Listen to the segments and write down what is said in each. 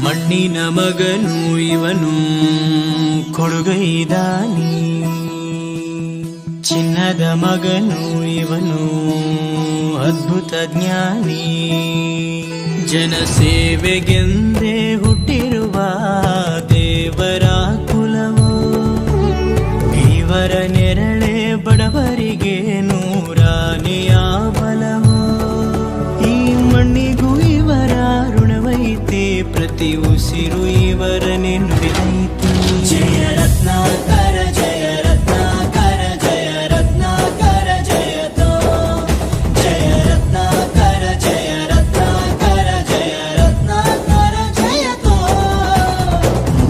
ಮಣ್ಣಿನ ಮಗನು ಇವನು ಕೊಡುಗೈದಾನಿ, ಚಿನ್ನದ ಮಗನು ಇವನು ಅದ್ಭುತ ಜ್ಞಾನಿ. ಜನಸೇವೆಗೆಂದೇ ಹುಟ್ಟಿರುವ ದೇವರ ಕುಲವೋ, ಇವರ ನೆರಳೆ ಬಡವರಿಗೆ ನೂರಾನೆಯ ಬಲವೋ. ಈ ಮಣ್ಣಿಗೂ ಇವರ ಋಣವೈತೆ, ಪ್ರತಿ ಉಸಿರು ಇವರನ್ನೇ ನುಡಿದೈತೆ. ಜಯ ರತ್ನಾಕರ ಜಯ ರತ್ನಾಕರ ಜಯ ರತ್ನಾಕರ ಜಯತೋ, ಜಯ ರತ್ನಾಕರ ಜಯ ರತ್ನಾಕರ ಜಯ ರತ್ನಾಕರ ಜಯತೋ.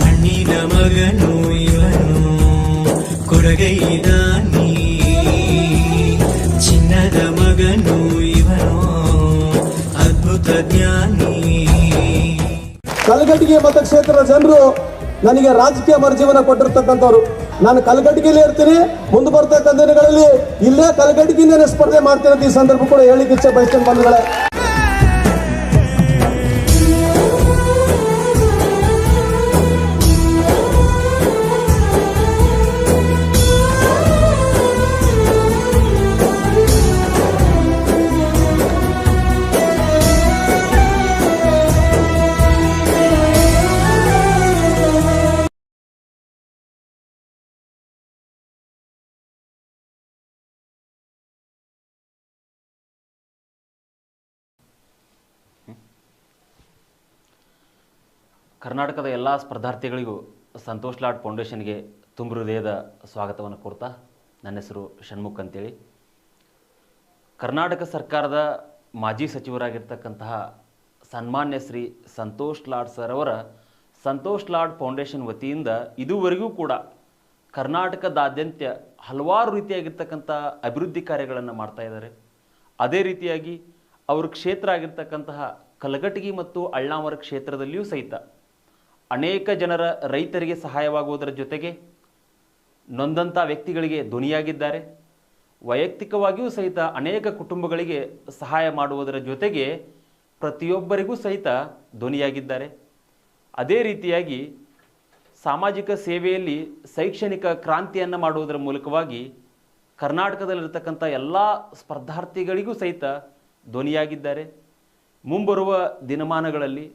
ಮಣ್ಣಿನ ಮಗನು ಇವನು ಕೊಡಗೈದಾನಿ, ಚಿನ್ನದ ಮಗನು ಇವನು ಅದ್ಭುತ ಜ್ಞಾನಿ. ಕಲಘಟಗಿ ಮತಕ್ಷೇತ್ರದ ಜನರು ನನಗೆ ರಾಜಕೀಯ ಮರುಜೀವನ ಕೊಟ್ಟಿರ್ತಕ್ಕಂಥವ್ರು. ನಾನು ಕಲಘಟಗಿಯಲ್ಲಿ ಇರ್ತೀನಿ, ಮುಂದೆ ಬರ್ತಕ್ಕಂಥ ದಿನಗಳಲ್ಲಿ ಇಲ್ಲೇ ಕಲಘಟಗಿಯಿಂದ ಸ್ಪರ್ಧೆ ಮಾಡ್ತೀನಿ ಅಂತ ಈ ಸಂದರ್ಭ ಕೂಡ ಹೇಳಿಕ್ಕೆ ಇಚ್ಛೆ ಬಯಸ್ತೇನೆ ಬಂಧುಗಳೇ. ಕರ್ನಾಟಕದ ಎಲ್ಲ ಸ್ಪರ್ಧಾರ್ಥಿಗಳಿಗೂ ಸಂತೋಷ್ ಲಾಡ್ ಫೌಂಡೇಶನ್ಗೆ ತುಂಬ ಹೃದಯದ ಸ್ವಾಗತವನ್ನು ಕೋರ್ತಾ, ನನ್ನ ಹೆಸರು ಷಣ್ಮುಖ್ ಅಂತೇಳಿ. ಕರ್ನಾಟಕ ಸರ್ಕಾರದ ಮಾಜಿ ಸಚಿವರಾಗಿರ್ತಕ್ಕಂತಹ ಸನ್ಮಾನ್ಯ ಶ್ರೀ ಸಂತೋಷ್ ಲಾಡ್ ಸರ್ ಅವರ ಸಂತೋಷ್ ಲಾಡ್ ಫೌಂಡೇಶನ್ ವತಿಯಿಂದ ಇದುವರೆಗೂ ಕೂಡ ಕರ್ನಾಟಕದಾದ್ಯಂತ ಹಲವಾರು ರೀತಿಯಾಗಿರ್ತಕ್ಕಂಥ ಅಭಿವೃದ್ಧಿ ಕಾರ್ಯಗಳನ್ನು ಮಾಡ್ತಾ ಇದ್ದಾರೆ. ಅದೇ ರೀತಿಯಾಗಿ ಅವ್ರ ಕ್ಷೇತ್ರ ಆಗಿರ್ತಕ್ಕಂತಹ ಕಲಘಟಗಿ ಮತ್ತು ಅಳ್ನಾವರ ಕ್ಷೇತ್ರದಲ್ಲಿಯೂ ಸಹಿತ ಅನೇಕ ಜನರ ರೈತರಿಗೆ ಸಹಾಯವಾಗುವುದರ ಜೊತೆಗೆ ನೊಂದಂಥ ವ್ಯಕ್ತಿಗಳಿಗೆ ಧ್ವನಿಯಾಗಿದ್ದಾರೆ. ವೈಯಕ್ತಿಕವಾಗಿಯೂ ಸಹಿತ ಅನೇಕ ಕುಟುಂಬಗಳಿಗೆ ಸಹಾಯ ಮಾಡುವುದರ ಜೊತೆಗೆ ಪ್ರತಿಯೊಬ್ಬರಿಗೂ ಸಹಿತ ಧ್ವನಿಯಾಗಿದ್ದಾರೆ. ಅದೇ ರೀತಿಯಾಗಿ ಸಾಮಾಜಿಕ ಸೇವೆಯಲ್ಲಿ ಶೈಕ್ಷಣಿಕ ಕ್ರಾಂತಿಯನ್ನು ಮಾಡುವುದರ ಮೂಲಕವಾಗಿ ಕರ್ನಾಟಕದಲ್ಲಿರ್ತಕ್ಕಂಥ ಎಲ್ಲ ಸ್ಪರ್ಧಾರ್ಥಿಗಳಿಗೂ ಸಹಿತ ಧ್ವನಿಯಾಗಿದ್ದಾರೆ. ಮುಂಬರುವ ದಿನಮಾನಗಳಲ್ಲಿ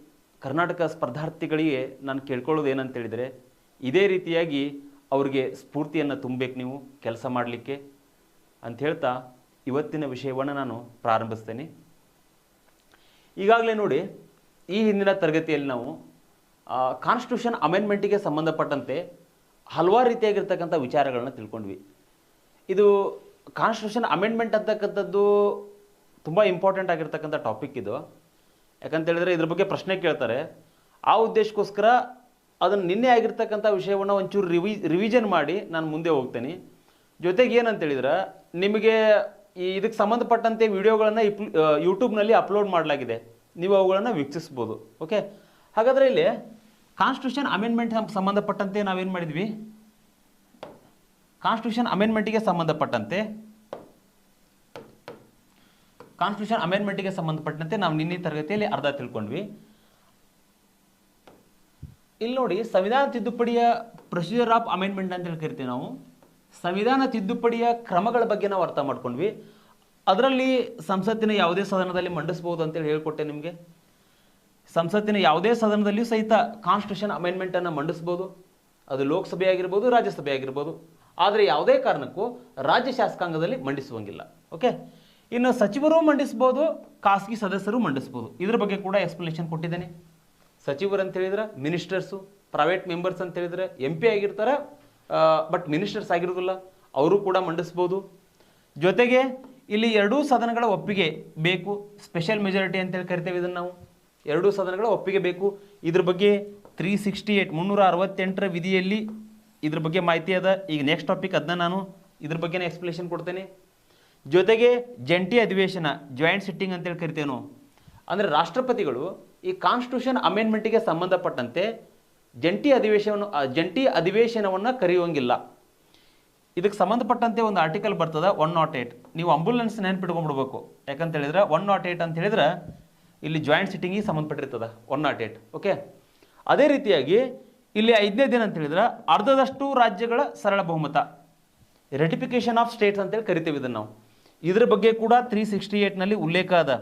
ಕರ್ನಾಟಕ ಸ್ಪರ್ಧಾರ್ಥಿಗಳಿಗೆ ನಾನು ಕೇಳ್ಕೊಳ್ಳೋದು ಏನಂತೇಳಿದರೆ, ಇದೇ ರೀತಿಯಾಗಿ ಅವ್ರಿಗೆ ಸ್ಫೂರ್ತಿಯನ್ನು ತುಂಬಬೇಕು ನೀವು ಕೆಲಸ ಮಾಡಲಿಕ್ಕೆ ಅಂತ ಹೇಳ್ತಾ ಇವತ್ತಿನ ವಿಷಯವನ್ನು ನಾನು ಪ್ರಾರಂಭಿಸ್ತೇನೆ. ಈಗಾಗಲೇ ನೋಡಿ, ಈ ಹಿಂದಿನ ತರಗತಿಯಲ್ಲಿ ನಾವು ಕಾನ್ಸ್ಟಿಟ್ಯೂಷನ್ ಅಮೆಂಡ್ಮೆಂಟಿಗೆ ಸಂಬಂಧಪಟ್ಟಂತೆ ಹಲವಾರು ರೀತಿಯಾಗಿರ್ತಕ್ಕಂಥ ವಿಚಾರಗಳನ್ನ ತಿಳ್ಕೊಂಡ್ವಿ. ಇದು ಕಾನ್ಸ್ಟಿಟ್ಯೂಷನ್ ಅಮೆಂಡ್ಮೆಂಟ್ ಅಂತಕ್ಕಂಥದ್ದು ತುಂಬ ಇಂಪಾರ್ಟೆಂಟ್ ಆಗಿರ್ತಕ್ಕಂಥ ಟಾಪಿಕ್ ಇದು. ಯಾಕಂತೇಳಿದರೆ ಇದ್ರ ಬಗ್ಗೆ ಪ್ರಶ್ನೆ ಕೇಳ್ತಾರೆ. ಆ ಉದ್ದೇಶಕ್ಕೋಸ್ಕರ ಅದನ್ನು ನಿನ್ನೆ ಆಗಿರ್ತಕ್ಕಂಥ ವಿಷಯವನ್ನು ಒಂಚೂರು ರಿವಿಷನ್ ಮಾಡಿ ನಾನು ಮುಂದೆ ಹೋಗ್ತೇನೆ. ಜೊತೆಗೆ ಏನಂತೇಳಿದ್ರೆ, ನಿಮಗೆ ಇದಕ್ಕೆ ಸಂಬಂಧಪಟ್ಟಂತೆ ವಿಡಿಯೋಗಳನ್ನು ಯೂಟ್ಯೂಬ್ನಲ್ಲಿ ಅಪ್ಲೋಡ್ ಮಾಡಲಾಗಿದೆ, ನೀವು ಅವುಗಳನ್ನು ವೀಕ್ಷಿಸ್ಬೋದು. ಓಕೆ, ಹಾಗಾದರೆ ಇಲ್ಲಿ ಕಾನ್ಸ್ಟಿಟ್ಯೂಷನ್ ಅಮೆಂಡ್ಮೆಂಟ್ ಸಂಬಂಧಪಟ್ಟಂತೆ ನಾವೇನು ಮಾಡಿದ್ವಿ, ಕಾನ್ಸ್ಟಿಟ್ಯೂಷನ್ ಅಮೆಂಡ್ಮೆಂಟಿಗೆ ಸಂಬಂಧಪಟ್ಟಂತೆ ನಾವು ನಿನ್ನೆ ತರಗತಿಯಲ್ಲಿ ಅರ್ಧ ತಿಳ್ಕೊಂಡ್ವಿ. ಇಲ್ಲಿ ನೋಡಿ, ಸಂವಿಧಾನ ತಿದ್ದುಪಡಿಯ ಪ್ರೊಸೀಜರ್ ಆಫ್ ಅಮೆಂಡ್ಮೆಂಟ್ ಅಂತ ಹೇಳಿ ಕರಿತೀವಿ ನಾವು. ಸಂವಿಧಾನ ತಿದ್ದುಪಡಿಯ ಕ್ರಮಗಳ ಬಗ್ಗೆ ನಾವು ಅರ್ಥ ಮಾಡ್ಕೊಂಡ್ವಿ. ಅದರಲ್ಲಿ ಸಂಸತ್ತಿನ ಯಾವುದೇ ಸದನದಲ್ಲಿ ಮಂಡಿಸ್ಬೋದು ಅಂತೇಳಿ ಹೇಳ್ಕೊಟ್ಟೆ ನಿಮಗೆ. ಸಂಸತ್ತಿನ ಯಾವುದೇ ಸದನದಲ್ಲಿಯೂ ಸಹಿತ ಕಾನ್ಸ್ಟಿಟ್ಯೂಷನ್ ಅಮೆಂಡ್ಮೆಂಟನ್ನು ಮಂಡಿಸ್ಬೋದು. ಅದು ಲೋಕಸಭೆ ಆಗಿರ್ಬೋದು, ರಾಜ್ಯಸಭೆ ಆಗಿರ್ಬೋದು. ಆದರೆ ಯಾವುದೇ ಕಾರಣಕ್ಕೂ ರಾಜ್ಯ ಶಾಸಕಾಂಗದಲ್ಲಿ ಮಂಡಿಸುವಂಗಿಲ್ಲ. ಓಕೆ, ಇನ್ನು ಸಚಿವರು ಮಂಡಿಸ್ಬೋದು, ಖಾಸಗಿ ಸದಸ್ಯರು ಮಂಡಿಸ್ಬೋದು. ಇದ್ರ ಬಗ್ಗೆ ಕೂಡ ಎಕ್ಸ್ಪ್ಲನೇಷನ್ ಕೊಟ್ಟಿದ್ದೇನೆ. ಸಚಿವರು ಅಂತ ಹೇಳಿದ್ರೆ ಮಿನಿಸ್ಟರ್ಸು, ಪ್ರೈವೇಟ್ ಮೆಂಬರ್ಸ್ ಅಂತ ಹೇಳಿದ್ರೆ MP ಆಗಿರ್ತಾರೆ, ಬಟ್ ಮಿನಿಸ್ಟರ್ಸ್ ಆಗಿರೋದಿಲ್ಲ, ಅವರು ಕೂಡ ಮಂಡಿಸ್ಬೋದು. ಜೊತೆಗೆ ಇಲ್ಲಿ ಎರಡೂ ಸದನಗಳ ಒಪ್ಪಿಗೆ ಬೇಕು. ಸ್ಪೆಷಲ್ ಮೆಜಾರಿಟಿ ಅಂತೇಳಿ ಕರಿತೇವೆ ಇದನ್ನು ನಾವು. ಎರಡೂ ಸದನಗಳ ಒಪ್ಪಿಗೆ ಬೇಕು. ಇದ್ರ ಬಗ್ಗೆ 368 ವಿಧಿಯಲ್ಲಿ ಇದ್ರ ಬಗ್ಗೆ ಮಾಹಿತಿ ಅದ. ಈಗ ನೆಕ್ಸ್ಟ್ ಟಾಪಿಕ್ ಅದನ್ನ ನಾನು ಇದ್ರ ಬಗ್ಗೆ ಎಕ್ಸ್ಪ್ಲನೇಷನ್ ಕೊಡ್ತೇನೆ. ಜೊತೆಗೆ ಜಂಟಿ ಅಧಿವೇಶನ, ಜಾಯಿಂಟ್ ಸಿಟ್ಟಿಂಗ್ ಅಂತೇಳಿ ಕರಿತೇವೆ ನಾವು. ಅಂದರೆ ರಾಷ್ಟ್ರಪತಿಗಳು ಈ ಕಾನ್ಸ್ಟಿಟ್ಯೂಷನ್ ಅಮೆಂಡ್ಮೆಂಟಿಗೆ ಸಂಬಂಧಪಟ್ಟಂತೆ ಜಂಟಿ ಅಧಿವೇಶನವನ್ನು ಕರೆಯುವಂಗಿಲ್ಲ. ಇದಕ್ಕೆ ಸಂಬಂಧಪಟ್ಟಂತೆ ಒಂದು ಆರ್ಟಿಕಲ್ ಬರ್ತದೆ 108. ನೀವು ಅಂಬುಲೆನ್ಸ್ ನೆನಪಿಟ್ಕೊಂಡ್ಬಿಡ್ಬೇಕು. ಯಾಕಂತ ಹೇಳಿದ್ರೆ 108 ಅಂತ ಹೇಳಿದ್ರೆ ಇಲ್ಲಿ ಜಾಯಿಂಟ್ ಸಿಟ್ಟಿಂಗಿಗೆ ಸಂಬಂಧಪಟ್ಟಿರ್ತದೆ 108. ಓಕೆ, ಅದೇ ರೀತಿಯಾಗಿ ಇಲ್ಲಿ 5ನೇದು ಏನಂತ ಹೇಳಿದ್ರೆ ಅರ್ಧದಷ್ಟು ರಾಜ್ಯಗಳ ಸರಳ ಬಹುಮತ, ರೆಟಿಫಿಕೇಶನ್ ಆಫ್ ಸ್ಟೇಟ್ಸ್ ಅಂತೇಳಿ ಕರಿತೀವಿ ಇದನ್ನು ನಾವು. ಇದ್ರ ಬಗ್ಗೆ ಕೂಡ 368ನಲ್ಲಿ ಉಲ್ಲೇಖ ಅದ.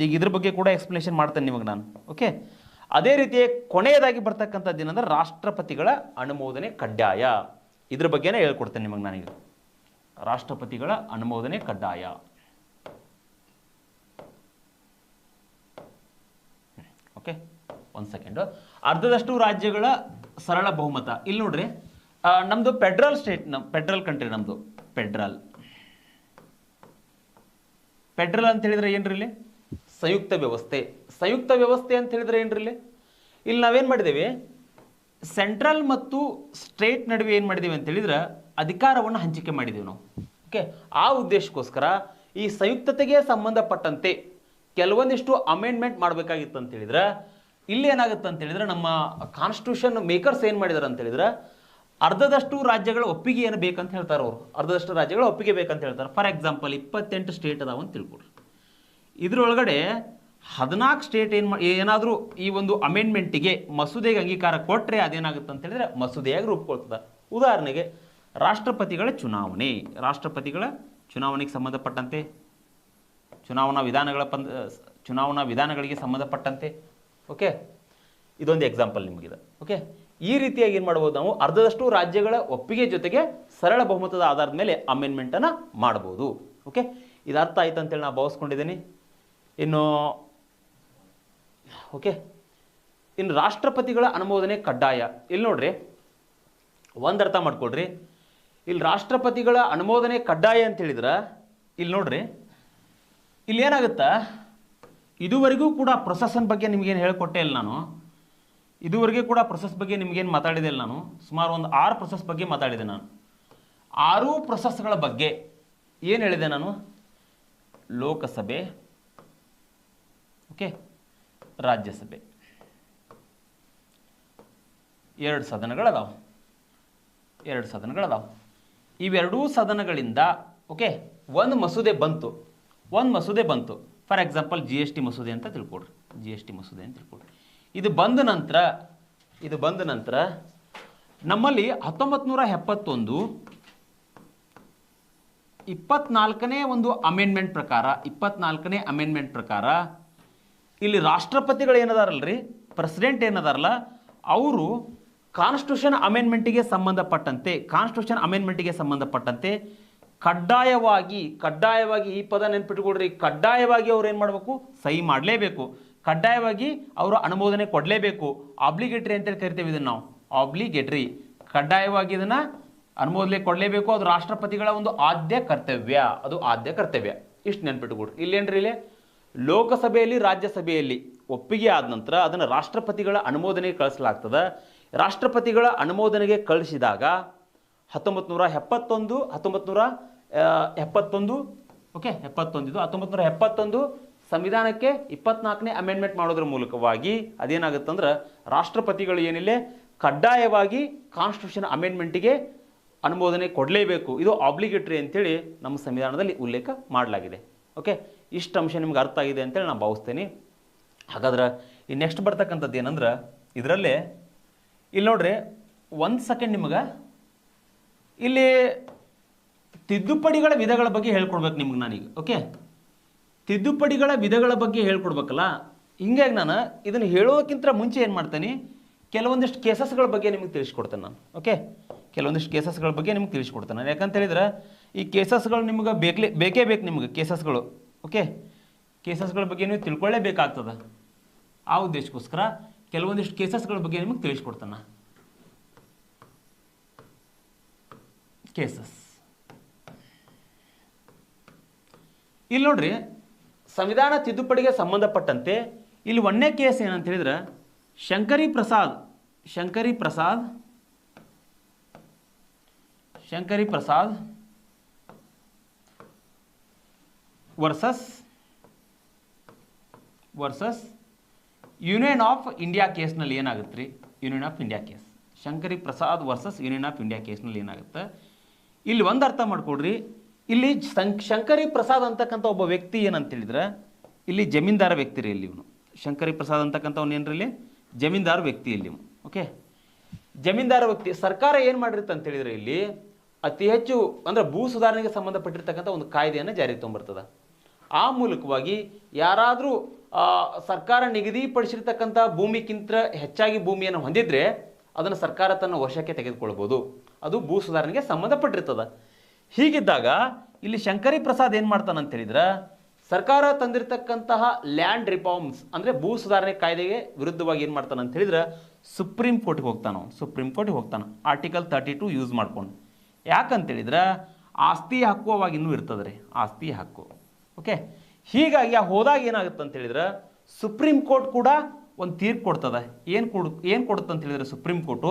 ಈಗ ಇದ್ರ ಬಗ್ಗೆ ಕೂಡ ಎಕ್ಸ್ಪ್ಲನೇಷನ್ ಮಾಡ್ತೇನೆ ನಿಮಗೆ ನಾನು. ಓಕೆ, ಅದೇ ರೀತಿ ಕೊನೆಯದಾಗಿ ಬರ್ತಕ್ಕಂಥದ್ದು ಏನಂದ್ರೆ ರಾಷ್ಟ್ರಪತಿಗಳ ಅನುಮೋದನೆ ಕಡ್ಡಾಯ. ಇದ್ರ ಬಗ್ಗೆನೇ ಹೇಳ್ಕೊಡ್ತೇನೆ ನಿಮಗೆ ನಾನೀಗ. ರಾಷ್ಟ್ರಪತಿಗಳ ಅನುಮೋದನೆ ಕಡ್ಡಾಯ. ಓಕೆ, ಒಂದು ಸೆಕೆಂಡ್. ಅರ್ಧದಷ್ಟು ರಾಜ್ಯಗಳ ಸರಳ ಬಹುಮತ. ಇಲ್ಲಿ ನೋಡ್ರಿ, ನಮ್ದು ಫೆಡ್ರಲ್ ಸ್ಟೇಟ್, ಫೆಡ್ರಲ್ ಕಂಟ್ರಿ ನಮ್ದು. ಫೆಡ್ರಲ್ ಅಂತ ಹೇಳಿದ್ರೆ ಏನ್ರಿ ಇಲ್ಲಿ? ಸಂಯುಕ್ತ ವ್ಯವಸ್ಥೆ. ಸಂಯುಕ್ತ ವ್ಯವಸ್ಥೆ ಅಂತ ಹೇಳಿದ್ರೆ ಏನ್ರಿ ಇಲ್ಲಿ ನಾವೇನ್ ಮಾಡಿದ್ದೇವೆ, ಸೆಂಟ್ರಲ್ ಮತ್ತು ಸ್ಟೇಟ್ ನಡುವೆ ಏನು ಮಾಡಿದ್ದೀವಿ ಅಂತ ಹೇಳಿದ್ರೆ ಅಧಿಕಾರವನ್ನು ಹಂಚಿಕೆ ಮಾಡಿದ್ದೀವಿ ನಾವು. ಓಕೆ, ಆ ಉದ್ದೇಶಕ್ಕೋಸ್ಕರ ಈ ಸಂಯುಕ್ತತೆಗೆ ಸಂಬಂಧಪಟ್ಟಂತೆ ಕೆಲವೊಂದಿಷ್ಟು ಅಮೆಂಡ್ಮೆಂಟ್ ಮಾಡಬೇಕಾಗಿತ್ತು ಅಂತ ಹೇಳಿದ್ರೆ ಇಲ್ಲಿ ಏನಾಗುತ್ತೆ ಅಂತ ಹೇಳಿದ್ರೆ ನಮ್ಮ ಕಾನ್ಸ್ಟಿಟ್ಯೂಷನ್ ಮೇಕರ್ಸ್ ಏನು ಮಾಡಿದಾರೆ ಅಂತ ಹೇಳಿದ್ರೆ ಅರ್ಧದಷ್ಟು ರಾಜ್ಯಗಳ ಒಪ್ಪಿಗೆ ಏನು ಬೇಕಂತ ಹೇಳ್ತಾರೆ ಅವರು. ಅರ್ಧದಷ್ಟು ರಾಜ್ಯಗಳ ಒಪ್ಪಿಗೆ ಬೇಕಂತ ಹೇಳ್ತಾರೆ. ಫಾರ್ ಎಕ್ಸಾಂಪಲ್ 28 ಸ್ಟೇಟ್ ಅದಾವ ಅಂತ ತಿಳ್ಕೊಡ್ರಿ. ಇದ್ರೊಳಗಡೆ 14 ಸ್ಟೇಟ್ ಏನಾದರೂ ಈ ಒಂದು ಅಮೆಂಡ್ಮೆಂಟಿಗೆ ಮಸೂದೆಗೆ ಅಂಗೀಕಾರ ಕೊಟ್ಟರೆ ಅದೇನಾಗುತ್ತೆ ಅಂತ ಹೇಳಿದ್ರೆ ಮಸೂದೆಯಾಗಿ ರೂಪುಗೊಳ್ತದೆ. ಉದಾಹರಣೆಗೆ ರಾಷ್ಟ್ರಪತಿಗಳ ಚುನಾವಣೆ, ರಾಷ್ಟ್ರಪತಿಗಳ ಚುನಾವಣೆಗೆ ಸಂಬಂಧಪಟ್ಟಂತೆ, ಚುನಾವಣಾ ವಿಧಾನಗಳಿಗೆ ಸಂಬಂಧಪಟ್ಟಂತೆ. ಓಕೆ, ಇದೊಂದು ಎಕ್ಸಾಂಪಲ್ ನಿಮಗಿದೆ. ಓಕೆ, ಈ ರೀತಿಯಾಗಿ ಏನು ಮಾಡ್ಬೋದು ನಾವು, ಅರ್ಧದಷ್ಟು ರಾಜ್ಯಗಳ ಒಪ್ಪಿಗೆ ಜೊತೆಗೆ ಸರಳ ಬಹುಮತದ ಆಧಾರದ ಮೇಲೆ ಅಮೆಂಡ್ಮೆಂಟನ್ನು ಮಾಡ್ಬೋದು. ಓಕೆ, ಇದು ಅರ್ಥ ಆಯ್ತು ಅಂತೇಳಿ ನಾನು ಭಾವಿಸ್ಕೊಂಡಿದ್ದೀನಿ. ಇನ್ನು ರಾಷ್ಟ್ರಪತಿಗಳ ಅನುಮೋದನೆ ಕಡ್ಡಾಯ. ಇಲ್ಲಿ ನೋಡ್ರಿ, ಒಂದು ಅರ್ಥ ಮಾಡ್ಕೊಳ್ರಿ, ಇಲ್ಲಿ ರಾಷ್ಟ್ರಪತಿಗಳ ಅನುಮೋದನೆ ಕಡ್ಡಾಯ ಅಂತ ಹೇಳಿದ್ರೆ ಇಲ್ಲಿ ನೋಡ್ರಿ, ಇಲ್ಲಿ ಏನಾಗುತ್ತಾ, ಇದುವರೆಗೂ ಕೂಡ ಪ್ರೊಸೆಸ್ನ ಬಗ್ಗೆ ನಿಮಗೇನು ಹೇಳಿಕೊಟ್ಟೆ ಇಲ್ಲ ನಾನು. ಇದುವರೆಗೆ ಕೂಡ ಪ್ರೊಸೆಸ್ ಬಗ್ಗೆ ನಿಮಗೇನು ಮಾತಾಡಿದೆ ಇಲ್ಲ ನಾನು. ಸುಮಾರು ಒಂದು 6 ಪ್ರೊಸೆಸ್ ಬಗ್ಗೆ ಮಾತಾಡಿದೆ ನಾನು. 6 ಪ್ರೊಸೆಸ್ಗಳ ಬಗ್ಗೆ ಏನು ಹೇಳಿದೆ ನಾನು? ಲೋಕಸಭೆ, ಓಕೆ, ರಾಜ್ಯಸಭೆ, 2 ಸದನಗಳದಾವೆ. ಇವೆರಡೂ ಸದನಗಳಿಂದ ಓಕೆ ಒಂದು ಮಸೂದೆ ಬಂತು. ಫಾರ್ ಎಕ್ಸಾಂಪಲ್ GST ಮಸೂದೆ ಅಂತ ತಿಳ್ಕೊಡ್ರಿ. ಇದು ಬಂದ ನಂತರ ನಮ್ಮಲ್ಲಿ 1971 24ನೇ ಒಂದು ಅಮೆಂಡ್ಮೆಂಟ್ ಪ್ರಕಾರ ಇಲ್ಲಿ ರಾಷ್ಟ್ರಪತಿಗಳು ಏನದಾರಲ್ರಿ, ಪ್ರೆಸಿಡೆಂಟ್ ಏನದಾರಲ್ಲ, ಅವರು ಕಾನ್ಸ್ಟಿಟ್ಯೂಷನ್ ಅಮೆಂಡ್ಮೆಂಟಿಗೆ ಸಂಬಂಧಪಟ್ಟಂತೆ ಕಡ್ಡಾಯವಾಗಿ ಈ ಪದ ನೆನ್ಪಿಟ್ಕೊಡ್ರಿ, ಕಡ್ಡಾಯವಾಗಿ ಅವ್ರು ಏನು ಮಾಡಬೇಕು, ಸಹಿ ಮಾಡಲೇಬೇಕು. ಕಡ್ಡಾಯವಾಗಿ ಅವರು ಅನುಮೋದನೆ ಕೊಡಲೇಬೇಕು. ಆಬ್ಲಿಗೇಟರಿ ಅಂತೇಳಿ ಕರಿತೇವೆ ಇದನ್ನು ನಾವು. ಆಬ್ಲಿಗೇಟರಿ, ಕಡ್ಡಾಯವಾಗಿ ಇದನ್ನು ಅನುಮೋದನೆ ಕೊಡಲೇಬೇಕು. ಅದು ರಾಷ್ಟ್ರಪತಿಗಳ ಒಂದು ಆದ್ಯ ಕರ್ತವ್ಯ. ಇಷ್ಟು ನೆನ್ಪಿಟ್ಕೊಡ್ರಿ. ಇಲ್ಲೇನ್ರಿ, ಇಲ್ಲಿ ಲೋಕಸಭೆಯಲ್ಲಿ ರಾಜ್ಯಸಭೆಯಲ್ಲಿ ಒಪ್ಪಿಗೆ ಆದ ನಂತರ ಅದನ್ನು ರಾಷ್ಟ್ರಪತಿಗಳ ಅನುಮೋದನೆಗೆ ಕಳಿಸಲಾಗ್ತದೆ. ರಾಷ್ಟ್ರಪತಿಗಳ ಅನುಮೋದನೆಗೆ ಕಳಿಸಿದಾಗ 1971 ಸಂವಿಧಾನಕ್ಕೆ 24ನೇ ಅಮೆಂಡ್ಮೆಂಟ್ ಮಾಡೋದ್ರ ಮೂಲಕವಾಗಿ ಅದೇನಾಗುತ್ತಂದ್ರೆ ರಾಷ್ಟ್ರಪತಿಗಳು ಏನಿಲ್ಲ ಕಡ್ಡಾಯವಾಗಿ ಕಾನ್ಸ್ಟಿಟ್ಯೂಷನ್ ಅಮೆಂಡ್ಮೆಂಟಿಗೆ ಅನುಮೋದನೆ ಕೊಡಲೇಬೇಕು. ಇದು ಆಬ್ಲಿಗೇಟರಿ ಅಂತೇಳಿ ನಮ್ಮ ಸಂವಿಧಾನದಲ್ಲಿ ಉಲ್ಲೇಖ ಮಾಡಲಾಗಿದೆ. ಓಕೆ, ಇಷ್ಟು ಅಂಶ ನಿಮ್ಗೆ ಅರ್ಥ ಆಗಿದೆ ಅಂತೇಳಿ ನಾನು ಭಾವಿಸ್ತೇನೆ. ಹಾಗಾದ್ರೆ ಈ ನೆಕ್ಸ್ಟ್ ಬರ್ತಕ್ಕಂಥದ್ದು ಏನಂದ್ರೆ ಇದರಲ್ಲೇ ಇಲ್ಲಿ ನೋಡ್ರಿ, 1 ಸೆಕೆಂಡ್ ನಿಮಗೆ ಇಲ್ಲಿ ತಿದ್ದುಪಡಿಗಳ ವಿಧಗಳ ಬಗ್ಗೆ ಹೇಳ್ಕೊಡ್ಬೇಕು ನಿಮ್ಗೆ ನಾನೀಗ. ಓಕೆ, ತಿದ್ದುಪಡಿಗಳ ವಿಧಗಳ ಬಗ್ಗೆ ಹೇಳ್ಕೊಡ್ಬೇಕಲ್ಲ. ಹಿಂಗಾಗಿ ನಾನು ಇದನ್ನು ಹೇಳೋದಕ್ಕಿಂತ ಮುಂಚೆ ಏನು ಮಾಡ್ತೇನೆ, ಕೆಲವೊಂದಿಷ್ಟು ಕೇಸಸ್ಗಳ ಬಗ್ಗೆ ನಿಮಗೆ ತಿಳಿಸ್ಕೊಡ್ತೇನೆ ನಾನು. ಓಕೆ, ಕೆಲವೊಂದಿಷ್ಟು ಕೇಸಸ್ಗಳ ಬಗ್ಗೆ ನಿಮ್ಗೆ ತಿಳಿಸ್ಕೊಡ್ತೇನೆ ನಾನು. ಯಾಕಂತ ಹೇಳಿದ್ರೆ ಈ ಕೇಸಸ್ಗಳು ನಿಮ್ಗೆ ಬೇಕೇ ಬೇಕು ನಿಮ್ಗೆ ಕೇಸಸ್ಗಳು. ಓಕೆ, ಕೇಸಸ್ಗಳ ಬಗ್ಗೆ ನೀವು ತಿಳ್ಕೊಳ್ಳೇಬೇಕಾಗ್ತದೆ. ಆ ಉದ್ದೇಶಕ್ಕೋಸ್ಕರ ಕೆಲವೊಂದಿಷ್ಟು ಕೇಸಸ್ಗಳ ಬಗ್ಗೆ ನಿಮಗೆ ತಿಳಿಸ್ಕೊಡ್ತಾನೆ. ಕೇಸಸ್ ಇಲ್ಲಿ ನೋಡ್ರಿ, ಸಂವಿಧಾನ ತಿದ್ದುಪಡಿಗೆ ಸಂಬಂಧಪಟ್ಟಂತೆ ಇಲ್ಲಿ 1ನೇ ಕೇಸ್ ಏನಂತ ಹೇಳಿದ್ರೆ Shankari Prasad versus union of India ಕೇಸ್ನಲ್ಲಿ ಏನಾಗುತ್ತೆ ರೀ, union of India case. Shankari Prasad versus union of India ಕೇಸ್ನಲ್ಲಿ ಏನಾಗುತ್ತೆ, ಇಲ್ಲಿ ಒಂದು ಅರ್ಥ ಮಾಡ್ಕೊಡ್ರಿ. ಇಲ್ಲಿ ಶಂಕರಿ ಪ್ರಸಾದ್ ಅಂತಕ್ಕಂಥ ಒಬ್ಬ ವ್ಯಕ್ತಿ ಏನಂತ ಹೇಳಿದ್ರೆ ಇಲ್ಲಿ ಜಮೀನ್ದಾರ ವ್ಯಕ್ತಿ ರೀ. ಇಲ್ಲಿ ಇವನು ಶಂಕರಿ ಪ್ರಸಾದ್ ಅಂತಕ್ಕಂಥವ್ನು ಏನ್ರಿ ಇಲ್ಲಿ ಜಮೀನ್ದಾರ ವ್ಯಕ್ತಿ ಇಲ್ಲಿ. ಓಕೆ, ಜಮೀನ್ದಾರ ವ್ಯಕ್ತಿ ಸರ್ಕಾರ ಏನು ಮಾಡಿರುತ್ತೆ ಅಂತ ಹೇಳಿದ್ರೆ ಇಲ್ಲಿ ಅತಿ ಹೆಚ್ಚು ಅಂದರೆ ಭೂ ಸುಧಾರಣೆಗೆ ಸಂಬಂಧಪಟ್ಟಿರ್ತಕ್ಕಂಥ ಒಂದು ಕಾಯ್ದೆಯನ್ನು ಜಾರಿಗೆ ತೊಗೊಂಬರ್ತದೆ. ಆ ಮೂಲಕವಾಗಿ ಯಾರಾದರೂ ಸರ್ಕಾರ ನಿಗದಿಪಡಿಸಿರ್ತಕ್ಕಂಥ ಭೂಮಿಗಿಂತ ಹೆಚ್ಚಾಗಿ ಭೂಮಿಯನ್ನು ಹೊಂದಿದ್ರೆ ಅದನ್ನು ಸರ್ಕಾರ ತನ್ನ ವಶಕ್ಕೆ ತೆಗೆದುಕೊಳ್ಬೋದು. ಅದು ಭೂ ಸುಧಾರಣೆಗೆ ಸಂಬಂಧಪಟ್ಟಿರ್ತದೆ. ಹೀಗಿದ್ದಾಗ ಇಲ್ಲಿ ಶಂಕರಿ ಪ್ರಸಾದ್ ಏನು ಮಾಡ್ತಾನೆ ಅಂತ ಹೇಳಿದ್ರೆ ಸರ್ಕಾರ ತಂದಿರತಕ್ಕಂತಹ ಲ್ಯಾಂಡ್ ರಿಫಾರ್ಮ್ಸ್ ಅಂದರೆ ಭೂ ಸುಧಾರಣೆ ಕಾಯ್ದೆಗೆ ವಿರುದ್ಧವಾಗಿ ಏನು ಮಾಡ್ತಾನೆ ಅಂತ ಹೇಳಿದ್ರೆ ಸುಪ್ರೀಂ ಕೋರ್ಟ್ಗೆ ಹೋಗ್ತಾನೆ. ಸುಪ್ರೀಂ ಕೋರ್ಟ್ಗೆ ಹೋಗ್ತಾನೆ ಆರ್ಟಿಕಲ್ 32 ಯೂಸ್ ಮಾಡ್ಕೊಂಡು. ಯಾಕಂತೇಳಿದ್ರೆ ಆಸ್ತಿ ಹಕ್ಕು ಅವಾಗ ಇನ್ನೂ ಇರ್ತದೆ ರೀ, ಆಸ್ತಿ ಹಕ್ಕು. ಓಕೆ, ಹೀಗಾಗಿ ಹೋದಾಗ ಏನಾಗುತ್ತೆ ಅಂತ ಹೇಳಿದ್ರೆ ಸುಪ್ರೀಂ ಕೋರ್ಟ್ ಕೂಡ ಒಂದು ತೀರ್ಪು ಕೊಡ್ತದೆ. ಏನು ಕೊಡುತ್ತೆ ಅಂತ ಹೇಳಿದ್ರೆ ಸುಪ್ರೀಂ ಕೋರ್ಟು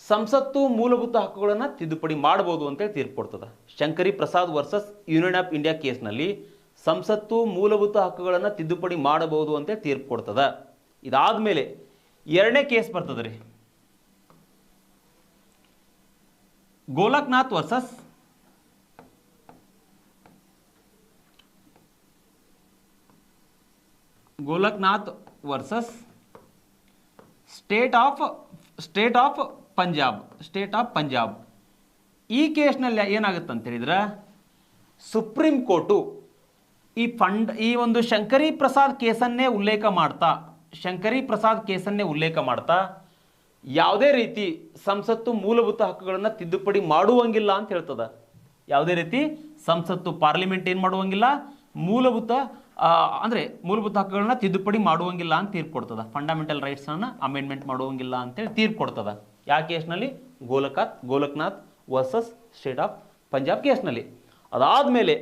ಸಂಸತ್ತು ಮೂಲಭೂತ ಹಕ್ಕುಗಳನ್ನು ತಿದ್ದುಪಡಿ ಮಾಡ್ಬೋದು ಅಂತೇಳಿ ತೀರ್ಪು ಕೊಡ್ತದೆ. Shankari Prasad versus union of India ಕೇಸ್ನಲ್ಲಿ ಸಂಸತ್ತು ಮೂಲಭೂತ ಹಕ್ಕುಗಳನ್ನು ತಿದ್ದುಪಡಿ ಮಾಡಬಹುದು ಅಂತೇಳಿ ತೀರ್ಪು ಕೊಡ್ತದೆ. ಇದಾದ ಮೇಲೆ ಎರಡನೇ ಕೇಸ್ ಬರ್ತದೆ ರೀ, Golaknath versus state of Punjab. ಈ ಕೇಸ್ನಲ್ಲಿ ಏನಾಗುತ್ತೆ ಅಂತ ಹೇಳಿದ್ರೆ ಸುಪ್ರೀಂ ಕೋರ್ಟು ಈ ಒಂದು ಶಂಕರಿ ಪ್ರಸಾದ್ ಕೇಸನ್ನೇ ಉಲ್ಲೇಖ ಮಾಡ್ತಾ ಯಾವುದೇ ರೀತಿ ಸಂಸತ್ತು ಮೂಲಭೂತ ಹಕ್ಕುಗಳನ್ನು ತಿದ್ದುಪಡಿ ಮಾಡುವಂಗಿಲ್ಲ ಅಂತ ಹೇಳ್ತದ. ಯಾವುದೇ ರೀತಿ ಸಂಸತ್ತು ಪಾರ್ಲಿಮೆಂಟ್ ಏನು ಮಾಡುವಂಗಿಲ್ಲ, ಮೂಲಭೂತ ಹಕ್ಕುಗಳನ್ನ ತಿದ್ದುಪಡಿ ಮಾಡುವಂಗಿಲ್ಲ ಅಂತ ತೀರ್ಪು ಕೊಡ್ತದ. ಫಂಡಮೆಂಟಲ್ ರೈಟ್ಸನ್ನು ಅಮೆಂಡ್ಮೆಂಟ್ ಮಾಡುವಂಗಿಲ್ಲ ಅಂತೇಳಿ ತೀರ್ಪು ಕೊಡ್ತದ. ಯಾವ ಕೇಸ್ನಲ್ಲಿ? Golaknath versus state of Punjab ಕೇಸ್ನಲ್ಲಿ. ಅದಾದಮೇಲೆ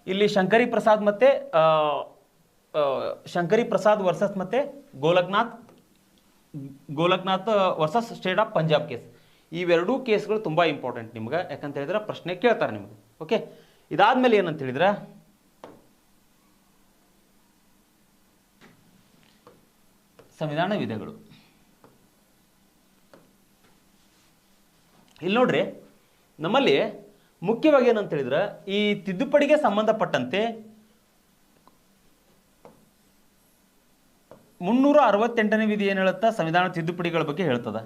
ಇಲ್ಲಿ ಶಂಕರಿ ಪ್ರಸಾದ್ ವರ್ಸಸ್ ಮತ್ತೆ Golaknath versus state of Punjab case. ಇವೆರಡೂ ಕೇಸ್ಗಳು ತುಂಬ ಇಂಪಾರ್ಟೆಂಟ್ ನಿಮ್ಗೆ. ಯಾಕಂತ ಹೇಳಿದ್ರೆ ಪ್ರಶ್ನೆ ಕೇಳ್ತಾರೆ ನಿಮ್ಗೆ. ಓಕೆ, ಇದಾದ್ಮೇಲೆ ಏನಂತ ಹೇಳಿದ್ರೆ ಸಂವಿಧಾನ ವಿಧಗಳು. ಇಲ್ಲಿ ನೋಡ್ರಿ, ನಮ್ಮಲ್ಲಿ ಮುಖ್ಯವಾಗಿ ಏನಂತ ಹೇಳಿದ್ರೆ ಈ ತಿದ್ದುಪಡಿಗೆ ಸಂಬಂಧಪಟ್ಟಂತೆ 368ನೇ ವಿಧಿ ಏನು ಹೇಳುತ್ತಾ ಸಂವಿಧಾನ ತಿದ್ದುಪಡಿಗಳ ಬಗ್ಗೆ ಹೇಳ್ತದ.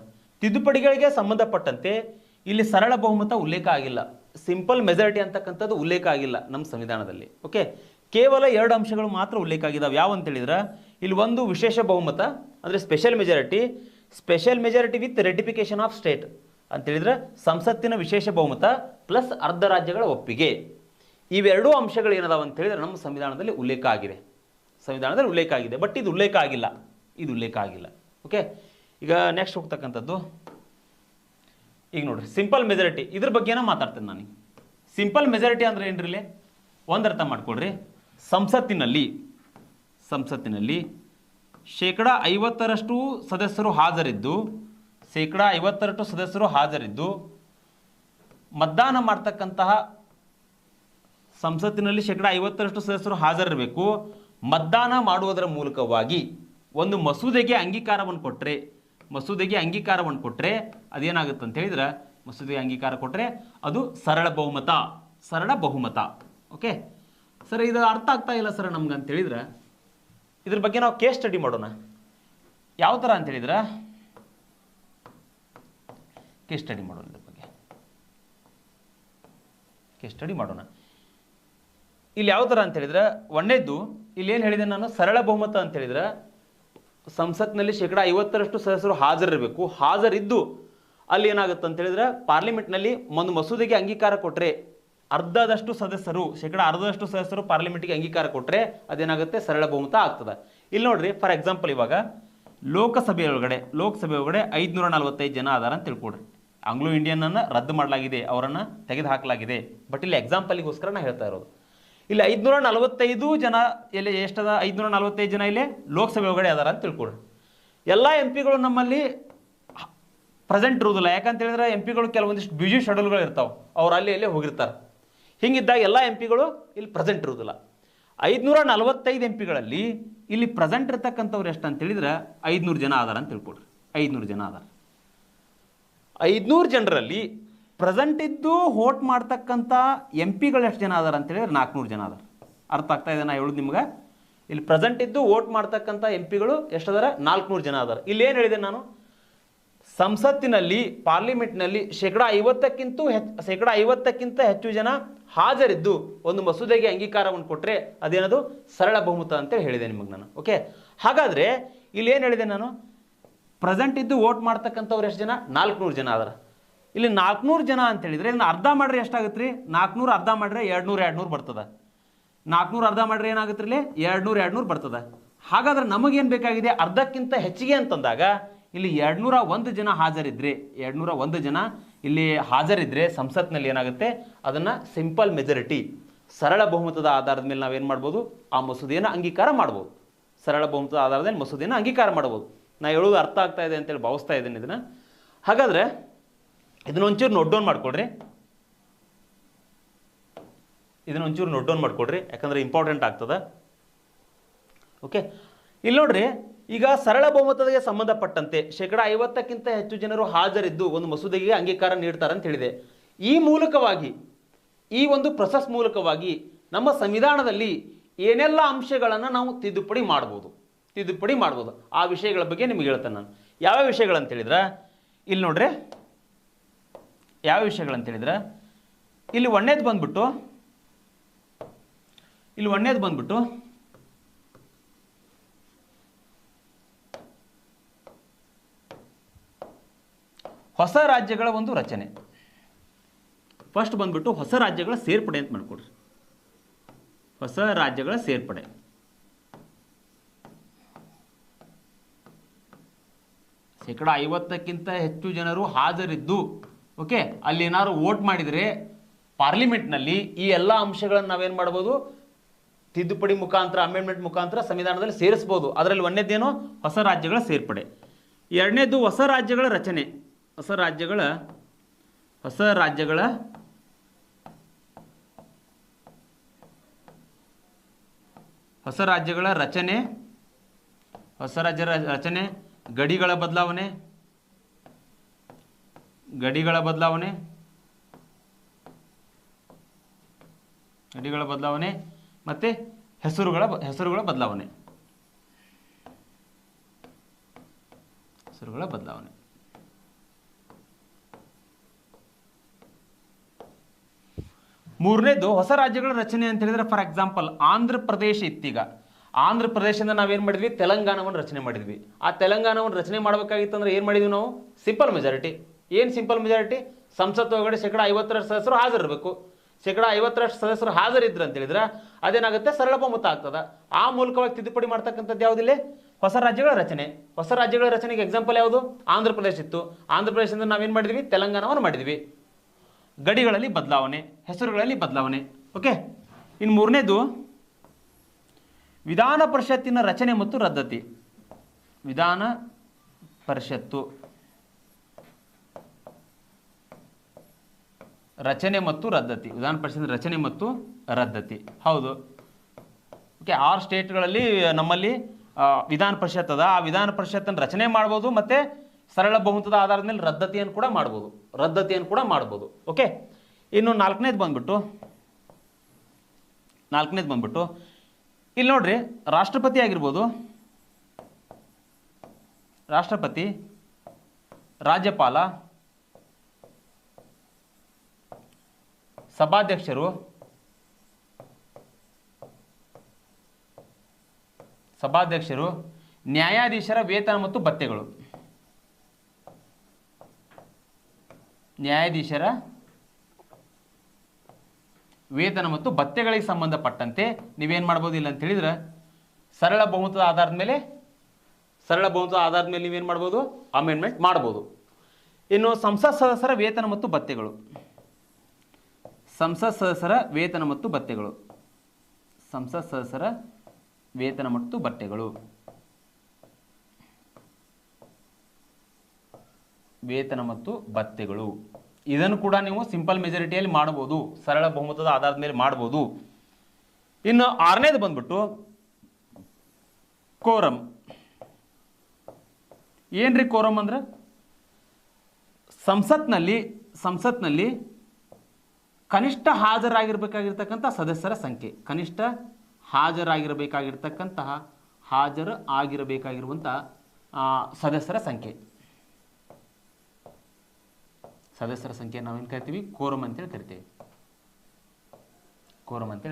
ತಿದ್ದುಪಡಿಗಳಿಗೆ ಸಂಬಂಧಪಟ್ಟಂತೆ ಇಲ್ಲಿ ಸರಳ ಬಹುಮತ ಉಲ್ಲೇಖ ಆಗಿಲ್ಲ, ಸಿಂಪಲ್ ಮೆಜಾರಿಟಿ ಅಂತಕ್ಕಂಥದ್ದು ಉಲ್ಲೇಖ ಆಗಿಲ್ಲ ನಮ್ಮ ಸಂವಿಧಾನದಲ್ಲಿ. ಓಕೆ, ಕೇವಲ 2 ಅಂಶಗಳು ಮಾತ್ರ ಉಲ್ಲೇಖ ಆಗಿದ್ದಾವೆ. ಯಾವ ಅಂತ ಹೇಳಿದ್ರೆ ಇಲ್ಲಿ ಒಂದು ವಿಶೇಷ ಬಹುಮತ ಅಂದರೆ special majority with ratification of state ಅಂತ ಹೇಳಿದ್ರೆ ಸಂಸತ್ತಿನ ವಿಶೇಷ ಬಹುಮತ ಪ್ಲಸ್ ಅರ್ಧ ರಾಜ್ಯಗಳ ಒಪ್ಪಿಗೆ. ಇವೆರಡೂ ಅಂಶಗಳು ಏನದಾವ ಅಂತ ಹೇಳಿದ್ರೆ ನಮ್ಮ ಸಂವಿಧಾನದಲ್ಲಿ ಉಲ್ಲೇಖ ಆಗಿದೆ. ಬಟ್ ಇದು ಉಲ್ಲೇಖ ಆಗಿಲ್ಲ. ಓಕೆ, ಈಗ ನೆಕ್ಸ್ಟ್ ಹೋಗ್ತಕ್ಕಂಥದ್ದು ಈಗ ನೋಡ್ರಿ ಸಿಂಪಲ್ ಮೆಜಾರಿಟಿ. ಇದ್ರ ಬಗ್ಗೆನ ಮಾತಾಡ್ತೇನೆ ನಾನು. ಸಿಂಪಲ್ ಮೆಜಾರಿಟಿ ಅಂದ್ರೆ ಏನ್ರಿ? ಒಂದು ಅರ್ಥ ಮಾಡ್ಕೊಳ್ರಿ, ಸಂಸತ್ತಿನಲ್ಲಿ 50% ಸದಸ್ಯರು ಹಾಜರಿದ್ದು ಮತದಾನ ಮಾಡ್ತಕ್ಕಂತಹ ಸಂಸತ್ತಿನಲ್ಲಿ 50% ಸದಸ್ಯರು ಹಾಜರಿರಬೇಕು. ಮತದಾನ ಮಾಡುವುದರ ಮೂಲಕವಾಗಿ ಒಂದು ಮಸೂದೆಗೆ ಅಂಗೀಕಾರವನ್ನು ಕೊಟ್ಟರೆ ಅದೇನಾಗುತ್ತೆ ಅಂತ ಹೇಳಿದ್ರೆ ಮಸೂದೆಗೆ ಅಂಗೀಕಾರ ಕೊಟ್ಟರೆ ಅದು ಸರಳ ಬಹುಮತ. ಓಕೆ ಸರ್, ಇದು ಅರ್ಥ ಆಗ್ತಾ ಇಲ್ಲ ಸರ್ ನಮ್ಗೆ ಅಂತ ಹೇಳಿದ್ರೆ ಇದ್ರ ಬಗ್ಗೆ ನಾವು ಕೇಸ್ ಸ್ಟಡಿ ಮಾಡೋಣ. ಯಾವ ಥರ ಅಂತ ಹೇಳಿದ್ರೆ ಕೇಸ್ ಸ್ಟಡಿ ಮಾಡೋಣ. ಇಲ್ಲಿ ಯಾವ ಥರ ಅಂತ ಹೇಳಿದ್ರೆ ಒಂದೇದ್ದು ಇಲ್ಲಿ ಏನು ಹೇಳಿದೆ ನಾನು, ಸರಳ ಬಹುಮತ ಅಂತ ಹೇಳಿದ್ರೆ ಸಂಸತ್ನಲ್ಲಿ 50% ಸದಸ್ಯರು ಹಾಜರಿದ್ದು ಅಲ್ಲಿ ಏನಾಗುತ್ತೆ ಅಂತ ಹೇಳಿದ್ರೆ ಪಾರ್ಲಿಮೆಂಟ್ನಲ್ಲಿ ಒಂದು ಮಸೂದೆಗೆ ಅಂಗೀಕಾರ ಕೊಟ್ಟರೆ ಅರ್ಧದಷ್ಟು ಸದಸ್ಯರು ಪಾರ್ಲಿಮೆಂಟ್ಗೆ ಅಂಗೀಕಾರ ಕೊಟ್ಟರೆ ಅದೇನಾಗುತ್ತೆ ಸರಳ ಬಹುಮತ ಆಗ್ತದೆ. ಇಲ್ಲಿ ನೋಡ್ರಿ, ಫಾರ್ ಎಕ್ಸಾಂಪಲ್ ಇವಾಗ ಲೋಕಸಭೆ ಒಳಗಡೆ 545 ಜನ ಅದಾರ ಅಂತ ತಿಳ್ಕೊಡ್ರಿ. ಆಂಗ್ಲೋ ಇಂಡಿಯನ್ ಅನ್ನು ರದ್ದು ಮಾಡಲಾಗಿದೆ, ಅವರನ್ನು ತೆಗೆದು ಹಾಕಲಾಗಿದೆ. ಬಟ್ ಇಲ್ಲಿ ಎಕ್ಸಾಂಪಲ್ಗೋಸ್ಕರ ನಾ ಹೇಳ್ತಾ ಇರೋದು. ಇಲ್ಲಿ 545 ಜನ ಎಷ್ಟದ 545 ಜನ ಇಲ್ಲಿ ಲೋಕಸಭೆ ಒಳಗಡೆ ಅದಾರ ಅಂತ ತಿಳ್ಕೊಡ್ರಿ. ಎಲ್ಲ MP ಗಳು ನಮ್ಮಲ್ಲಿ ಪ್ರೆಸೆಂಟ್ ಇರುವುದಿಲ್ಲ. ಯಾಕಂತ ಹೇಳಿದ್ರೆ MP ಗಳು ಕೆಲವೊಂದಿಷ್ಟು ಬ್ಯುಸಿ ಶೆಡ್ಯೂಲ್ಗಳು ಇರ್ತಾವೆ, ಅವ್ರು ಅಲ್ಲಿ ಹೋಗಿರ್ತಾರೆ. ಹಿಂಗಿದ್ದಾಗ ಎಲ್ಲ MP ಗಳು ಇಲ್ಲಿ ಪ್ರೆಸೆಂಟ್ ಇರುವುದಿಲ್ಲ. 545 MP ಗಳಲ್ಲಿ ಇಲ್ಲಿ ಪ್ರೆಸೆಂಟ್ ಇರ್ತಕ್ಕಂಥವ್ರು ಎಷ್ಟು ಅಂತ ಹೇಳಿದ್ರೆ 500 ಜನ ಅದಾರ ಅಂತ ತಿಳ್ಕೊಡ್ರಿ. 500 ಜನ ಅದಾರ. 500 ಜನರಲ್ಲಿ ಪ್ರೆಸೆಂಟ್ ಇದ್ದು ವೋಟ್ ಮಾಡ್ತಕ್ಕಂಥ MP ಗಳು ಎಷ್ಟು ಜನ ಅದಾರ ಅಂತ ಹೇಳಿದ್ರೆ 400 ಜನ ಅದಾರ. ಅರ್ಥ ಆಗ್ತಾ ಇದೆ ನಾ ಹೇಳೋದು ನಿಮ್ಗೆ? ಇಲ್ಲಿ ಪ್ರೆಸೆಂಟ್ ಇದ್ದು ವೋಟ್ ಮಾಡ್ತಕ್ಕಂಥ ಎಂ ಪಿಗಳು ಎಷ್ಟದಾರ 400 ಜನ ಅದಾರ. ಇಲ್ಲಿ ಏನು ಹೇಳಿದೆ ನಾನು, ಸಂಸತ್ತಿನಲ್ಲಿ ಪಾರ್ಲಿಮೆಂಟ್ನಲ್ಲಿ ಶೇಕಡ 50ಕ್ಕಿಂತ ಹೆಚ್ಚು ಜನ ಹಾಜರಿದ್ದು ಒಂದು ಮಸೂದೆಗೆ ಅಂಗೀಕಾರವನ್ನು ಕೊಟ್ಟರೆ ಅದೇನದು ಸರಳ ಬಹುಮತ ಅಂತೇಳಿ ಹೇಳಿದೆ ನಿಮಗೆ ನಾನು. ಓಕೆ, ಹಾಗಾದರೆ ಇಲ್ಲಿ ಏನು ಹೇಳಿದೆ ನಾನು, ಪ್ರೆಸೆಂಟ್ ಇದ್ದು ವೋಟ್ ಮಾಡ್ತಕ್ಕಂಥವ್ರು ಎಷ್ಟು ಜನ, 400 ಜನ ಅದಾರ. ಇಲ್ಲಿ 400 ಜನ ಅಂತ ಹೇಳಿದರೆ ಇದನ್ನು ಅರ್ಧ ಮಾಡ್ರೆ ಎಷ್ಟಾಗುತ್ತೆ ರೀ, 400 ಅರ್ಧ ಮಾಡ್ರೆ 200 ಬರ್ತದೆ. 400 ಅರ್ಧ ಮಾಡ್ರೆ ಏನಾಗುತ್ತೆ ಇಲ್ಲಿ 200 ಬರ್ತದೆ. ಹಾಗಾದ್ರೆ ನಮಗೇನು ಬೇಕಾಗಿದೆ, ಅರ್ಧಕ್ಕಿಂತ ಹೆಚ್ಚಿಗೆ ಅಂತಂದಾಗ ಇಲ್ಲಿ 201 ಜನ ಹಾಜರಿದ್ರೆ, 201 ಜನ ಇಲ್ಲಿ ಹಾಜರಿದ್ರೆ ಸಂಸತ್ನಲ್ಲಿ ಏನಾಗುತ್ತೆ, ಅದನ್ನು ಸಿಂಪಲ್ ಮೆಜಾರಿಟಿ ಸರಳ ಬಹುಮತದ ಆಧಾರದ ಮೇಲೆ ನಾವೇನು ಮಾಡ್ಬೋದು, ಆ ಮಸೂದೆಯನ್ನು ಅಂಗೀಕಾರ ಮಾಡ್ಬೋದು. ಸರಳ ಬಹುಮತದ ಆಧಾರದ ಮೇಲೆ ಮಸೂದೆಯನ್ನು ಅಂಗೀಕಾರ ಮಾಡ್ಬೋದು. ನಾ ಹೇಳೋದು ಅರ್ಥ ಆಗ್ತಾ ಇದೆ ಅಂತೇಳಿ ಭಾವಿಸ್ತಾ ಇದ್ದೀನಿ ಇದನ್ನು. ಹಾಗಾದರೆ ಇದನ್ನೊಂಚೂರು ನೋಟ್ ಡೌನ್ ಮಾಡ್ಕೊಳ್ರಿ, ಯಾಕಂದರೆ ಇಂಪಾರ್ಟೆಂಟ್ ಆಗ್ತದೆ. ಓಕೆ, ಇಲ್ಲಿ ನೋಡ್ರಿ, ಈಗ ಸರಳ ಬಹುಮತಕ್ಕೆ ಸಂಬಂಧಪಟ್ಟಂತೆ ಶೇಕಡ 50ಕ್ಕಿಂತ ಹೆಚ್ಚು ಜನರು ಹಾಜರಿದ್ದು ಒಂದು ಮಸೂದೆಗೆ ಅಂಗೀಕಾರ ನೀಡ್ತಾರೆ ಅಂತ ಹೇಳಿದೆ. ಈ ಮೂಲಕವಾಗಿ, ಈ ಒಂದು ಪ್ರೊಸೆಸ್ ಮೂಲಕವಾಗಿ ನಮ್ಮ ಸಂವಿಧಾನದಲ್ಲಿ ಏನೆಲ್ಲ ಅಂಶಗಳನ್ನು ನಾವು ತಿದ್ದುಪಡಿ ಮಾಡ್ಬೋದು. ಆ ವಿಷಯಗಳ ಬಗ್ಗೆ ನಿಮಗೆ ಹೇಳ್ತೇನೆ ನಾನು. ಯಾವ್ಯಾವ ವಿಷಯಗಳಂತೇಳಿದ್ರೆ ಇಲ್ಲಿ ನೋಡ್ರಿ, ಯಾವ ವಿಷಯಗಳಂತೇಳಿದ್ರೆ ಇಲ್ಲಿ ಒಂದೇದು ಬಂದ್ಬಿಟ್ಟು ಹೊಸ ರಾಜ್ಯಗಳ ಒಂದು ರಚನೆ. ಫಸ್ಟ್ ಬಂದ್ಬಿಟ್ಟು ಹೊಸ ರಾಜ್ಯಗಳ ಸೇರ್ಪಡೆ ಅಂತ ಮಾಡ್ಕೊಡ್ರಿ. ಹೊಸ ರಾಜ್ಯಗಳ ಸೇರ್ಪಡೆ. ಶೇಕಡ 50ಕ್ಕಿಂತ ಹೆಚ್ಚು ಜನರು ಹಾಜರಿದ್ದು, ಓಕೆ, ಅಲ್ಲಿ ಏನಾದ್ರು ವೋಟ್ ಮಾಡಿದರೆ ಪಾರ್ಲಿಮೆಂಟ್ನಲ್ಲಿ ಈ ಎಲ್ಲ ಅಂಶಗಳನ್ನು ನಾವೇನು ಮಾಡ್ಬೋದು, ತಿದ್ದುಪಡಿ ಮುಖಾಂತರ, ಅಮೆಂಡ್ಮೆಂಟ್ ಮುಖಾಂತರ ಸಂವಿಧಾನದಲ್ಲಿ ಸೇರಿಸ್ಬೋದು. ಅದರಲ್ಲಿ ಒಂದೇದೇನು, ಹೊಸ ರಾಜ್ಯಗಳ ಸೇರ್ಪಡೆ. ಎರಡನೇದು ಹೊಸ ರಾಜ್ಯಗಳ ರಚನೆ. ಹೊಸ ರಾಜ್ಯಗಳ ರಚನೆ. ಹೊಸ ರಾಜ್ಯಗಳ ರಚನೆ, ಗಡಿಗಳ ಬದಲಾವಣೆ ಮತ್ತೆ ಹೆಸರುಗಳ ಬದಲಾವಣೆ. ಮೂರನೇದು ಹೊಸ ರಾಜ್ಯಗಳ ರಚನೆ ಅಂತ ಹೇಳಿದ್ರೆ, ಫಾರ್ ಎಕ್ಸಾಂಪಲ್ ಆಂಧ್ರ ಪ್ರದೇಶ ಇತ್ತೀಗ. ಆಂಧ್ರ ಪ್ರದೇಶದಿಂದ ನಾವೇನು ಮಾಡಿದ್ವಿ, ತೆಲಂಗಾಣವನ್ನು ರಚನೆ ಮಾಡಿದ್ವಿ. ಆ ತೆಲಂಗಾಣವನ್ನು ರಚನೆ ಮಾಡಬೇಕಾಗಿತ್ತು ಅಂದ್ರೆ ಏನು ಮಾಡಿದ್ವಿ ನಾವು, ಸಿಂಪಲ್ ಮೆಜಾರಿಟಿ. ಏನು ಸಿಂಪಲ್ ಮೆಜಾರಿಟಿ, ಸಂಸತ್ ಒಳಗಡೆ ಶೇಕಡ 50ರಷ್ಟು ಸದಸ್ಯರು ಹಾಜರಿರಬೇಕು. ಶೇಕಡ 50ರಷ್ಟು ಸದಸ್ಯರು ಹಾಜರಿದ್ರು ಅಂತ ಹೇಳಿದ್ರೆ ಅದೇನಾಗುತ್ತೆ, ಸರಳ ಬಹುಮತ ಆಗ್ತದೆ. ಆ ಮೂಲಕವಾಗಿ ತಿದ್ದುಪಡಿ ಮಾಡ್ತಕ್ಕಂಥದ್ದು ಯಾವುದಿಲ್ಲ, ಹೊಸ ರಾಜ್ಯಗಳ ರಚನೆ. ಹೊಸ ರಾಜ್ಯಗಳ ರಚನೆಗೆ ಎಕ್ಸಾಂಪಲ್ ಯಾವುದು, ಆಂಧ್ರ ಪ್ರದೇಶ ಇತ್ತು. ಆಂಧ್ರ ಪ್ರದೇಶದಿಂದ ನಾವೇನು ಮಾಡಿದ್ವಿ, ತೆಲಂಗಾಣವನ್ನು ಮಾಡಿದ್ವಿ. ಗಡಿಗಳಲ್ಲಿ ಬದಲಾವಣೆ, ಹೆಸರುಗಳಲ್ಲಿ ಬದಲಾವಣೆ. ಓಕೆ, ಇನ್ನು ಮೂರನೇದು ವಿಧಾನ ಪರಿಷತ್ತಿನ ರಚನೆ ಮತ್ತು ರದ್ದತಿ. ವಿಧಾನ ಪರಿಷತ್ತು ರಚನೆ ಮತ್ತು ರದ್ದತಿ. ವಿಧಾನ ಪರಿಷತ್ತಿನ ರಚನೆ ಮತ್ತು ರದ್ದತಿ. ಹೌದು, ಓಕೆ, 6 ಸ್ಟೇಟ್ಗಳಲ್ಲಿ ನಮ್ಮಲ್ಲಿ ವಿಧಾನ ಪರಿಷತ್ ಅದ. ಆ ವಿಧಾನ ಪರಿಷತ್ತನ್ನು ರಚನೆ ಮಾಡ್ಬೋದು, ಮತ್ತೆ ಸರಳ ಬಹುಮತದ ಆಧಾರದ ಮೇಲೆ ರದ್ದತಿಯನ್ನು ಕೂಡ ಮಾಡ್ಬೋದು. ಓಕೆ, ಇನ್ನು ನಾಲ್ಕನೇದು ಬಂದ್ಬಿಟ್ಟು ಇಲ್ಲಿ ನೋಡ್ರಿ, ರಾಷ್ಟ್ರಪತಿ ಆಗಿರ್ಬೋದು, ರಾಷ್ಟ್ರಪತಿ, ರಾಜ್ಯಪಾಲ, ಸಭಾಧ್ಯಕ್ಷರು, ನ್ಯಾಯಾಧೀಶರ ವೇತನ ಮತ್ತು ಭತ್ಯೆಗಳು. ನ್ಯಾಯಾಧೀಶರ ವೇತನ ಮತ್ತು ಭತ್ಯೆಗಳಿಗೆ ಸಂಬಂಧಪಟ್ಟಂತೆ ನೀವೇನು ಮಾಡ್ಬೋದು ಇಲ್ಲ ಅಂತ ಹೇಳಿದ್ರೆ, ಸರಳ ಬಹುಮತದ ಆಧಾರದ ಮೇಲೆ ನೀವೇನು ಮಾಡ್ಬೋದು, ಅಮೆಂಡ್ಮೆಂಟ್ ಮಾಡ್ಬೋದು. ಇನ್ನು ಸಂಸತ್ ಸದಸ್ಯರ ವೇತನ ಮತ್ತು ಭತ್ಯೆಗಳು. ಸಂಸತ್ ಸದಸ್ಯರ ವೇತನ ಮತ್ತು ಭತ್ಯೆಗಳು. ಇದನ್ನು ಕೂಡ ನೀವು ಸಿಂಪಲ್ ಮೆಜಾರಿಟಿಯಲ್ಲಿ ಮಾಡಬಹುದು, ಸರಳ ಬಹುಮತದ ಆಧಾರದ ಮೇಲೆ ಮಾಡಬಹುದು. ಇನ್ನು ಆರನೇದು ಬಂದ್ಬಿಟ್ಟು ಕೋರಂ. ಏನ್ರಿ ಕೋರಂ ಅಂದ್ರೆ, ಸಂಸತ್ನಲ್ಲಿ ಕನಿಷ್ಠ ಹಾಜರಾಗಿರ್ಬೇಕಾಗಿರ್ತಕ್ಕಂಥ ಸದಸ್ಯರ ಸಂಖ್ಯೆ. ಕನಿಷ್ಠ ಹಾಜರಾಗಿರಬೇಕಾಗಿರ್ತಕ್ಕಂತಹ ಸದಸ್ಯರ ಸಂಖ್ಯೆ ನಾವೇನು ಕರಿತೀವಿ ಕೋರಮ್ ಅಂತೇಳಿ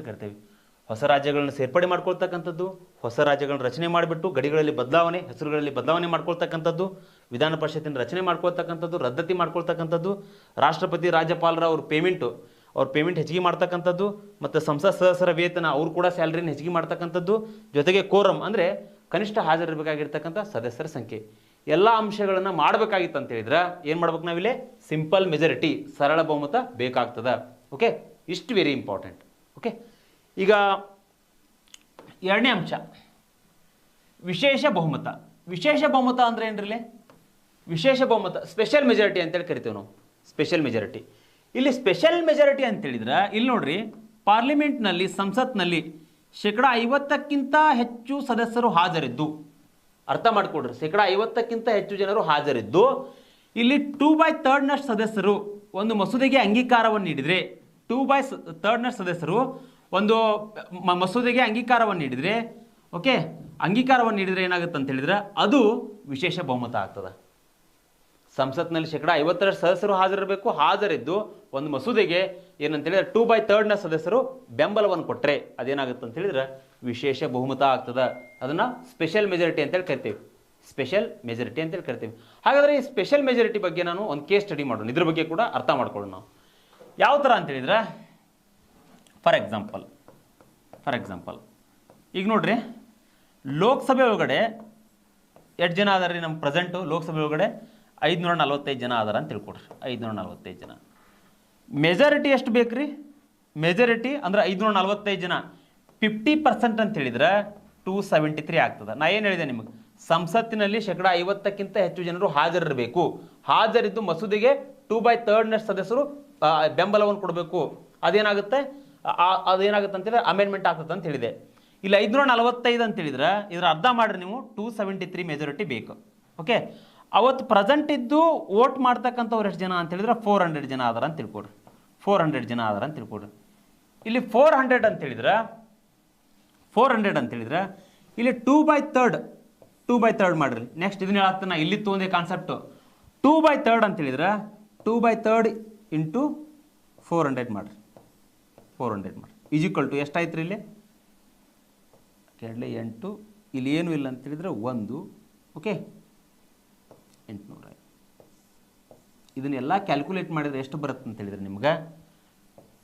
ಕರಿತೀವಿ. ಹೊಸ ರಾಜ್ಯಗಳನ್ನು ಸೇರ್ಪಡೆ ಮಾಡ್ಕೊಳ್ತಕ್ಕಂಥದ್ದು, ಹೊಸ ರಾಜ್ಯಗಳನ್ನ ರಚನೆ ಮಾಡಿಬಿಟ್ಟು ಗಡಿಗಳಲ್ಲಿ ಹೆಸರುಗಳಲ್ಲಿ ಬದಲಾವಣೆ ಮಾಡ್ಕೊಳ್ತಕ್ಕಂಥದ್ದು, ವಿಧಾನ ಪರಿಷತ್ತಿನ ರಚನೆ ಮಾಡ್ಕೊಳ್ತಕ್ಕಂಥದ್ದು, ರದ್ದತಿ ಮಾಡ್ಕೊಳ್ತಕ್ಕಂಥದ್ದು, ರಾಷ್ಟ್ರಪತಿ ರಾಜ್ಯಪಾಲರ ಅವ್ರ ಪೇಮೆಂಟ್ ಹೆಚ್ಚಿಗೆ ಮಾಡ್ತಕ್ಕಂಥದ್ದು, ಮತ್ತು ಸಂಸತ್ ಸದಸ್ಯರ ವೇತನ ಅವ್ರು ಕೂಡ ಸ್ಯಾಲ್ರಿನ ಹೆಚ್ಚಿಗೆ ಮಾಡ್ತಕ್ಕಂಥದ್ದು, ಜೊತೆಗೆ ಕೋರಮ್ ಅಂದರೆ ಕನಿಷ್ಠ ಹಾಜರಿರಬೇಕಾಗಿರ್ತಕ್ಕಂಥ ಸದಸ್ಯರ ಸಂಖ್ಯೆ. ಎಲ್ಲ ಅಂಶಗಳನ್ನು ಮಾಡಬೇಕಾಗಿತ್ತು ಅಂತ ಹೇಳಿದ್ರೆ ಏನು ಮಾಡ್ಬೇಕು ನಾವಿಲ್ಲಿ? ಸಿಂಪಲ್ ಮೆಜಾರಿಟಿ, ಸರಳ ಬಹುಮತ ಬೇಕಾಗ್ತದೆ. ಓಕೆ, ಇಷ್ಟು ವೆರಿ ಇಂಪಾರ್ಟೆಂಟ್. ಓಕೆ, ಈಗ ಎರಡನೇ ಅಂಶ ವಿಶೇಷ ಬಹುಮತ. ವಿಶೇಷ ಬಹುಮತ ಅಂದರೆ ಏನ್ರಿ? ವಿಶೇಷ ಬಹುಮತ ಸ್ಪೆಷಲ್ ಮೆಜಾರಿಟಿ ಅಂತೇಳಿ ಕರಿತೀವಿ ನಾವು. ಸ್ಪೆಷಲ್ ಮೆಜಾರಿಟಿ, ಇಲ್ಲಿ ಸ್ಪೆಷಲ್ ಮೆಜಾರಿಟಿ ಅಂತೇಳಿದ್ರೆ ಇಲ್ಲಿ ನೋಡ್ರಿ, ಪಾರ್ಲಿಮೆಂಟ್ನಲ್ಲಿ ಸಂಸತ್ನಲ್ಲಿ 50%ಕ್ಕಿಂತ ಹೆಚ್ಚು ಸದಸ್ಯರು ಹಾಜರಿದ್ದು, ಅರ್ಥ ಮಾಡಿಕೊಡ್ರಿ, 50%ಕ್ಕಿಂತ ಹೆಚ್ಚು ಜನರು ಹಾಜರಿದ್ದು ಇಲ್ಲಿ 2/3 ಸದಸ್ಯರು ಒಂದು ಮಸೂದೆಗೆ ಅಂಗೀಕಾರವನ್ನು ನೀಡಿದರೆ, 2/3 ಸದಸ್ಯರು ಒಂದು ಮಸೂದೆಗೆ ಅಂಗೀಕಾರವನ್ನು ನೀಡಿದರೆ, ಓಕೆ, ಅಂಗೀಕಾರವನ್ನು ನೀಡಿದರೆ ಏನಾಗುತ್ತೆ ಅಂತ ಹೇಳಿದ್ರೆ ಅದು ವಿಶೇಷ ಬಹುಮತ ಆಗ್ತದೆ. ಸಂಸತ್ನಲ್ಲಿ 50% ಸದಸ್ಯರು ಹಾಜರಿರಬೇಕು, ಹಾಜರಿದ್ದು ಒಂದು ಮಸೂದೆಗೆ ಏನಂತ ಹೇಳಿದ್ರೆ 2/3 ಸದಸ್ಯರು ಬೆಂಬಲವನ್ನು ಕೊಟ್ಟರೆ ಅದೇನಾಗುತ್ತೆ ಅಂತ ಹೇಳಿದ್ರೆ ವಿಶೇಷ ಬಹುಮತ ಆಗ್ತದೆ. ಅದನ್ನು ಸ್ಪೆಷಲ್ ಮೆಜಾರಿಟಿ ಅಂತೇಳಿ ಕರಿತೀವಿ. ಹಾಗಾದರೆ ಈ ಸ್ಪೆಷಲ್ ಮೆಜಾರಿಟಿ ಬಗ್ಗೆ ನಾನು ಒಂದು ಕೇಸ್ ಸ್ಟಡಿ ಮಾಡೋಣ, ಇದ್ರ ಬಗ್ಗೆ ಕೂಡ ಅರ್ಥ ಮಾಡ್ಕೊಳ್ಳೋಣ ನಾವು. ಯಾವ ಥರ ಅಂತ ಹೇಳಿದ್ರೆ, ಫಾರ್ ಎಕ್ಸಾಂಪಲ್ ಈಗ ನೋಡ್ರಿ, ಲೋಕಸಭೆ ಒಳಗಡೆ ಎಷ್ಟು ಜನ ಅದಾರ ರೀ? ನಮ್ಮ ಪ್ರೆಸೆಂಟು ಲೋಕಸಭೆ ಒಳಗಡೆ 545 ಜನ ಅದಾರ ಅಂತ ತಿಳ್ಕೊಡ್ರಿ. 545 ಜನ. ಮೆಜಾರಿಟಿ ಎಷ್ಟು ಬೇಕು ರೀ? ಮೆಜಾರಿಟಿ ಅಂದ್ರೆ 545 ಜನ 50% ಅಂತ ಹೇಳಿದ್ರೆ 273 ಆಗ್ತದೆ. ನಾ ಏನು ಹೇಳಿದೆ ನಿಮಗೆ? ಸಂಸತ್ತಿನಲ್ಲಿ 50%ಕ್ಕಿಂತ ಹೆಚ್ಚು ಜನರು ಹಾಜರಿರಬೇಕು, ಹಾಜರಿದ್ದು ಮಸೂದೆಗೆ 2/3 ಸದಸ್ಯರು ಬೆಂಬಲವನ್ನು ಕೊಡಬೇಕು. ಅದೇನಾಗುತ್ತೆ ಅಂತೇಳಿದ್ರೆ ಅಮೆಂಡ್ಮೆಂಟ್ ಆಗ್ತದೆ ಅಂತ ಹೇಳಿದೆ. ಇಲ್ಲಿ 545 ಅಂತ ಹೇಳಿದ್ರೆ ಇದರ ಅರ್ಧ ಮಾಡ್ರಿ ನೀವು, 273 ಮೆಜಾರಿಟಿ ಬೇಕು. ಓಕೆ, ಅವತ್ತು ಪ್ರೆಸೆಂಟ್ ಇದ್ದು ವೋಟ್ ಮಾಡ್ತಕ್ಕಂಥವ್ರು ಎಷ್ಟು ಜನ ಅಂತ ಹೇಳಿದ್ರೆ 400 ಜನ ಆದಾರ ಅಂತ ತಿಳ್ಕೊಡ್ರಿ. 400 ಜನ ಆದಾರ ಅಂತ ತಿಳ್ಕೊಡ್ರಿ. ಇಲ್ಲಿ 400 ಅಂತ ಹೇಳಿದ್ರೆ ಇಲ್ಲಿ 2/3 ಮಾಡ್ರಿ. ನೆಕ್ಸ್ಟ್ ಇದನ್ನ ಹೇಳಾಗ್ತಾನೆ, ಇಲ್ಲಿ ತೊಗೊಂಡೆ ಕಾನ್ಸೆಪ್ಟು. 2/3 ಅಂತ ಹೇಳಿದ್ರೆ 2/3 ಇಂಟು 400 ಮಾಡ್ರಿ. 400 ಮಾಡ್ರಿ ಈಜಿಕ್ವಲ್ ಟು ಎಷ್ಟಾಯ್ತು ರೀ? ಇಲ್ಲಿ ಕೆಳಗಡೆ 8, ಇಲ್ಲಿ ಏನೂ ಇಲ್ಲ ಅಂತ ಹೇಳಿದ್ರೆ 1. ಓಕೆ, 800. ಇದನ್ನೆಲ್ಲ ಕ್ಯಾಲ್ಕುಲೇಟ್ ಮಾಡಿದರೆ ಎಷ್ಟು ಬರುತ್ತೆ ಅಂತ ಹೇಳಿದ್ರೆ ನಿಮ್ಗೆ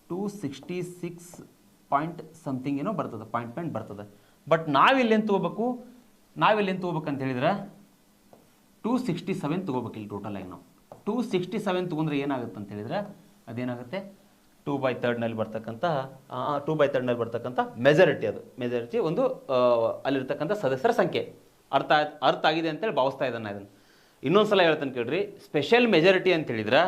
266 ಪಾಯಿಂಟ್ ಸಮಥಿಂಗ್ ಏನೋ ಬರ್ತದೆ, ಪಾಯಿಂಟ್ ಬರ್ತದೆ. ಬಟ್ ನಾವೆಲ್ಲೇನು ತೊಗೋಬೇಕು ಅಂತ ಹೇಳಿದ್ರೆ 267 ತೊಗೋಬೇಕು. ಇಲ್ಲಿ ಟೋಟಲಾಗಿ ನಾವು 267 ತೊಗೊಂಡ್ರೆ ಏನಾಗುತ್ತೆ ಅಂತ ಹೇಳಿದ್ರೆ ಅದೇನಾಗುತ್ತೆ 2/3 ಬರ್ತಕ್ಕಂಥ ಮೆಜಾರಿಟಿ. ಅದು ಮೆಜಾರಿಟಿ ಒಂದು ಅಲ್ಲಿರ್ತಕ್ಕಂಥ ಸದಸ್ಯರ ಸಂಖ್ಯೆ. ಅರ್ಥ ಆಗಿದೆ ಅಂತೇಳಿ ಭಾವಿಸ್ತಾ ಇದ್ದಾನೆ. ಇದನ್ನು ಇನ್ನೊಂದು ಸಲ ಹೇಳ್ತಾನೆ ಕೇಳ್ರಿ. ಸ್ಪೆಷಲ್ ಮೆಜಾರಿಟಿ ಅಂತ ಹೇಳಿದ್ರೆ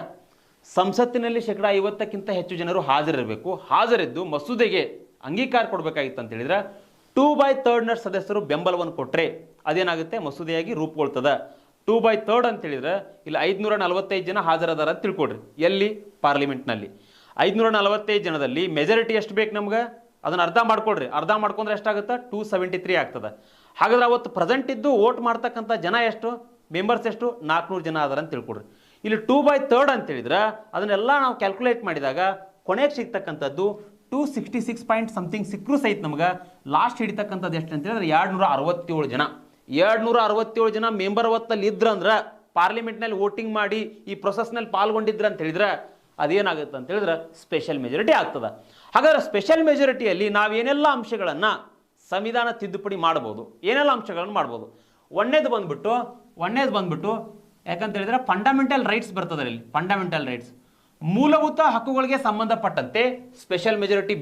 ಸಂಸತ್ತಿನಲ್ಲಿ 50%ಕ್ಕಿಂತ ಹೆಚ್ಚು ಜನರು ಹಾಜರಿರಬೇಕು, ಹಾಜರಿದ್ದು ಮಸೂದೆಗೆ ಅಂಗೀಕಾರ ಕೊಡಬೇಕಾಗಿತ್ತು ಅಂತ ಹೇಳಿದ್ರೆ 2/3 ಸದಸ್ಯರು ಬೆಂಬಲವನ್ನು ಕೊಟ್ಟರೆ ಅದೇನಾಗುತ್ತೆ ಮಸೂದೆಯಾಗಿ ರೂಪುಗೊಳ್ತದೆ. 2/3 ಅಂತ ಹೇಳಿದ್ರೆ ಇಲ್ಲಿ 545 ಜನ ಹಾಜರದಾರ ಅಂತ ತಿಳ್ಕೊಡ್ರಿ. ಎಲ್ಲಿ? ಪಾರ್ಲಿಮೆಂಟ್ನಲ್ಲಿ. 545 ಜನದಲ್ಲಿ ಮೆಜಾರಿಟಿ ಎಷ್ಟು ಬೇಕು ನಮ್ಗೆ? ಅದನ್ನು ಅರ್ಧ ಮಾಡ್ಕೊಳ್ರಿ. ಅರ್ಧ ಮಾಡ್ಕೊಂಡ್ರೆ ಎಷ್ಟಾಗುತ್ತೆ? 273 ಆಗ್ತದೆ. ಹಾಗಾದ್ರೆ ಅವತ್ತು ಪ್ರೆಸೆಂಟ್ ಇದ್ದು ವೋಟ್ ಮಾಡ್ತಕ್ಕಂಥ ಜನ ಎಷ್ಟು? ಮೆಂಬರ್ಸ್ ಎಷ್ಟು? 400 ಜನ ಅದಾರ ಅಂತ ತಿಳ್ಕೊಡ್ರಿ. ಇಲ್ಲಿ 2/3 ಅಂತ ಹೇಳಿದ್ರೆ ಅದನ್ನೆಲ್ಲ ನಾವು ಕ್ಯಾಲ್ಕುಲೇಟ್ ಮಾಡಿದಾಗ ಕೊನೆಗೆ ಸಿಗ್ತಕ್ಕಂಥದ್ದು 266 ಪಾಯಿಂಟ್ ಸಮಥಿಂಗ್ ಸಿಕ್ಕರೂ ಸಹಿತ ನಮ್ಗೆ ಲಾಸ್ಟ್ ಹಿಡಿತಕ್ಕಂಥದ್ದು ಎಷ್ಟು ಅಂತ ಹೇಳಿದ್ರೆ 267 ಜನ. 267 ಜನ ಮೆಂಬರ್ ಅವತ್ತಲ್ಲಿ ಇದ್ರಂದ್ರೆ, ಪಾರ್ಲಿಮೆಂಟ್ನಲ್ಲಿ ವೋಟಿಂಗ್ ಮಾಡಿ ಈ ಪ್ರೊಸೆಸ್ನಲ್ಲಿ ಪಾಲ್ಗೊಂಡಿದ್ರ ಅಂತ ಹೇಳಿದ್ರೆ ಅದೇನಾಗುತ್ತೆ ಅಂತ ಹೇಳಿದ್ರೆ ಸ್ಪೆಷಲ್ ಮೆಜಾರಿಟಿ ಆಗ್ತದೆ. ಹಾಗಾದ್ರೆ ಸ್ಪೆಷಲ್ ಮೆಜಾರಿಟಿಯಲ್ಲಿ ನಾವೇನೆಲ್ಲ ಅಂಶಗಳನ್ನು ಸಂವಿಧಾನ ತಿದ್ದುಪಡಿ ಮಾಡ್ಬೋದು, ಏನೆಲ್ಲ ಅಂಶಗಳನ್ನು ಮಾಡ್ಬೋದು? ಒಂದೇದು ಬಂದ್ಬಿಟ್ಟು ಯಾಕಂತ ಹೇಳಿದ್ರೆ ಫಂಡಮೆಂಟಲ್ ರೈಟ್ಸ್ ಬರ್ತದೆ. ಇಲ್ಲಿ ಫಂಡಮೆಂಟಲ್ ರೈಟ್ಸ್, ಮೂಲಭೂತ ಹಕ್ಕುಗಳಿಗೆ ಸಂಬಂಧಪಟ್ಟಂತೆ ಸ್ಪೆಷಲ್ ಮೆಜಾರಿಟಿ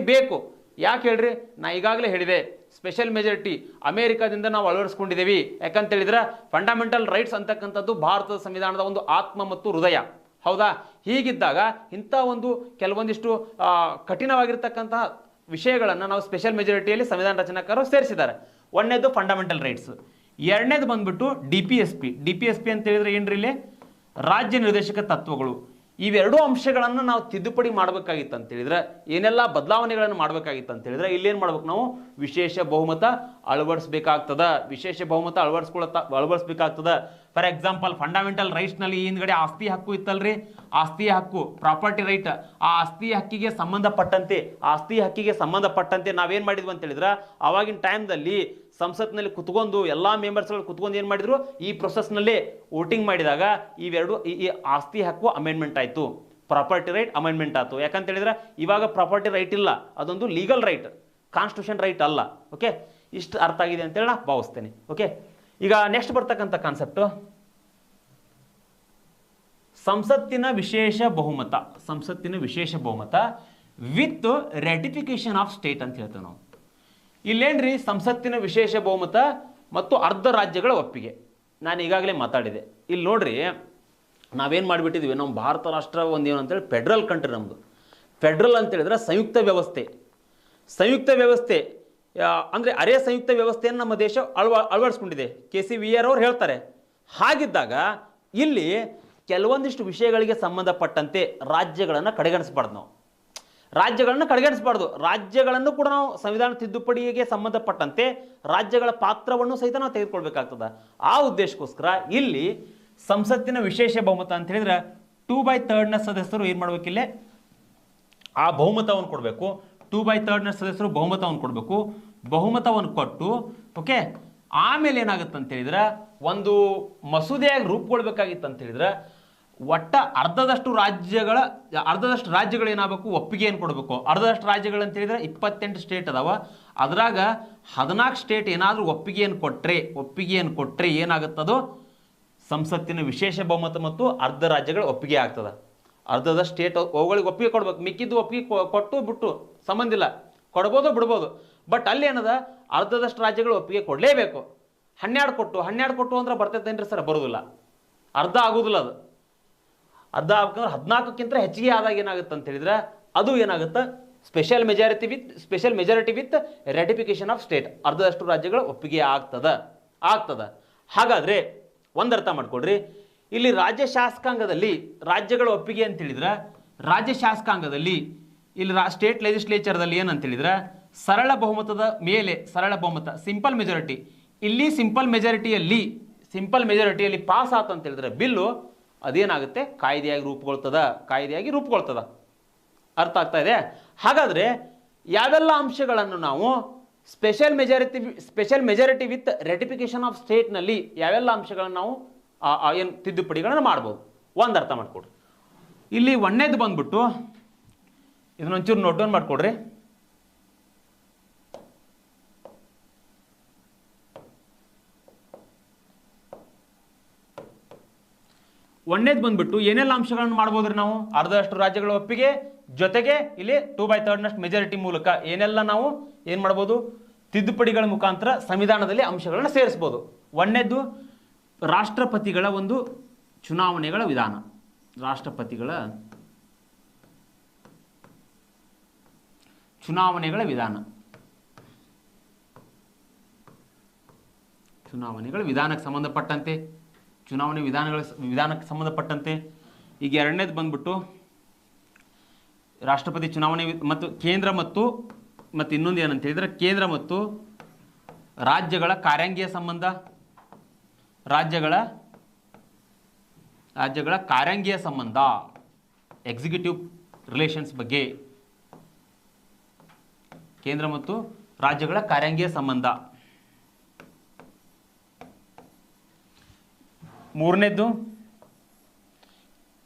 ಬೇಕು. ಯಾಕೆ ಹೇಳ್ರಿ? ನಾ ಈಗಾಗಲೇ ಹೇಳಿದೆ, ಸ್ಪೆಷಲ್ ಮೆಜಾರಿಟಿ ಅಮೆರಿಕಾದಿಂದ ನಾವು ಅಳವಡಿಸ್ಕೊಂಡಿದ್ದೀವಿ. ಯಾಕಂತ ಹೇಳಿದ್ರೆ ಫಂಡಮೆಂಟಲ್ ರೈಟ್ಸ್ ಅಂತಕ್ಕಂಥದ್ದು ಭಾರತದ ಸಂವಿಧಾನದ ಒಂದು ಆತ್ಮ ಮತ್ತು ಹೃದಯ. ಹೌದಾ? ಹೀಗಿದ್ದಾಗ ಇಂಥ ಒಂದು ಕೆಲವೊಂದಿಷ್ಟು ಕಠಿಣವಾಗಿರ್ತಕ್ಕಂತಹ ವಿಷಯಗಳನ್ನು ನಾವು ಸ್ಪೆಷಲ್ ಮೆಜಾರಿಟಿಯಲ್ಲಿ ಸಂವಿಧಾನ ರಚನಾಕಾರರು ಸೇರಿಸಿದ್ದಾರೆ. ಒಂದನೇದು ಫಂಡಮೆಂಟಲ್ ರೈಟ್ಸ್. ಎರಡನೇದು ಬಂದ್ಬಿಟ್ಟು ಡಿ ಪಿ ಎಸ್ ಪಿ ಅಂತ ಹೇಳಿದ್ರೆ ಏನ್ರಿ? ಇಲ್ಲಿ ರಾಜ್ಯ ನಿರ್ದೇಶಕ ತತ್ವಗಳು. ಇವೆರಡೂ ಅಂಶಗಳನ್ನು ನಾವು ತಿದ್ದುಪಡಿ ಮಾಡಬೇಕಾಗಿತ್ತು ಅಂತ ಹೇಳಿದ್ರೆ, ಏನೆಲ್ಲ ಬದಲಾವಣೆಗಳನ್ನು ಮಾಡಬೇಕಾಗಿತ್ತು ಅಂತ ಹೇಳಿದ್ರೆ, ಇಲ್ಲೇನು ಮಾಡ್ಬೇಕು ನಾವು? ವಿಶೇಷ ಬಹುಮತ ಅಳವಡಿಸ್ಬೇಕಾಗ್ತದ. ವಿಶೇಷ ಬಹುಮತ ಅಳವಡಿಸ್ಬೇಕಾಗ್ತದ. ಫಾರ್ ಎಕ್ಸಾಂಪಲ್, ಫಂಡಮೆಂಟಲ್ ರೈಟ್ಸ್ನಲ್ಲಿ ಹಿಂದ್ಗಡೆ ಆಸ್ತಿ ಹಕ್ಕು ಇತ್ತಲ್ರಿ, ಆಸ್ತಿ ಹಕ್ಕು, ಪ್ರಾಪರ್ಟಿ ರೈಟ್. ಆ ಆಸ್ತಿ ಹಕ್ಕಿಗೆ ಸಂಬಂಧಪಟ್ಟಂತೆ ನಾವೇನು ಮಾಡಿದ್ವಿ ಅಂತ ಹೇಳಿದ್ರೆ, ಆವಾಗಿನ ಟೈಮ್ದಲ್ಲಿ ಸಂಸತ್ನಲ್ಲಿ ಕುತ್ಕೊಂಡು ಎಲ್ಲ ಮೆಂಬರ್ಸ್ಗಳು ಕುತ್ಕೊಂಡು ಏನು ಮಾಡಿದ್ರು, ಈ ಪ್ರೊಸೆಸ್ನಲ್ಲಿ ವೋಟಿಂಗ್ ಮಾಡಿದಾಗ ಇವೆರಡು ಈ ಆಸ್ತಿ ಹಕ್ಕು ಅಮೆಂಡ್ಮೆಂಟ್ ಆಯಿತು, ಪ್ರಾಪರ್ಟಿ ರೈಟ್ ಅಮೆಂಡ್ಮೆಂಟ್ ಆಯಿತು. ಯಾಕಂತ ಹೇಳಿದ್ರೆ ಇವಾಗ ಪ್ರಾಪರ್ಟಿ ರೈಟ್ ಇಲ್ಲ, ಅದೊಂದು ಲೀಗಲ್ ರೈಟ್, ಕಾನ್ಸ್ಟಿಟ್ಯೂಷನ್ ರೈಟ್ ಅಲ್ಲ. ಓಕೆ, ಇಷ್ಟು ಅರ್ಥ ಆಗಿದೆ ಅಂತೇಳಿ ನಾ ಭಾವಿಸ್ತೇನೆ. ಓಕೆ, ಈಗ ನೆಕ್ಸ್ಟ್ ಬರ್ತಕ್ಕಂಥ ಕಾನ್ಸೆಪ್ಟು ಸಂಸತ್ತಿನ ವಿಶೇಷ ಬಹುಮತ ವಿತ್ ರೆಟಿಫಿಕೇಶನ್ ಆಫ್ ಸ್ಟೇಟ್ ಅಂತ ಹೇಳ್ತೇವೆ ನಾವು. ಇಲ್ಲೇನ್ರಿ ಸಂಸತ್ತಿನ ವಿಶೇಷ ಬಹುಮತ ಮತ್ತು ಅರ್ಧ ರಾಜ್ಯಗಳ ಒಪ್ಪಿಗೆ. ನಾನು ಈಗಾಗಲೇ ಮಾತಾಡಿದೆ. ಇಲ್ಲಿ ನೋಡ್ರಿ, ನಾವೇನು ಮಾಡಿಬಿಟ್ಟಿದ್ವಿ, ನಮ್ಮ ಭಾರತ ರಾಷ್ಟ್ರ ಒಂದೇನು ಅಂತೇಳಿ ಫೆಡ್ರಲ್ ಕಂಟ್ರಿ ನಮ್ಮದು. ಫೆಡ್ರಲ್ ಅಂತ ಹೇಳಿದ್ರೆ ಸಂಯುಕ್ತ ವ್ಯವಸ್ಥೆ ಅಂದರೆ ಅರೆ ಸಂಯುಕ್ತ ವ್ಯವಸ್ಥೆಯನ್ನು ನಮ್ಮ ದೇಶ ಅಳವಡಿಸ್ಕೊಂಡಿದೆ. KCVR ಅವ್ರು ಹೇಳ್ತಾರೆ. ಹಾಗಿದ್ದಾಗ ಇಲ್ಲಿ ಕೆಲವೊಂದಿಷ್ಟು ವಿಷಯಗಳಿಗೆ ಸಂಬಂಧಪಟ್ಟಂತೆ ರಾಜ್ಯಗಳನ್ನು ಕಡೆಗಣಿಸಬಾರ್ದು. ರಾಜ್ಯಗಳನ್ನು ಕೂಡ ನಾವು ಸಂವಿಧಾನ ತಿದ್ದುಪಡಿಗೆ ಸಂಬಂಧಪಟ್ಟಂತೆ ರಾಜ್ಯಗಳ ಪಾತ್ರವನ್ನು ಸಹಿತ ನಾವು ತೆಗೆದುಕೊಳ್ಬೇಕಾಗ್ತದೆ. ಆ ಉದ್ದೇಶಕ್ಕೋಸ್ಕರ ಇಲ್ಲಿ ಸಂಸತ್ತಿನ ವಿಶೇಷ ಬಹುಮತ ಅಂತ ಹೇಳಿದ್ರೆ 2/3 ಸದಸ್ಯರು ಏನು ಮಾಡ್ಬೇಕಿಲ್ಲೇ ಆ ಬಹುಮತವನ್ನು ಕೊಡಬೇಕು. 2/3 ಸದಸ್ಯರು ಬಹುಮತವನ್ನು ಕೊಟ್ಟು, ಓಕೆ, ಆಮೇಲೆ ಏನಾಗುತ್ತೆ ಅಂತ ಹೇಳಿದ್ರೆ, ಒಂದು ಮಸೂದೆಯಾಗಿ ರೂಪುಗೊಳ್ಬೇಕಾಗಿತ್ತು ಅಂತ ಹೇಳಿದ್ರೆ ಒಟ್ಟ ಅರ್ಧದಷ್ಟು ರಾಜ್ಯಗಳು ಏನಾಗಬೇಕು, ಒಪ್ಪಿಗೆಯನ್ನು ಕೊಡಬೇಕು. ಅರ್ಧದಷ್ಟು ರಾಜ್ಯಗಳು ಅಂತ ಹೇಳಿದ್ರೆ 28 ಸ್ಟೇಟ್ ಅದಾವ. ಅದ್ರಾಗ 14 ಸ್ಟೇಟ್ ಏನಾದರೂ ಒಪ್ಪಿಗೆಯನ್ನು ಕೊಟ್ಟರೆ ಏನಾಗುತ್ತದೋ ಸಂಸತ್ತಿನ ವಿಶೇಷ ಬಹುಮತ ಮತ್ತು ಅರ್ಧ ರಾಜ್ಯಗಳ ಒಪ್ಪಿಗೆ ಆಗ್ತದೆ. ಅರ್ಧದ ಸ್ಟೇಟ್ ಅವುಗಳಿಗೆ ಒಪ್ಪಿಗೆ ಕೊಡ್ಬೇಕು, ಮಿಕ್ಕಿದ್ದು ಒಪ್ಪಿಗೆ ಕೊಟ್ಟು ಬಿಟ್ಟು ಸಂಬಂಧ ಇಲ್ಲ, ಕೊಡ್ಬೋದು ಬಿಡ್ಬೋದು. ಬಟ್ ಅಲ್ಲಿ ಏನದ, ಅರ್ಧದಷ್ಟು ರಾಜ್ಯಗಳು ಒಪ್ಪಿಗೆ ಕೊಡಲೇಬೇಕು. 12 ಕೊಟ್ಟು ಅಂದ್ರೆ ಬರ್ತೈತೇನ್ರಿ ಸರ್? ಬರೋದಿಲ್ಲ, ಅರ್ಧ ಆಗೋದಿಲ್ಲ. ಅದು ಅರ್ಧ ಆಗ್ಬೇಕಂದ್ರೆ 14ಕ್ಕಿಂತ ಹೆಚ್ಚಿಗೆ ಆದಾಗ ಏನಾಗುತ್ತೆ ಅಂತ ಹೇಳಿದ್ರೆ ಅದು ಏನಾಗುತ್ತೆ, special majority with ratification of state, ಅರ್ಧದಷ್ಟು ರಾಜ್ಯಗಳ ಒಪ್ಪಿಗೆ ಆಗ್ತದ. ಹಾಗಾದ್ರೆ ಒಂದರ್ಥ ಮಾಡ್ಕೊಡ್ರಿ, ಇಲ್ಲಿ ರಾಜ್ಯ ಶಾಸಕಾಂಗದಲ್ಲಿ ರಾಜ್ಯಗಳ ಒಪ್ಪಿಗೆ ಅಂತ ಹೇಳಿದ್ರೆ, ರಾಜ್ಯ ಶಾಸಕಾಂಗದಲ್ಲಿ ಇಲ್ಲಿ ಸ್ಟೇಟ್ ಲೆಜಿಸ್ಲೇಚರ್ದಲ್ಲಿ ಏನಂತ ಹೇಳಿದ್ರೆ ಸರಳ ಬಹುಮತ ಸಿಂಪಲ್ ಮೆಜಾರಿಟಿ. ಇಲ್ಲಿ ಸಿಂಪಲ್ ಮೆಜಾರಿಟಿಯಲ್ಲಿ ಪಾಸ್ ಆತ ಅಂತ ಹೇಳಿದ್ರೆ ಬಿಲ್ಲು ಅದೇನಾಗುತ್ತೆ, ಕಾಯ್ದೆಯಾಗಿ ರೂಪುಗೊಳ್ತದ. ಅರ್ಥ ಆಗ್ತಾ ಇದೆ? ಹಾಗಾದ್ರೆ ಯಾವೆಲ್ಲ ಅಂಶಗಳನ್ನು ನಾವು special majority with ratification of ಸ್ಟೇಟ್ನಲ್ಲಿ ಯಾವೆಲ್ಲ ಅಂಶಗಳನ್ನು ನಾವು ಏನು ತಿದ್ದುಪಡಿಗಳನ್ನು ಮಾಡ್ಬೋದು, ಒಂದು ಅರ್ಥ ಮಾಡ್ಕೊಡ್ರಿ. ಇಲ್ಲಿ ಒಂದನೇದು ಬಂದ್ಬಿಟ್ಟು ಇದನ್ನೊಂಚೂರು ನೋಟ್ ಡೌನ್ ಮಾಡ್ಕೊಡ್ರಿ. ಒಂದನೇದು ಬಂದ್ಬಿಟ್ಟು ಏನೆಲ್ಲ ಅಂಶಗಳನ್ನು ಮಾಡ್ಬೋದ್ರಿ ನಾವು, ಅರ್ಧದಷ್ಟು ರಾಜ್ಯಗಳ ಒಪ್ಪಿಗೆ ಜೊತೆಗೆ ಇಲ್ಲಿ 2/3 ಮೆಜಾರಿಟಿ ಮೂಲಕ ಏನೆಲ್ಲ ನಾವು ಏನು ಮಾಡ್ಬೋದು, ತಿದ್ದುಪಡಿಗಳ ಮುಖಾಂತರ ಸಂವಿಧಾನದಲ್ಲಿ ಅಂಶಗಳನ್ನು ಸೇರಿಸ್ಬೋದು. ಒಂದನೇದು ರಾಷ್ಟ್ರಪತಿಗಳ ಒಂದು ಚುನಾವಣೆಗಳ ವಿಧಾನ. ಚುನಾವಣೆಗಳ ವಿಧಾನಕ್ಕೆ ಸಂಬಂಧಪಟ್ಟಂತೆ ಈಗ ಎರಡನೇದು ಬಂದ್ಬಿಟ್ಟು ರಾಷ್ಟ್ರಪತಿ ಚುನಾವಣೆ ಮತ್ತು ಕೇಂದ್ರ ಮತ್ತು ಇನ್ನೊಂದು ಏನಂತ ಹೇಳಿದ್ರೆ ಕೇಂದ್ರ ಮತ್ತು ರಾಜ್ಯಗಳ ಕಾರ್ಯಾಂಗೀಯ ಸಂಬಂಧ, ರಾಜ್ಯಗಳ ಕಾರ್ಯಾಂಗೀಯ ಸಂಬಂಧ, ಎಕ್ಸಿಕ್ಯೂಟಿವ್ ರಿಲೇಷನ್ಸ್ ಬಗ್ಗೆ, ಕೇಂದ್ರ ಮತ್ತು ರಾಜ್ಯಗಳ ಕಾರ್ಯಾಂಗೀಯ ಸಂಬಂಧ. ಮೂರನೇದು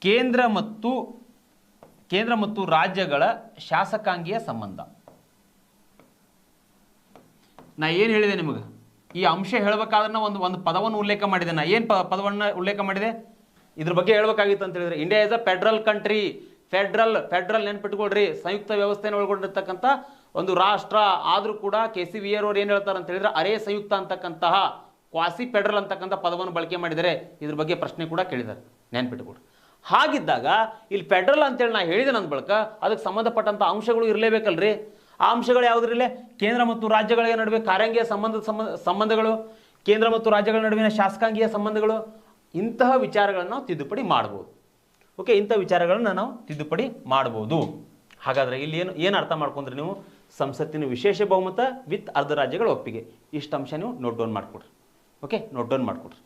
ಕೇಂದ್ರ ಮತ್ತು ರಾಜ್ಯಗಳ ಶಾಸಕಾಂಗೀಯ ಸಂಬಂಧ. ನಾ ಏನು ಹೇಳಿದೆ ನಿಮಗೆ, ಈ ಅಂಶ ಹೇಳಬೇಕಾದ್ರೆ ಒಂದು ಪದವನ್ನು ಉಲ್ಲೇಖ ಮಾಡಿದೆ. ನಾ ಏನು ಪದವನ್ನು ಉಲ್ಲೇಖ ಮಾಡಿದೆ, ಇದ್ರ ಬಗ್ಗೆ ಹೇಳ್ಬೇಕಾಗಿತ್ತು ಅಂತ ಹೇಳಿದ್ರೆ, India is a federal country. Federal ನೆನ್ಪಿಟ್ಕೊಳ್ರಿ, ಸಂಯುಕ್ತ ವ್ಯವಸ್ಥೆಯನ್ನು ಒಳಗೊಂಡಿರ್ತಕ್ಕಂಥ ಒಂದು ರಾಷ್ಟ್ರ. ಆದರೂ ಕೂಡ KCVR ಅವ್ರು ಏನು ಹೇಳ್ತಾರೆ ಅಂತ ಹೇಳಿದ್ರೆ ಅರೆ ಸಂಯುಕ್ತ ಅಂತಕ್ಕಂತಹ ಕ್ವಾಸಿ ಫೆಡ್ರಲ್ ಅಂತಕ್ಕಂಥ ಪದವನ್ನು ಬಳಕೆ ಮಾಡಿದರೆ ಇದ್ರ ಬಗ್ಗೆ ಪ್ರಶ್ನೆ ಕೂಡ ಕೇಳಿದ್ದಾರೆ, ನೆನ್ಪಿಟ್ಕೊಡ್ರಿ. ಹಾಗಿದ್ದಾಗ ಇಲ್ಲಿ ಫೆಡ್ರಲ್ ಅಂತೇಳಿ ನಾ ಹೇಳಿದೆ ನನ್ನ ಬಳಿಕ ಅದಕ್ಕೆ ಸಂಬಂಧಪಟ್ಟಂಥ ಅಂಶಗಳು ಇರಲೇಬೇಕಲ್ರಿ. ಆ ಅಂಶಗಳು ಯಾವುದ್ರಿಲ್ಲ, ಕೇಂದ್ರ ಮತ್ತು ರಾಜ್ಯಗಳ ನಡುವೆ ಕಾರ್ಯಾಂಗೀಯ ಸಂಬಂಧಗಳು, ಕೇಂದ್ರ ಮತ್ತು ರಾಜ್ಯಗಳ ನಡುವಿನ ಶಾಸಕಾಂಗೀಯ ಸಂಬಂಧಗಳು, ಇಂತಹ ವಿಚಾರಗಳನ್ನು ನಾವು ತಿದ್ದುಪಡಿ ಮಾಡ್ಬೋದು. ಓಕೆ, ಇಂಥ ವಿಚಾರಗಳನ್ನ ನಾವು ತಿದ್ದುಪಡಿ ಮಾಡ್ಬೋದು. ಹಾಗಾದರೆ ಇಲ್ಲಿ ಏನು ಅರ್ಥ ಮಾಡ್ಕೊಂಡ್ರೆ ನೀವು ಸಂಸತ್ತಿನ ವಿಶೇಷ ಬಹುಮತ ವಿತ್ ಅರ್ಧ ರಾಜ್ಯಗಳ ಒಪ್ಪಿಗೆ, ಇಷ್ಟು ಅಂಶ ನೀವು ನೋಟ್ ಡೌನ್ ಮಾಡಿಕೊಡ್ರಿ. ಓಕೆ, ನೋಟ್ ಡೌನ್ ಮಾಡಿಕೊಡ್ರಿ.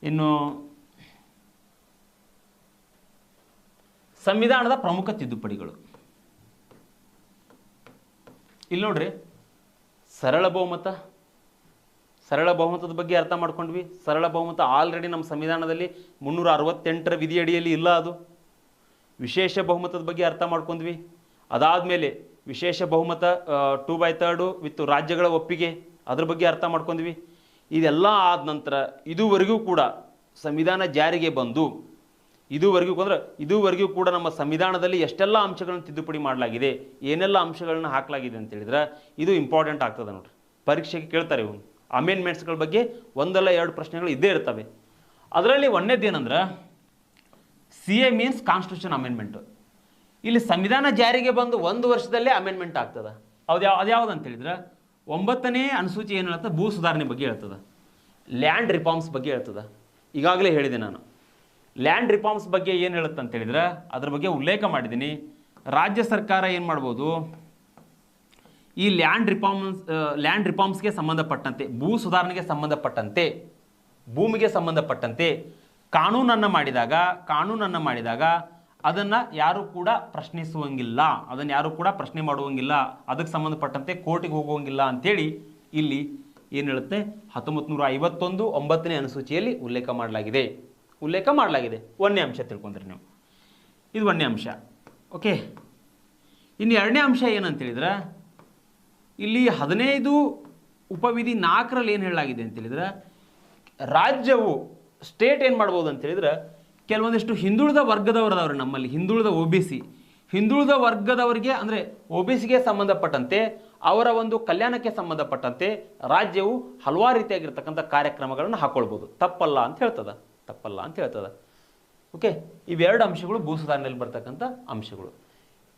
ಇನ್ನು ಸಂವಿಧಾನದ ಪ್ರಮುಖ ತಿದ್ದುಪಡಿಗಳು ಇಲ್ಲಿ ನೋಡ್ರಿ. ಸರಳ ಬಹುಮತದ ಬಗ್ಗೆ ಅರ್ಥ ಮಾಡ್ಕೊಂಡ್ವಿ. ಸರಳ ಬಹುಮತ ಆಲ್ರೆಡಿ ನಮ್ಮ ಸಂವಿಧಾನದಲ್ಲಿ 368ರ ವಿಧಿಯಡಿಯಲ್ಲಿ ಇಲ್ಲ. ಅದು ವಿಶೇಷ ಬಹುಮತದ ಬಗ್ಗೆ ಅರ್ಥ ಮಾಡ್ಕೊಂಡ್ವಿ. ಅದಾದಮೇಲೆ ವಿಶೇಷ ಬಹುಮತ 2/3 ವಿತ್ ರಾಜ್ಯಗಳ ಒಪ್ಪಿಗೆ, ಅದ್ರ ಬಗ್ಗೆ ಅರ್ಥ ಮಾಡ್ಕೊಂಡ್ವಿ. ಇದೆಲ್ಲ ಆದ ನಂತರ ಇದುವರೆಗೂ ಕೂಡ ಸಂವಿಧಾನ ಜಾರಿಗೆ ಬಂದು ಇದುವರೆಗೂ ಕೂಡ ನಮ್ಮ ಸಂವಿಧಾನದಲ್ಲಿ ಎಷ್ಟೆಲ್ಲ ಅಂಶಗಳನ್ನು ತಿದ್ದುಪಡಿ ಮಾಡಲಾಗಿದೆ, ಏನೆಲ್ಲ ಅಂಶಗಳನ್ನ ಹಾಕಲಾಗಿದೆ ಅಂತ ಹೇಳಿದ್ರೆ ಇದು ಇಂಪಾರ್ಟೆಂಟ್ ಆಗ್ತದೆ ನೋಡ್ರಿ. ಪರೀಕ್ಷೆಗೆ ಕೇಳ್ತಾರೆ ಇವು ಅಮೆಂಡ್ಮೆಂಟ್ಸ್ಗಳ ಬಗ್ಗೆ 1-2 ಪ್ರಶ್ನೆಗಳು ಇದ್ದೇ ಇರ್ತವೆ. ಅದರಲ್ಲಿ ಒಂದೇದೇನಂದ್ರೆ CA ಮೀನ್ಸ್ ಕಾನ್ಸ್ಟಿಟ್ಯೂಷನ್ ಅಮೆಂಡ್ಮೆಂಟ್. ಇಲ್ಲಿ ಸಂವಿಧಾನ ಜಾರಿಗೆ ಬಂದು 1 ವರ್ಷದಲ್ಲೇ ಅಮೆಂಡ್ಮೆಂಟ್ ಆಗ್ತದೆ. ಅದ್ಯಾವುದು ಅಂತ ಹೇಳಿದ್ರೆ 9ನೇ ಅನುಸೂಚಿ ಏನು ಹೇಳ್ತದೆ, ಭೂ ಸುಧಾರಣೆ ಬಗ್ಗೆ ಹೇಳ್ತದೆ, ಲ್ಯಾಂಡ್ ರಿಫಾರ್ಮ್ಸ್ ಬಗ್ಗೆ ಹೇಳ್ತದೆ. ಈಗಾಗಲೇ ಹೇಳಿದೆ ನಾನು. ಲ್ಯಾಂಡ್ ರಿಫಾರ್ಮ್ಸ್ ಬಗ್ಗೆ ಏನು ಹೇಳುತ್ತೆ ಅಂತ ಹೇಳಿದ್ರೆ ಅದ್ರ ಬಗ್ಗೆ ಉಲ್ಲೇಖ ಮಾಡಿದ್ದೀನಿ. ರಾಜ್ಯ ಸರ್ಕಾರ ಏನು ಮಾಡ್ಬೋದು, ಈ ಲ್ಯಾಂಡ್ ರಿಫಾರ್ಮ್ಸ್ಗೆ ಸಂಬಂಧಪಟ್ಟಂತೆ, ಭೂ ಸುಧಾರಣೆಗೆ ಸಂಬಂಧಪಟ್ಟಂತೆ, ಭೂಮಿಗೆ ಸಂಬಂಧಪಟ್ಟಂತೆ ಕಾನೂನನ್ನು ಮಾಡಿದಾಗ ಅದನ್ನು ಯಾರು ಕೂಡ ಪ್ರಶ್ನಿಸುವಂಗಿಲ್ಲ, ಅದನ್ನು ಯಾರು ಕೂಡ ಪ್ರಶ್ನೆ ಮಾಡುವಂಗಿಲ್ಲ, ಅದಕ್ಕೆ ಸಂಬಂಧಪಟ್ಟಂತೆ ಕೋರ್ಟಿಗೆ ಹೋಗುವಂಗಿಲ್ಲ ಅಂಥೇಳಿ ಇಲ್ಲಿ ಏನು ಹೇಳುತ್ತೆ 1951 9ನೇ ಅನುಸೂಚಿಯಲ್ಲಿ ಉಲ್ಲೇಖ ಮಾಡಲಾಗಿದೆ. 1ನೇ ಅಂಶ ತಿಳ್ಕೊಂಡ್ರಿ ನೀವು. ಇದು 1ನೇ ಅಂಶ. ಓಕೆ, ಇನ್ನು 2ನೇ ಅಂಶ ಏನಂತೇಳಿದ್ರೆ ಇಲ್ಲಿ 15 ಉಪವಿಧಿ 4ರಲ್ಲಿ ಏನು ಹೇಳಲಾಗಿದೆ ಅಂತೇಳಿದ್ರೆ ರಾಜ್ಯವು ಸ್ಟೇಟ್ ಏನು ಮಾಡ್ಬೋದು ಅಂತೇಳಿದ್ರೆ ಕೆಲವೊಂದಿಷ್ಟು ಹಿಂದುಳಿದ ವರ್ಗದವರದವ್ರು ನಮ್ಮಲ್ಲಿ ಹಿಂದುಳಿದ ಹಿಂದುಳಿದ ವರ್ಗದವರಿಗೆ ಅಂದರೆ OBCಗೆ ಸಂಬಂಧಪಟ್ಟಂತೆ ಅವರ ಒಂದು ಕಲ್ಯಾಣಕ್ಕೆ ಸಂಬಂಧಪಟ್ಟಂತೆ ರಾಜ್ಯವು ಹಲವಾರು ರೀತಿಯಾಗಿರ್ತಕ್ಕಂಥ ಕಾರ್ಯಕ್ರಮಗಳನ್ನು ಹಾಕೊಳ್ಬೋದು. ತಪ್ಪಲ್ಲ ಅಂತ ಹೇಳ್ತದ. ಓಕೆ, ಇವೆರಡು ಅಂಶಗಳು ಭೂ ಸುಧಾರಣೆಯಲ್ಲಿ ಬರ್ತಕ್ಕಂಥ ಅಂಶಗಳು.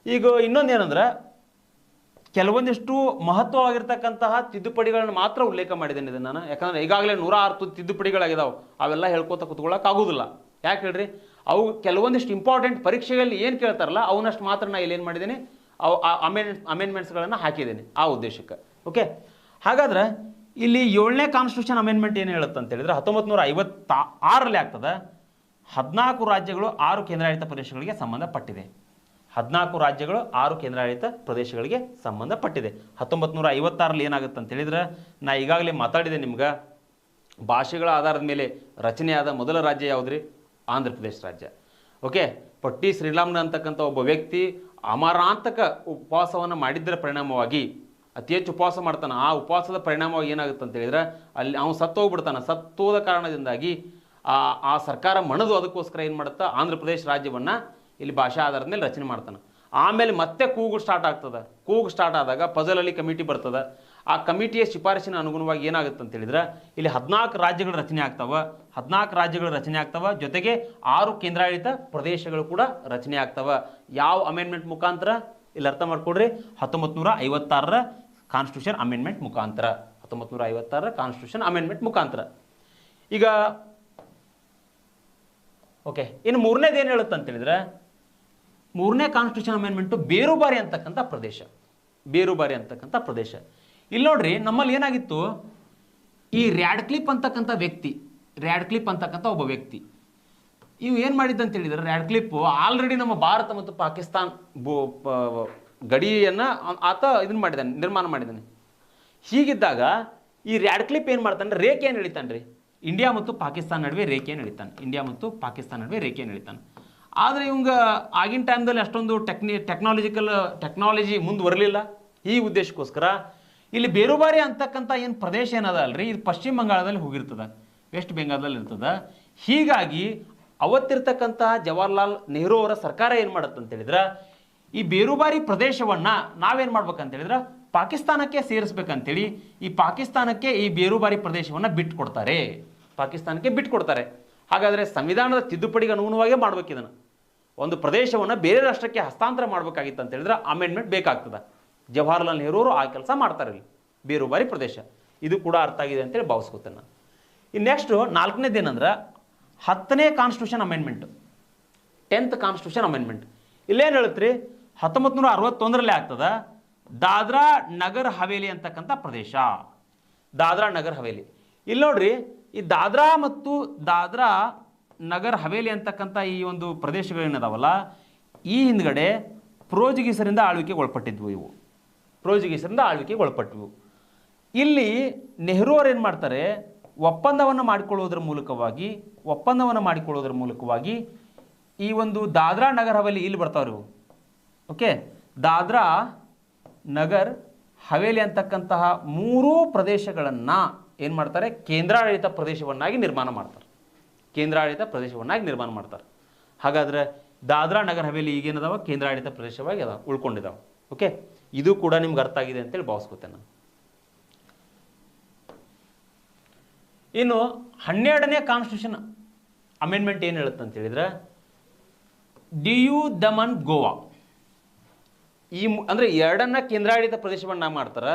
ಈಗ ಇನ್ನೊಂದೇನೆಂದ್ರೆ ಕೆಲವೊಂದಿಷ್ಟು ಮಹತ್ವವಾಗಿರ್ತಕ್ಕಂತಹ ತಿದ್ದುಪಡಿಗಳನ್ನು ಮಾತ್ರ ಉಲ್ಲೇಖ ಮಾಡಿದ್ದೇನೆ ಇದನ್ನು ನಾನು. ಯಾಕಂದರೆ ಈಗಾಗಲೇ 106 ತಿದ್ದುಪಡಿಗಳಾಗಿದ್ದಾವೆ. ಅವೆಲ್ಲ ಹೇಳ್ಕೋತ ಕೂತ್ಕೊಳ್ಳೋಕ್ಕಾಗೋದಿಲ್ಲ. ಯಾಕೆ ಹೇಳ್ರಿ, ಅವು ಕೆಲವೊಂದಿಷ್ಟು ಇಂಪಾರ್ಟೆಂಟ್ ಪರೀಕ್ಷೆಯಲ್ಲಿ ಏನು ಕೇಳ್ತಾರಲ್ಲ ಅವನಷ್ಟು ಮಾತ್ರ ನಾನು ಇಲ್ಲಿ ಏನು ಮಾಡಿದ್ದೀನಿ, ಅಮೆಂಡ್ಮೆಂಟ್ಸ್ಗಳನ್ನು ಹಾಕಿದ್ದೀನಿ ಆ ಉದ್ದೇಶಕ್ಕೆ. ಓಕೆ, ಹಾಗಾದ್ರೆ ಇಲ್ಲಿ 7ನೇ ಕಾನ್ಸ್ಟಿಟ್ಯೂಷನ್ ಅಮೆಂಡ್ಮೆಂಟ್ ಏನು ಹೇಳುತ್ತೆ ಅಂತ ಹೇಳಿದ್ರೆ 1956ರಲ್ಲಿ ಆಗ್ತದೆ. 14 ರಾಜ್ಯಗಳು 6 ಕೇಂದ್ರಾಡಳಿತ ಪ್ರದೇಶಗಳಿಗೆ ಸಂಬಂಧಪಟ್ಟಿದೆ. 14 ರಾಜ್ಯಗಳು 6 ಕೇಂದ್ರಾಡಳಿತ ಪ್ರದೇಶಗಳಿಗೆ ಸಂಬಂಧಪಟ್ಟಿದೆ. 1956ರಲ್ಲಿ ಏನಾಗುತ್ತೆ ಅಂತ ಹೇಳಿದ್ರೆ ನಾ ಈಗಾಗಲೇ ಮಾತಾಡಿದೆ ನಿಮ್ಗೆ, ಭಾಷೆಗಳ ಆಧಾರದ ಮೇಲೆ ರಚನೆಯಾದ ಮೊದಲ ರಾಜ್ಯ ಯಾವುದ್ರಿ, ಆಂಧ್ರ ಪ್ರದೇಶ ರಾಜ್ಯ. ಓಕೆ, ಪಟ್ಟಿ ಶ್ರೀರಾಮನ ಅಂತಕ್ಕಂಥ ಒಬ್ಬ ವ್ಯಕ್ತಿ ಅಮರಾಂತಕ ಉಪವಾಸವನ್ನು ಮಾಡಿದ್ದರ ಪರಿಣಾಮವಾಗಿ ಅತಿ ಹೆಚ್ಚು ಉಪವಾಸ ಮಾಡ್ತಾನೆ. ಆ ಉಪವಾಸದ ಪರಿಣಾಮವಾಗಿ ಏನಾಗುತ್ತೆ ಅಂತ ಹೇಳಿದ್ರೆ ಅಲ್ಲಿ ಅವನು ಸತ್ತೋಗ್ಬಿಡ್ತಾನೆ. ಸತ್ತೋದ ಕಾರಣದಿಂದಾಗಿ ಆ ಸರ್ಕಾರ ಮಣದು ಅದಕ್ಕೋಸ್ಕರ ಏನು ಮಾಡುತ್ತಾ ಆಂಧ್ರ ಪ್ರದೇಶ ರಾಜ್ಯವನ್ನು ಇಲ್ಲಿ ಭಾಷಾ ಆಧಾರದ ಮೇಲೆ ರಚನೆ ಮಾಡ್ತಾನೆ. ಆಮೇಲೆ ಮತ್ತೆ ಕೂಗು ಸ್ಟಾರ್ಟ್ ಆದಾಗ ಪಜಲಲ್ಲಿ ಕಮಿಟಿ ಬರ್ತದೆ. ಆ ಕಮಿಟಿಯ ಶಿಫಾರಸಿನ ಅನುಗುಣವಾಗಿ ಏನಾಗುತ್ತೆ ಅಂತ ಹೇಳಿದ್ರೆ ಇಲ್ಲಿ 14 ರಾಜ್ಯಗಳ ರಚನೆ ಆಗ್ತವೆ. ಜೊತೆಗೆ 6 ಕೇಂದ್ರಾಡಳಿತ ಪ್ರದೇಶಗಳು ಕೂಡ ರಚನೆ ಆಗ್ತವೆ. ಯಾವ ಅಮೆಂಡ್ಮೆಂಟ್ ಮುಖಾಂತರ ಇಲ್ಲಿ ಅರ್ಥ ಮಾಡ್ಕೊಡ್ರಿ, 1956ರ ಕಾನ್ಸ್ಟಿಟ್ಯೂಷನ್ ಅಮೆಂಡ್ಮೆಂಟ್ ಮುಖಾಂತರ. 1956ರ ಕಾನ್ಸ್ಟಿಟ್ಯೂಷನ್ ಅಮೆಂಡ್ಮೆಂಟ್ ಮುಖಾಂತರ. ಈಗ ಓಕೆ, ಇನ್ನು 3ನೇದು ಏನು ಹೇಳುತ್ತೆ ಅಂತ ಹೇಳಿದ್ರೆ 3ನೇ ಕಾನ್ಸ್ಟಿಟ್ಯೂಷನ್ ಅಮೆಂಡ್ಮೆಂಟು ಬೇರುಬಾರಿ ಅಂತಕ್ಕಂಥ ಪ್ರದೇಶ. ಇಲ್ಲಿ ನೋಡ್ರಿ, ನಮ್ಮಲ್ಲಿ ಏನಾಗಿತ್ತು, ಈ ರ್ಯಾಡ್ಕ್ಲಿಫ್ ಅಂತಕ್ಕಂಥ ಒಬ್ಬ ವ್ಯಕ್ತಿ ಇವು ಏನು ಮಾಡಿದ್ದಂತ ಹೇಳಿದ್ರೆ ರ್ಯಾಡ್ಕ್ಲಿಫ್ ಆಲ್ರೆಡಿ ನಮ್ಮ ಭಾರತ ಮತ್ತು ಪಾಕಿಸ್ತಾನ್ ಗಡಿಯನ್ನು ಆತ ನಿರ್ಮಾಣ ಮಾಡಿದ್ದಾನೆ. ಹೀಗಿದ್ದಾಗ ಈ ರ್ಯಾಡ್ಕ್ಲಿಫ್ ಏನು ಮಾಡ್ತಾನೆ, ರೇಖೆಯನ್ನು ಎಳಿತಾನೆ ರೀ. ಇಂಡಿಯಾ ಮತ್ತು ಪಾಕಿಸ್ತಾನ ನಡುವೆ ರೇಖೆಯನ್ನು ಎಳಿತಾನೆ. ಆದರೆ ಇವಂಗ ಆಗಿನ ಟೈಮ್ದಲ್ಲಿ ಅಷ್ಟೊಂದು ಟೆಕ್ನಾಲಜಿ ಮುಂದುವರಲಿಲ್ಲ. ಈ ಉದ್ದೇಶಕ್ಕೋಸ್ಕರ ಇಲ್ಲಿ ಬೇರುಬಾರಿ ಅಂತಕ್ಕಂಥ ಏನು ಪ್ರದೇಶ ಏನದ ಅಲ್ರಿ, ಇದು ಪಶ್ಚಿಮ ಬಂಗಾಳದಲ್ಲಿ ಹೋಗಿರ್ತದೆ, ವೆಸ್ಟ್ ಬೆಂಗಾಲ್ದಲ್ಲಿ ಇರ್ತದೆ. ಹೀಗಾಗಿ ಅವತ್ತಿರ್ತಕ್ಕಂಥ ಜವಾಹರ್ಲಾಲ್ ನೆಹರು ಅವರ ಸರ್ಕಾರ ಏನು ಮಾಡುತ್ತೆ ಅಂತ ಹೇಳಿದ್ರೆ ಈ ಬೇರುಬಾರಿ ಪ್ರದೇಶವನ್ನು ನಾವೇನು ಮಾಡ್ಬೇಕಂತ ಹೇಳಿದ್ರೆ ಪಾಕಿಸ್ತಾನಕ್ಕೆ ಸೇರಿಸ್ಬೇಕಂತೇಳಿ ಪಾಕಿಸ್ತಾನಕ್ಕೆ ಈ ಬೇರುಬಾರಿ ಪ್ರದೇಶವನ್ನು ಬಿಟ್ಕೊಡ್ತಾರೆ. ಹಾಗಾದರೆ ಸಂವಿಧಾನದ ತಿದ್ದುಪಡಿಗೆ ಅನುಗುಣವಾಗೇ ಮಾಡ್ಬೇಕು. ಇದನ್ನು ಒಂದು ಪ್ರದೇಶವನ್ನು ಬೇರೆ ರಾಷ್ಟ್ರಕ್ಕೆ ಹಸ್ತಾಂತರ ಮಾಡಬೇಕಾಗಿತ್ತು ಅಂತ ಹೇಳಿದ್ರೆ ಅಮೆಂಡ್ಮೆಂಟ್ ಬೇಕಾಗ್ತದೆ. ಜವಾಹರ್ಲಾಲ್ ನೆಹರು ಅವರು ಆ ಕೆಲಸ ಮಾಡ್ತಾರೆ ಇಲ್ಲಿ, ಬೇರುಬಾರಿ ಪ್ರದೇಶ. ಇದು ಕೂಡ ಅರ್ಥ ಆಗಿದೆ ಅಂತೇಳಿ ಭಾವಿಸ್ಕೊತೇನೆ ನಾನು. ಇನ್ನು ನೆಕ್ಸ್ಟು 4ನೇದೇನಂದ್ರೆ 10ನೇ constitution amendment. 10th constitution amendment. ಇಲ್ಲೇನು ಹೇಳುತ್ರಿ, 1961ರಲ್ಲಿ ಆಗ್ತದ ದಾದ್ರಾ ನಗರ್ ಹವೇಲಿ ಅಂತಕ್ಕಂಥ ಪ್ರದೇಶ, ದಾದ್ರಾ ನಗರ್ ಹವೇಲಿ. ಇಲ್ಲಿ ನೋಡ್ರಿ, ಈ ದಾದ್ರಾ ಮತ್ತು ದಾದ್ರಾ ನಗರ್ ಹವೇಲಿ ಅಂತಕ್ಕಂಥ ಈ ಒಂದು ಪ್ರದೇಶಗಳೇನದಾವಲ್ಲ, ಈ ಹಿಂದ್ಗಡೆ ಪೋರ್ಚುಗೀಸರಿಂದ ಆಳ್ವಿಕೆಗೆ ಒಳಪಟ್ಟಿದ್ವು. ಇವು ಪೋರ್ಚುಗೀಸರಿಂದ ಆಳ್ವಿಕೆಗೆ ಒಳಪಟ್ಟಿವು. ಇಲ್ಲಿ ನೆಹರು ಅವ್ರು ಏನು ಮಾಡ್ತಾರೆ, ಒಪ್ಪಂದವನ್ನು ಮಾಡಿಕೊಳ್ಳುವುದರ ಮೂಲಕವಾಗಿ ಈ ಒಂದು ದಾದ್ರಾ ನಗರ್ ಹವೇಲಿ ಇಲ್ಲಿ ಬರ್ತಾವ್ರಿ ಇವು. ಓಕೆ, ದಾದ್ರಾ ನಗರ್ ಹವೇಲಿ ಅಂತಕ್ಕಂತಹ 3 ಪ್ರದೇಶಗಳನ್ನು ಏನು ಮಾಡ್ತಾರೆ, ಕೇಂದ್ರಾಡಳಿತ ಪ್ರದೇಶವನ್ನಾಗಿ ನಿರ್ಮಾಣ ಮಾಡ್ತಾರೆ. ಹಾಗಾದರೆ ದಾದ್ರಾ ನಗರ್ ಹವೇಲಿ ಈಗೇನದಾವ, ಕೇಂದ್ರಾಡಳಿತ ಪ್ರದೇಶವಾಗಿ ಅದಾವ, ಉಳ್ಕೊಂಡಿದ್ದಾವೆ. ಓಕೆ, ಇದು ಕೂಡ ನಿಮ್ಗೆ ಅರ್ಥ ಆಗಿದೆ ಅಂತೇಳಿ ಭಾವಿಸ್ಕೊತೇನೆ ನಾನು. ಇನ್ನು 12ನೇ ಕಾನ್ಸ್ಟಿಟ್ಯೂಷನ್ ಅಮೆಂಡ್ಮೆಂಟ್ ಏನು ಹೇಳುತ್ತೆ ಅಂತ ಹೇಳಿದ್ರೆ, ಡಿಯು ದಮನ್ ಗೋವಾ, ಈ ಅಂದರೆ 2ನ್ನ ಕೇಂದ್ರಾಡಳಿತ ಪ್ರದೇಶವನ್ನಾಗಿ ಮಾಡ್ತಾರೆ,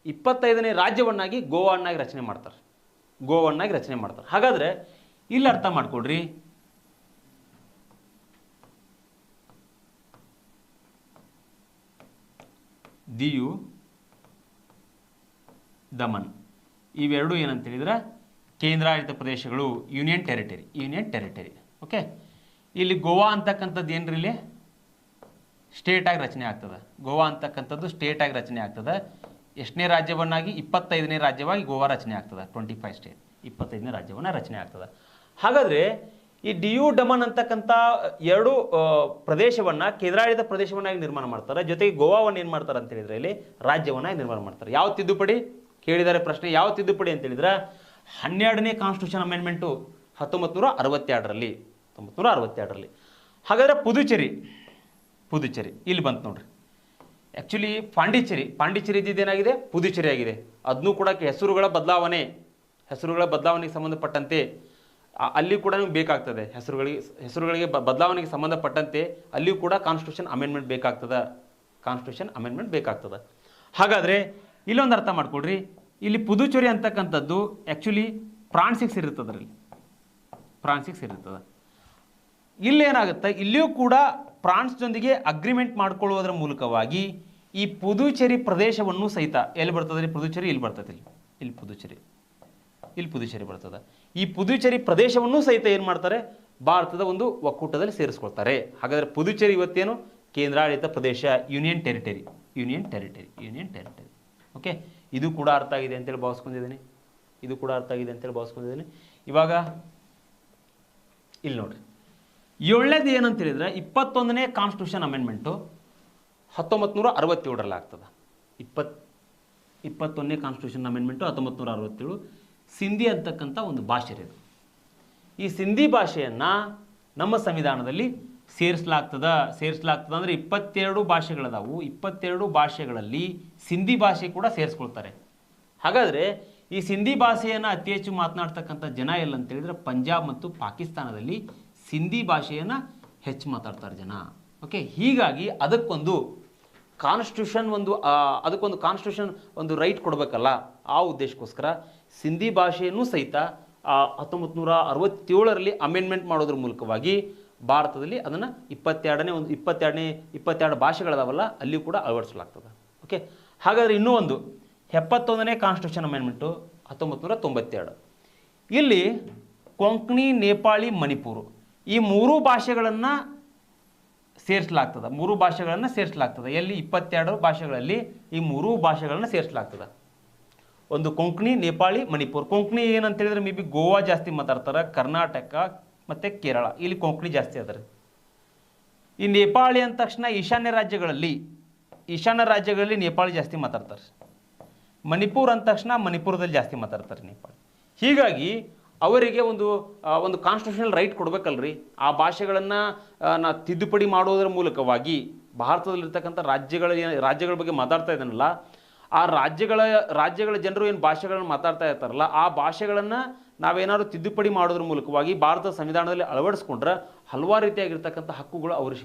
25ನೇ ರಾಜ್ಯವನ್ನಾಗಿ ಗೋವನ್ನಾಗಿ ರಚನೆ ಮಾಡ್ತಾರೆ. ಹಾಗಾದರೆ ಇಲ್ಲಿ ಅರ್ಥ ಮಾಡ್ಕೊಡ್ರಿ, ದಿಯು ದಮನ್ ಇವೆರಡು ಏನಂತ ಹೇಳಿದ್ರೆ ಕೇಂದ್ರಾಡಳಿತ ಪ್ರದೇಶಗಳು, ಯೂನಿಯನ್ ಟೆರಿಟರಿ. ಓಕೆ, ಇಲ್ಲಿ ಗೋವಾ ಅಂತಕ್ಕಂಥದ್ದು ಏನ್ರಿ, ಇಲ್ಲಿ ಸ್ಟೇಟಾಗಿ ರಚನೆ ಆಗ್ತದೆ. ಗೋವಾ ಅಂತಕ್ಕಂಥದ್ದು ಸ್ಟೇಟಾಗಿ ರಚನೆ ಆಗ್ತದೆ. ಎಷ್ಟನೇ ರಾಜ್ಯವನ್ನಾಗಿ, 25ನೇ ರಾಜ್ಯವಾಗಿ ಗೋವಾ ರಚನೆ ಆಗ್ತದೆ. 25 ಸ್ಟೇಟ್, 25ನೇ ರಾಜ್ಯವನ್ನು ರಚನೆ ಆಗ್ತದೆ. ಹಾಗಾದರೆ ಈ ಡಿಯು ಡಮನ್ ಅಂತಕ್ಕಂಥ 2 ಪ್ರದೇಶವನ್ನು ಕೇಂದ್ರಾಡಳಿತ ಪ್ರದೇಶವನ್ನಾಗಿ ನಿರ್ಮಾಣ ಮಾಡ್ತಾರೆ. ಜೊತೆಗೆ ಗೋವಾವನ್ನು ಏನು ಮಾಡ್ತಾರೆ ಅಂತ ಹೇಳಿದ್ರೆ ಇಲ್ಲಿ ರಾಜ್ಯವನ್ನಾಗಿ ನಿರ್ಮಾಣ ಮಾಡ್ತಾರೆ. ಯಾವ ತಿದ್ದುಪಡಿ ಕೇಳಿದ್ದಾರೆ ಪ್ರಶ್ನೆ, ಯಾವ ತಿದ್ದುಪಡಿ ಅಂತ ಹೇಳಿದ್ರೆ 12ನೇ ಕಾನ್ಸ್ಟಿಟ್ಯೂಷನ್ ಅಮೆಂಡ್ಮೆಂಟು 1962ರಲ್ಲಿ. ಹಾಗಾದರೆ ಪುದುಚೇರಿ ಇಲ್ಲಿ ಬಂತು ನೋಡ್ರಿ. ಆ್ಯಕ್ಚುಲಿ ಪಾಂಡಿಚೇರಿ ಇದ್ದೇನಾಗಿದೆ, ಪುದುಚೇರಿ ಆಗಿದೆ. ಅದನ್ನೂ ಕೂಡ ಹೆಸರುಗಳ ಬದಲಾವಣೆಗೆ ಸಂಬಂಧಪಟ್ಟಂತೆ ಅಲ್ಲಿ ಕೂಡ ನಿಮ್ಗೆ ಬೇಕಾಗ್ತದೆ. ಹೆಸರುಗಳಿಗೆ ಬದಲಾವಣೆಗೆ ಸಂಬಂಧಪಟ್ಟಂತೆ ಅಲ್ಲಿಯೂ ಕೂಡ ಕಾನ್ಸ್ಟಿಟ್ಯೂಷನ್ ಅಮೆಂಡ್ಮೆಂಟ್ ಬೇಕಾಗ್ತದೆ. ಹಾಗಾದರೆ ಇಲ್ಲೊಂದು ಅರ್ಥ ಮಾಡ್ಕೊಡ್ರಿ, ಇಲ್ಲಿ ಪುದುಚೇರಿ ಅಂತಕ್ಕಂಥದ್ದು ಆ್ಯಕ್ಚುಲಿ ಫ್ರಾನ್ಸಿಗೆ ಇರುತ್ತದೆ. ಇಲ್ಲೇನಾಗುತ್ತೆ, ಇಲ್ಲಿಯೂ ಕೂಡ ಫ್ರಾನ್ಸ್ ಜೊತೆಗೆ ಅಗ್ರಿಮೆಂಟ್ ಮಾಡ್ಕೊಳ್ಳುವುದರ ಮೂಲಕವಾಗಿ ಈ ಪುದುಚೇರಿ ಪ್ರದೇಶವನ್ನು ಸಹಿತ ಎಲ್ಲಿ ಬರ್ತದೆ ರೀ, ಪುದುಚೇರಿ ಇಲ್ಲಿ ಬರ್ತದೆ, ಇಲ್ಲಿ ಪುದುಚೇರಿ ಬರ್ತದೆ. ಈ ಪುದುಚೇರಿ ಪ್ರದೇಶವನ್ನು ಸಹಿತ ಏನು ಮಾಡ್ತಾರೆ, ಭಾರತದ ಒಂದು ಒಕ್ಕೂಟದಲ್ಲಿ ಸೇರಿಸ್ಕೊಳ್ತಾರೆ. ಹಾಗಾದರೆ ಪುದುಚೇರಿ ಇವತ್ತೇನು ಕೇಂದ್ರಾಡಳಿತ ಪ್ರದೇಶ, ಯೂನಿಯನ್ ಟೆರಿಟರಿ. ಓಕೆ, ಇದು ಕೂಡ ಅರ್ಥ ಆಗಿದೆ ಅಂತೇಳಿ ಭಾವಿಸ್ಕೊಂಡಿದ್ದೀನಿ. ಇವಾಗ ಇಲ್ಲಿ ನೋಡ್ರಿ, 7ನೇದು ಏನಂತ ಹೇಳಿದ್ರೆ 21ನೇ ಕಾನ್ಸ್ಟಿಟ್ಯೂಷನ್ ಅಮೆಂಡ್ಮೆಂಟು 1967ರಲ್ಲಿ ಆಗ್ತದೆ. 21ನೇ ಕಾನ್ಸ್ಟಿಟ್ಯೂಷನ್ ಅಮೆಂಡ್ಮೆಂಟು 1967. ಸಿಂಧಿ ಅಂತಕ್ಕಂಥ ಒಂದು ಭಾಷೆ ಇದು. ಈ ಸಿಂಧಿ ಭಾಷೆಯನ್ನು ನಮ್ಮ ಸಂವಿಧಾನದಲ್ಲಿ ಸೇರಿಸಲಾಗ್ತದೆ. ಅಂದರೆ 22 ಭಾಷೆಗಳದಾವು. 22 ಭಾಷೆಗಳಲ್ಲಿ ಸಿಂಧಿ ಭಾಷೆ ಕೂಡ ಸೇರಿಸ್ಕೊಳ್ತಾರೆ. ಹಾಗಾದರೆ ಈ ಸಿಂಧಿ ಭಾಷೆಯನ್ನು ಅತಿ ಹೆಚ್ಚು ಮಾತನಾಡ್ತಕ್ಕಂಥ ಜನ ಎಲ್ಲ ಅಂತ ಹೇಳಿದ್ರೆ ಪಂಜಾಬ್ ಮತ್ತು ಪಾಕಿಸ್ತಾನದಲ್ಲಿ ಸಿಂಧಿ ಭಾಷೆಯನ್ನು ಹೆಚ್ಚು ಮಾತಾಡ್ತಾರೆ ಜನ. ಓಕೆ, ಹೀಗಾಗಿ ಅದಕ್ಕೊಂದು ಕಾನ್ಸ್ಟಿಟ್ಯೂಷನ್ ಒಂದು ರೈಟ್ ಕೊಡಬೇಕಲ್ಲ, ಆ ಉದ್ದೇಶಕ್ಕೋಸ್ಕರ ಸಿಂಧಿ ಭಾಷೆಯನ್ನು ಸಹಿತ 1967ರಲ್ಲಿ ಅಮೆಂಡ್ಮೆಂಟ್ ಮಾಡೋದ್ರ ಮೂಲಕವಾಗಿ ಭಾರತದಲ್ಲಿ ಅದನ್ನು 22 ಭಾಷೆಗಳದಾವಲ್ಲ ಅಲ್ಲಿ ಕೂಡ ಅಳವಡಿಸಲಾಗ್ತದೆ. ಓಕೆ, ಹಾಗಾದರೆ ಇನ್ನೂ ಒಂದು 71ನೇ ಕಾನ್ಸ್ಟಿಟ್ಯೂಷನ್ ಅಮೆಂಡ್ಮೆಂಟು 1992. ಇಲ್ಲಿ ಕೊಂಕಣಿ, ನೇಪಾಳಿ, ಮಣಿಪುರ ಈ 3 ಭಾಷೆಗಳನ್ನು ಸೇರಿಸಲಾಗ್ತದೆ. ಎಲ್ಲಿ 22 ಭಾಷೆಗಳಲ್ಲಿ ಈ 3 ಭಾಷೆಗಳನ್ನು ಸೇರಿಸಲಾಗ್ತದೆ. ಒಂದು ಕೊಂಕಣಿ, ನೇಪಾಳಿ, ಮಣಿಪುರ. ಕೊಂಕಣಿ ಏನಂತ ಹೇಳಿದ್ರೆ ಮೇ ಬಿ ಗೋವಾ ಜಾಸ್ತಿ ಮಾತಾಡ್ತಾರೆ, ಕರ್ನಾಟಕ ಮತ್ತು ಕೇರಳ ಇಲ್ಲಿ ಕೊಂಕಣಿ ಜಾಸ್ತಿ ಅದ. ಈ ನೇಪಾಳಿ ಅಂದ ತಕ್ಷಣ ಈಶಾನ್ಯ ರಾಜ್ಯಗಳಲ್ಲಿ ನೇಪಾಳಿ ಜಾಸ್ತಿ ಮಾತಾಡ್ತಾರೆ. ಮಣಿಪುರ ಅಂದ ತಕ್ಷಣ ಮಣಿಪುರದಲ್ಲಿ ಜಾಸ್ತಿ ಮಾತಾಡ್ತಾರೆ ನೇಪಾಳಿ. ಹೀಗಾಗಿ ಅವರಿಗೆ ಒಂದು ಕಾನ್ಸ್ಟಿಟ್ಯೂಷನಲ್ ರೈಟ್ ಕೊಡಬೇಕಲ್ರಿ. ಆ ಭಾಷೆಗಳನ್ನು ತಿದ್ದುಪಡಿ ಮಾಡೋದರ ಮೂಲಕವಾಗಿ ಭಾರತದಲ್ಲಿರ್ತಕ್ಕಂಥ ರಾಜ್ಯಗಳ ಬಗ್ಗೆ ಮಾತಾಡ್ತಾ ಇದ್ದಾನಲ್ಲ, ಆ ರಾಜ್ಯಗಳ ಜನರು ಏನು ಭಾಷೆಗಳನ್ನು ಮಾತಾಡ್ತಾ ಇರ್ತಾರಲ್ಲ, ಆ ಭಾಷೆಗಳನ್ನು ನಾವೇನಾದ್ರು ತಿದ್ದುಪಡಿ ಮಾಡೋದ್ರ ಮೂಲಕವಾಗಿ ಭಾರತದ ಸಂವಿಧಾನದಲ್ಲಿ ಅಳವಡಿಸ್ಕೊಂಡ್ರೆ ಹಲವಾರು ರೀತಿಯಾಗಿರ್ತಕ್ಕಂಥ ಹಕ್ಕುಗಳು ಅವ್ರಿಗೆ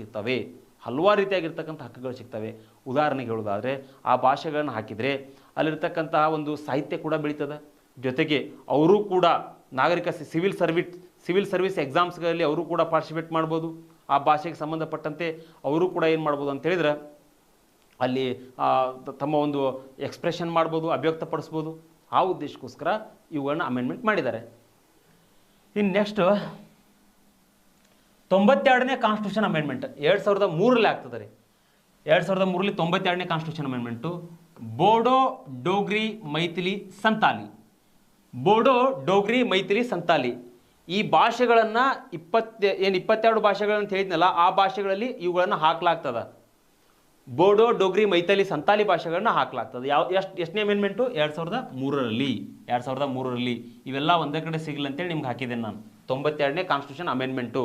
ಸಿಗ್ತವೆ. ಉದಾಹರಣೆಗೆ ಹೇಳೋದಾದರೆ ಆ ಭಾಷೆಗಳನ್ನು ಹಾಕಿದರೆ ಅಲ್ಲಿರ್ತಕ್ಕಂತಹ ಒಂದು ಸಾಹಿತ್ಯ ಕೂಡ ಬೆಳೀತದೆ. ಜೊತೆಗೆ ಅವರು ಕೂಡ ನಾಗರಿಕ ಸಿವಿಲ್ ಸರ್ವಿಸ್ ಎಕ್ಸಾಮ್ಸ್ಗಳಲ್ಲಿ ಅವರು ಕೂಡ ಪಾರ್ಟಿಸಿಪೇಟ್ ಮಾಡ್ಬೋದು. ಆ ಭಾಷೆಗೆ ಸಂಬಂಧಪಟ್ಟಂತೆ ಅವರು ಕೂಡ ಏನು ಮಾಡ್ಬೋದು ಅಂತ ಹೇಳಿದ್ರೆ ಅಲ್ಲಿ ತಮ್ಮ ಒಂದು ಎಕ್ಸ್ಪ್ರೆಷನ್ ಮಾಡ್ಬೋದು, ಅಭಿವ್ಯಕ್ತಪಡಿಸ್ಬೋದು. ಆ ಉದ್ದೇಶಕ್ಕೋಸ್ಕರ ಇವುಗಳನ್ನ ಅಮೆಂಡ್ಮೆಂಟ್ ಮಾಡಿದ್ದಾರೆ. ಇನ್ನು ನೆಕ್ಸ್ಟ್ 92ನೇ ಕಾನ್ಸ್ಟಿಟ್ಯೂಷನ್ ಅಮೆಂಡ್ಮೆಂಟ್ 2003ರಲ್ಲಿ ಆಗ್ತದೆ ರೀ. 2003ರಲ್ಲಿ 92ನೇ ಕಾನ್ಸ್ಟಿಟ್ಯೂಷನ್ ಅಮೆಂಡ್ಮೆಂಟು ಬೋಡೋ, ಡೋಗ್ರಿ, ಮೈಥಿಲಿ, ಸಂತಾಲಿ. ಬೋಡೋ, ಡೋಗ್ರಿ, ಮೈಥಿಲಿ, ಸಂತಾಲಿ ಈ ಭಾಷೆಗಳನ್ನು 22 ಭಾಷೆಗಳಂತ ಹೇಳಿದ್ನಲ್ಲ, ಆ ಭಾಷೆಗಳಲ್ಲಿ ಇವುಗಳನ್ನು ಹಾಕಲಾಗ್ತದೆ. ಬೋಡೋ, ಡೋಗ್ರಿ, ಮೈಥಿಲಿ, ಸಂತಾಲಿ ಭಾಷೆಗಳನ್ನ ಹಾಕಲಾಗ್ತದೆ. ಎಷ್ಟನೇ ಅಮೆಂಡ್ಮೆಂಟು? 2003ರಲ್ಲಿ. ಇವೆಲ್ಲ ಒಂದೇ ಕಡೆ ಸಿಗಲಿ ಅಂತೇಳಿ ನಿಮ್ಗೆ ಹಾಕಿದ್ದೇನೆ ನಾನು. 92ನೇ ಕಾನ್ಸ್ಟಿಟ್ಯೂಷನ್ ಅಮೆಂಡ್ಮೆಂಟು.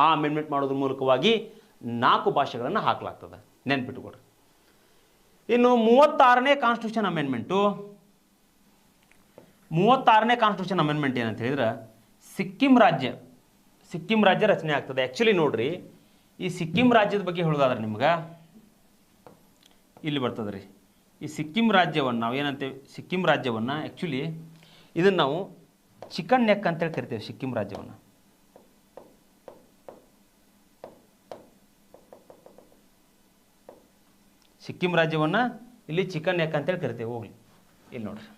ಆ ಅಮೆಂಡ್ಮೆಂಟ್ ಮಾಡೋದ್ರ ಮೂಲಕವಾಗಿ 4 ಭಾಷೆಗಳನ್ನು ಹಾಕಲಾಗ್ತದೆ, ನೆನ್ಪಿಟ್ಕೊಡ್ರಿ. ಇನ್ನು 36ನೇ ಕಾನ್ಸ್ಟಿಟ್ಯೂಷನ್ ಅಮೆಂಡ್ಮೆಂಟು. 36ನೇ ಕಾನ್ಸ್ಟಿಟ್ಯೂಷನ್ ಅಮೆಂಡ್ಮೆಂಟ್ ಏನಂತ ಹೇಳಿದ್ರೆ ಸಿಕ್ಕಿಂ ರಾಜ್ಯ ರಚನೆ ಆಗ್ತದೆ. ಆ್ಯಕ್ಚುಲಿ ನೋಡ್ರಿ, ಈ ಸಿಕ್ಕಿಂ ರಾಜ್ಯದ ಬಗ್ಗೆ ಹೇಳೋದಾದ್ರೆ ನಿಮ್ಗೆ ಇಲ್ಲಿ ಬರ್ತದೆ ರೀ. ಈ ಸಿಕ್ಕಿಂ ರಾಜ್ಯವನ್ನು ನಾವು ಏನಂತೇವೆ, ಸಿಕ್ಕಿಂ ರಾಜ್ಯವನ್ನು ಆ್ಯಕ್ಚುಲಿ ಇದನ್ನು ನಾವು ಚಿಕನ್ ನೆಕ್ ಅಂತೇಳಿ ಕರಿತೇವೆ. ಸಿಕ್ಕಿಂ ರಾಜ್ಯವನ್ನು ಇಲ್ಲಿ ಚಿಕನ್ ನೆಕ್ ಅಂತೇಳಿ ಕರಿತೇವೆ. ಹೋಗ್ಲಿ, ಇಲ್ಲಿ ನೋಡ್ರಿ,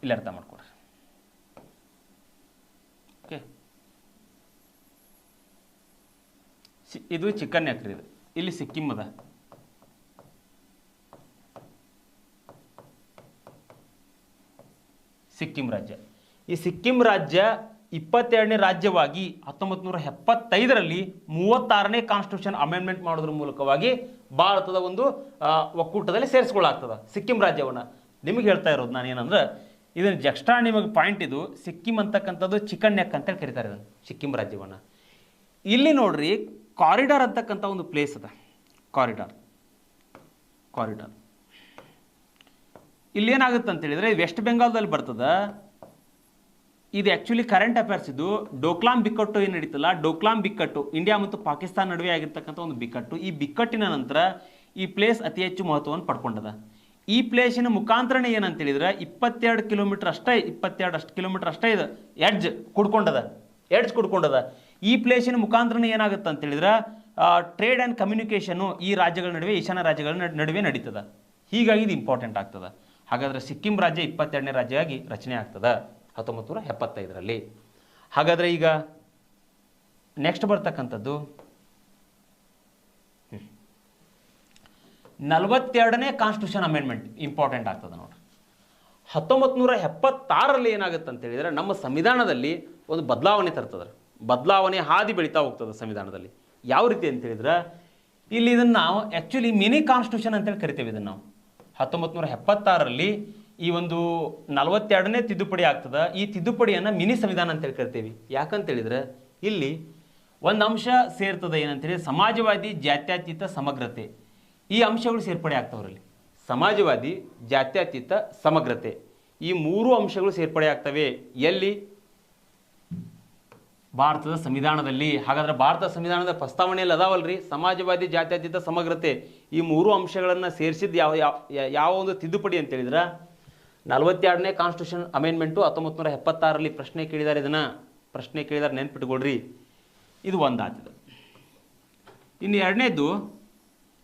ಇಲ್ಲಿ ಅರ್ಥ ಮಾಡ್ಕೊಡ್ರಿ. ಓಕೆ, ಇದು ಚಿಕನ್ ನೆಕ್ ರೀ. ಇದು ಇಲ್ಲಿ ಸಿಕ್ಕಿಂ ಅದ. ಸಿಕ್ಕಿಂ ರಾಜ್ಯ. ಈ ಸಿಕ್ಕಿಂ ರಾಜ್ಯ 22ನೇ ರಾಜ್ಯವಾಗಿ 1975ರಲ್ಲಿ 36ನೇ ಕಾನ್ಸ್ಟಿಟ್ಯೂಷನ್ ಅಮೆಂಡ್ಮೆಂಟ್ ಮಾಡೋದ್ರ ಮೂಲಕವಾಗಿ ಭಾರತದ ಒಂದು ಒಕ್ಕೂಟದಲ್ಲಿ ಸೇರಿಸ್ಕೊಳ್ಳಾಗ್ತದೆ ಸಿಕ್ಕಿಂ ರಾಜ್ಯವನ್ನು. ನಿಮಗೆ ಹೇಳ್ತಾ ಇರೋದು ನಾನು ಏನಂದ್ರೆ, ಇದನ್ನು ಜಕ್ಸ್ಟ್ರಾ ನಿಮಗೆ ಪಾಯಿಂಟ್, ಇದು ಸಿಕ್ಕಿಂ ಅಂತಕ್ಕಂಥದ್ದು ಚಿಕನ್ ನೆಕ್ ಅಂತೇಳಿ ಕರೀತಾರೆ ಇದನ್ನು, ಸಿಕ್ಕಿಂ ರಾಜ್ಯವನ್ನು. ಇಲ್ಲಿ ನೋಡ್ರಿ, ಕಾರಿಡಾರ್ ಅಂತಕ್ಕಂಥ ಒಂದು ಪ್ಲೇಸ್ ಅದ. ಕಾರಿಡಾರ್ ಇಲ್ಲೇನಾಗುತ್ತೆ ಅಂತ ಹೇಳಿದ್ರೆ, ವೆಸ್ಟ್ ಬೆಂಗಾಲ್ದಲ್ಲಿ ಬರ್ತದೆ. ಇದು ಆ್ಯಕ್ಚುಲಿ ಕರೆಂಟ್ ಅಫೇರ್ಸ್. ಇದು ಡೋಕ್ಲಾಮ್ ಬಿಕ್ಕಟ್ಟು ಏನು ನಡೀತಲ್ಲ, ಡೋಕ್ಲಾಮ್ ಬಿಕ್ಕಟ್ಟು ಇಂಡಿಯಾ ಮತ್ತು ಪಾಕಿಸ್ತಾನ ನಡುವೆ ಆಗಿರ್ತಕ್ಕಂಥ ಒಂದು ಬಿಕ್ಕಟ್ಟು. ಈ ಬಿಕ್ಕಟ್ಟಿನ ನಂತರ ಈ ಪ್ಲೇಸ್ ಅತಿ ಹೆಚ್ಚು ಮಹತ್ವವನ್ನು ಪಡ್ಕೊಂಡದ. ಈ ಪ್ಲೇಸಿನ ಮುಖಾಂತರನೇ ಏನಂತ ಹೇಳಿದ್ರೆ 22 ಕಿಲೋಮೀಟರ್ ಅಷ್ಟೇ ಇದು ಎಡ್ಜ್ ಕುಡ್ಕೊಂಡದ. ಈ ಪ್ಲೇಸಿನ ಮುಖಾಂತರನೇ ಏನಾಗುತ್ತೆ ಅಂತ ಹೇಳಿದ್ರೆ ಟ್ರೇಡ್ ಆ್ಯಂಡ್ ಕಮ್ಯುನಿಕೇಷನ್ನು ಈ ರಾಜ್ಯಗಳ ನಡುವೆ, ಈಶಾನ್ಯ ರಾಜ್ಯಗಳ ನಡುವೆ ನಡೀತದೆ. ಹೀಗಾಗಿ ಇದು ಇಂಪಾರ್ಟೆಂಟ್ ಆಗ್ತದೆ. ಹಾಗಾದರೆ ಸಿಕ್ಕಿಂ ರಾಜ್ಯ 22ನೇ ರಾಜ್ಯವಾಗಿ ರಚನೆ ಆಗ್ತದೆ 1975ರಲ್ಲಿ. ಹಾಗಾದರೆ ಈಗ ನೆಕ್ಸ್ಟ್ ಬರ್ತಕ್ಕಂಥದ್ದು 42ನೇ ಕಾನ್ಸ್ಟಿಟ್ಯೂಷನ್ ಅಮೆಂಡ್ಮೆಂಟ್ ಇಂಪಾರ್ಟೆಂಟ್ ಆಗ್ತದೆ ನೋಡ್ರಿ. 1976ರಲ್ಲಿ ಏನಾಗುತ್ತೆ ಅಂತ ಹೇಳಿದರೆ ನಮ್ಮ ಸಂವಿಧಾನದಲ್ಲಿ ಒಂದು ಬದಲಾವಣೆ ತರ್ತದೆ. ಬದಲಾವಣೆ ಹಾದಿ ಬೆಳೀತಾ ಹೋಗ್ತದೆ ಸಂವಿಧಾನದಲ್ಲಿ. ಯಾವ ರೀತಿ ಅಂತ ಹೇಳಿದ್ರೆ, ಇಲ್ಲಿ ಇದನ್ನು ನಾವು ಆ್ಯಕ್ಚುಲಿ ಮಿನಿ ಕಾನ್ಸ್ಟಿಟ್ಯೂಷನ್ ಅಂತೇಳಿ ಕರಿತೇವೆ. ಇದನ್ನು ನಾವು 1976ರಲ್ಲಿ ಈ ಒಂದು 42ನೇ ತಿದ್ದುಪಡಿ ಆಗ್ತದೆ. ಈ ತಿದ್ದುಪಡಿಯನ್ನು ಮಿನಿ ಸಂವಿಧಾನ ಅಂತೇಳಿ ಕರಿತೇವೆ. ಯಾಕಂತೇಳಿದ್ರೆ ಇಲ್ಲಿ ಒಂದು ಅಂಶ ಸೇರ್ತದೆ, ಏನಂತೇಳಿ ಸಮಾಜವಾದಿ, ಜಾತ್ಯತೀತ, ಸಮಗ್ರತೆ. ಈ ಅಂಶಗಳು ಸೇರ್ಪಡೆ ಆಗ್ತವ್ರಲ್ಲಿ. ಸಮಾಜವಾದಿ, ಜಾತ್ಯತೀತ, ಸಮಗ್ರತೆ ಈ 3 ಅಂಶಗಳು ಸೇರ್ಪಡೆ ಆಗ್ತವೆ. ಎಲ್ಲಿ? ಭಾರತದ ಸಂವಿಧಾನದಲ್ಲಿ. ಹಾಗಾದ್ರೆ ಭಾರತ ಸಂವಿಧಾನದ ಪ್ರಸ್ತಾವನೆಯಲ್ಲಿ ಅದಾವಲ್ರಿ ಸಮಾಜವಾದಿ, ಜಾತ್ಯತೀತ, ಸಮಗ್ರತೆ ಈ 3 ಅಂಶಗಳನ್ನು ಸೇರಿಸಿದ್ದು ಯಾವ ಒಂದು ತಿದ್ದುಪಡಿ ಅಂತ ಹೇಳಿದ್ರೆ 42ನೇ ಕಾನ್ಸ್ಟಿಟ್ಯೂಷನ್ ಅಮೆಂಡ್ಮೆಂಟು 1976ರಲ್ಲಿ ಪ್ರಶ್ನೆ ಕೇಳಿದ್ದಾರೆ. ನೆನ್ಪಿಟ್ಕೊಳ್ರಿ. ಇದು ಒಂದಾಗ್ತದೆ. ಇನ್ನು ಎರಡನೇದು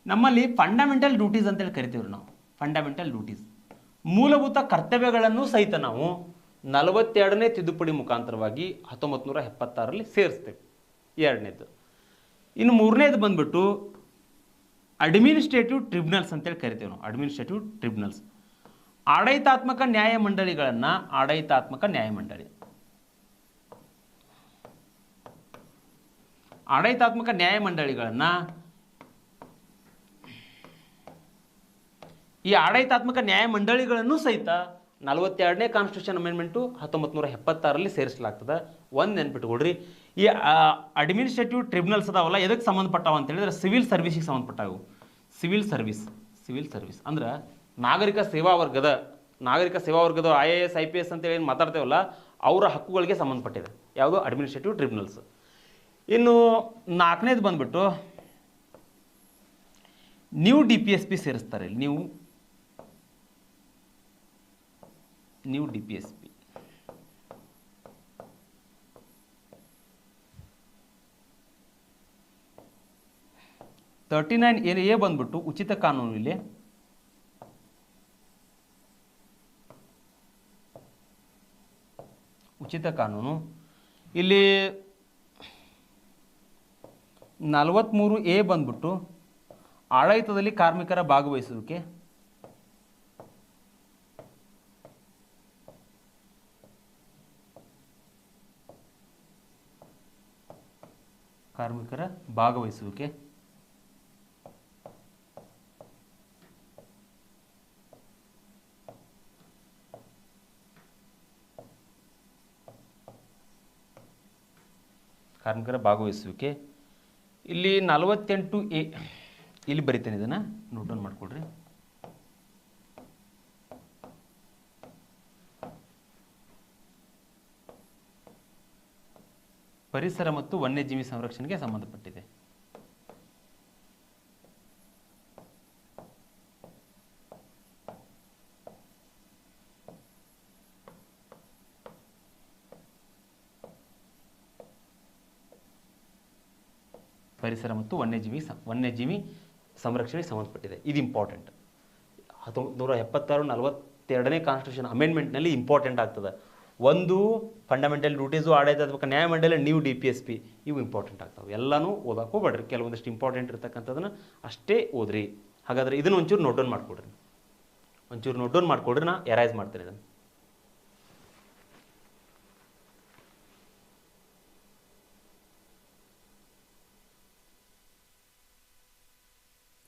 ನಮ್ಮಲ್ಲಿ ಫಂಡಮೆಂಟಲ್ ಡ್ಯೂಟೀಸ್ ಅಂತೇಳಿ ಕರಿತೀವ್ರಿ ನಾವು. ಫಂಡಮೆಂಟಲ್ ಡ್ಯೂಟೀಸ್, ಮೂಲಭೂತ ಕರ್ತವ್ಯಗಳನ್ನು ಸಹಿತ ನಾವು 42ನೇ ತಿದ್ದುಪಡಿ ಮುಖಾಂತರವಾಗಿ 1976ರಲ್ಲಿ ಸೇರಿಸ್ತೇವೆ. ಎರಡನೇದು. ಇನ್ನು ಮೂರನೇದು ಬಂದ್ಬಿಟ್ಟು ಅಡ್ಮಿನಿಸ್ಟ್ರೇಟಿವ್ ಟ್ರಿಬ್ಯುನಲ್ಸ್ ಅಂತೇಳಿ ಕರಿತೇವೆ ನಾವು. ಅಡ್ಮಿನಿಸ್ಟ್ರೇಟಿವ್ ಟ್ರಿಬ್ಯುನಲ್ಸ್ ಆಡಳಿತಾತ್ಮಕ ನ್ಯಾಯಮಂಡಳಿಗಳನ್ನು ಆಡಳಿತಾತ್ಮಕ ನ್ಯಾಯಮಂಡಳಿಗಳನ್ನು ಈ ಆಡಳಿತಾತ್ಮಕ ನ್ಯಾಯಮಂಡಳಿಗಳನ್ನು ಸಹಿತ 42ನೇ ಕಾನ್ಸ್ಟಿಟ್ಯೂಷನ್ ಅಮೆಂಡ್ಮೆಂಟು 1976ರಲ್ಲಿ ಸೇರಿಸಲಾಗ್ತದೆ. ಒಂದು ನೆನ್ಪಿಟ್ಕೊಡ್ರಿ, ಈ ಅಡ್ಮಿನಿಸ್ಟ್ರೇಟಿವ್ ಟ್ರಿಬ್ಯುನಲ್ಸ್ ಅದಾವಲ್ಲ ಎದಕ್ಕೆ ಸಂಬಂಧಪಟ್ಟಾವ ಅಂತ ಹೇಳಿದ್ರೆ ಸಿವಿಲ್ ಸರ್ವಿಸಿಗೆ ಸಂಬಂಧಪಟ್ಟಾವು. ಸಿವಿಲ್ ಸರ್ವಿಸ್ ಅಂದ್ರೆ ನಾಗರಿಕ ಸೇವಾ ವರ್ಗದ IAS IPS ಅಂತೇಳಿ ಏನು ಮಾತಾಡ್ತೇವಲ್ಲ ಅವರ ಹಕ್ಕುಗಳಿಗೆ ಸಂಬಂಧಪಟ್ಟಿದೆ. ಯಾವುದು? Administrative tribunals. ಇನ್ನು 4ನೇದು ಬಂದ್ಬಿಟ್ಟು ನ್ಯೂ DPSP ಸೇರಿಸ್ತಾರೆ. ನ್ಯೂ DPSP 39A ಬಂದ್ಬಿಟ್ಟು ಉಚಿತ ಕಾನೂನು. ಇಲ್ಲಿ ಉಚಿತ ಕಾನೂನು. ಇಲ್ಲಿ 43A ಬಂದ್ಬಿಟ್ಟು ಆಡಳಿತದಲ್ಲಿ ಕಾರ್ಮಿಕರ ಭಾಗವಹಿಸುವಿಕೆ. ಕಾರ್ಮಿಕರ ಭಾಗವಹಿಸುವಿಕೆ. ಕಾರ್ಮಿಕರ ಭಾಗವಹಿಸುವಿಕೆ. ಇಲ್ಲಿ 48A ಇಲ್ಲಿ ಬರಿತೇನೆ, ಇದನ್ನು ನೋಟ್ ಡೌನ್ ಮಾಡಿಕೊಡ್ರಿ. ಪರಿಸರ ಮತ್ತು ವನ್ಯಜೀವಿ ಸಂರಕ್ಷಣೆಗೆ ಸಂಬಂಧಪಟ್ಟಿದೆ. ಪರಿಸರ ಮತ್ತು ವನ್ಯಜೀವಿ ಸಂರಕ್ಷಣೆಗೆ ಸಂಬಂಧಪಟ್ಟಿದೆ. ಇದು ಇಂಪಾರ್ಟೆಂಟ್. 1976 42ನೇ ಕಾನ್ಸ್ಟಿಟ್ಯೂಷನ್ ಅಮೆಂಡ್ಮೆಂಟ್ನಲ್ಲಿ ಇಂಪಾರ್ಟೆಂಟ್ ಆಗ್ತದೆ. ಒಂದು ಫಂಡಮೆಂಟಲ್ ಡ್ಯೂಟೀಸು, ಆಡಳಿತಾತ್ಮಕ ನ್ಯಾಯಮಂಡಳಿ, ನೀವು DPSP, ಇವು ಇಂಪಾರ್ಟೆಂಟ್ ಆಗ್ತಾವೆ. ಎಲ್ಲನೂ ಓದಕ್ಕೆ ಹೋಗ್ಬೇಡ್ರಿ, ಕೆಲವೊಂದಿಷ್ಟು ಇಂಪಾರ್ಟೆಂಟ್ ಇರ್ತಕ್ಕಂಥದ್ದನ್ನು ಅಷ್ಟೇ ಓದ್ರಿ. ಹಾಗಾದರೆ ಇದನ್ನು ಒಂಚೂರು ನೋಟ್ ಡೌನ್ ಮಾಡಿಕೊಡ್ರಿ, ನಾ ಎರೈಸ್ ಮಾಡ್ತೇನೆ ಇದನ್ನು.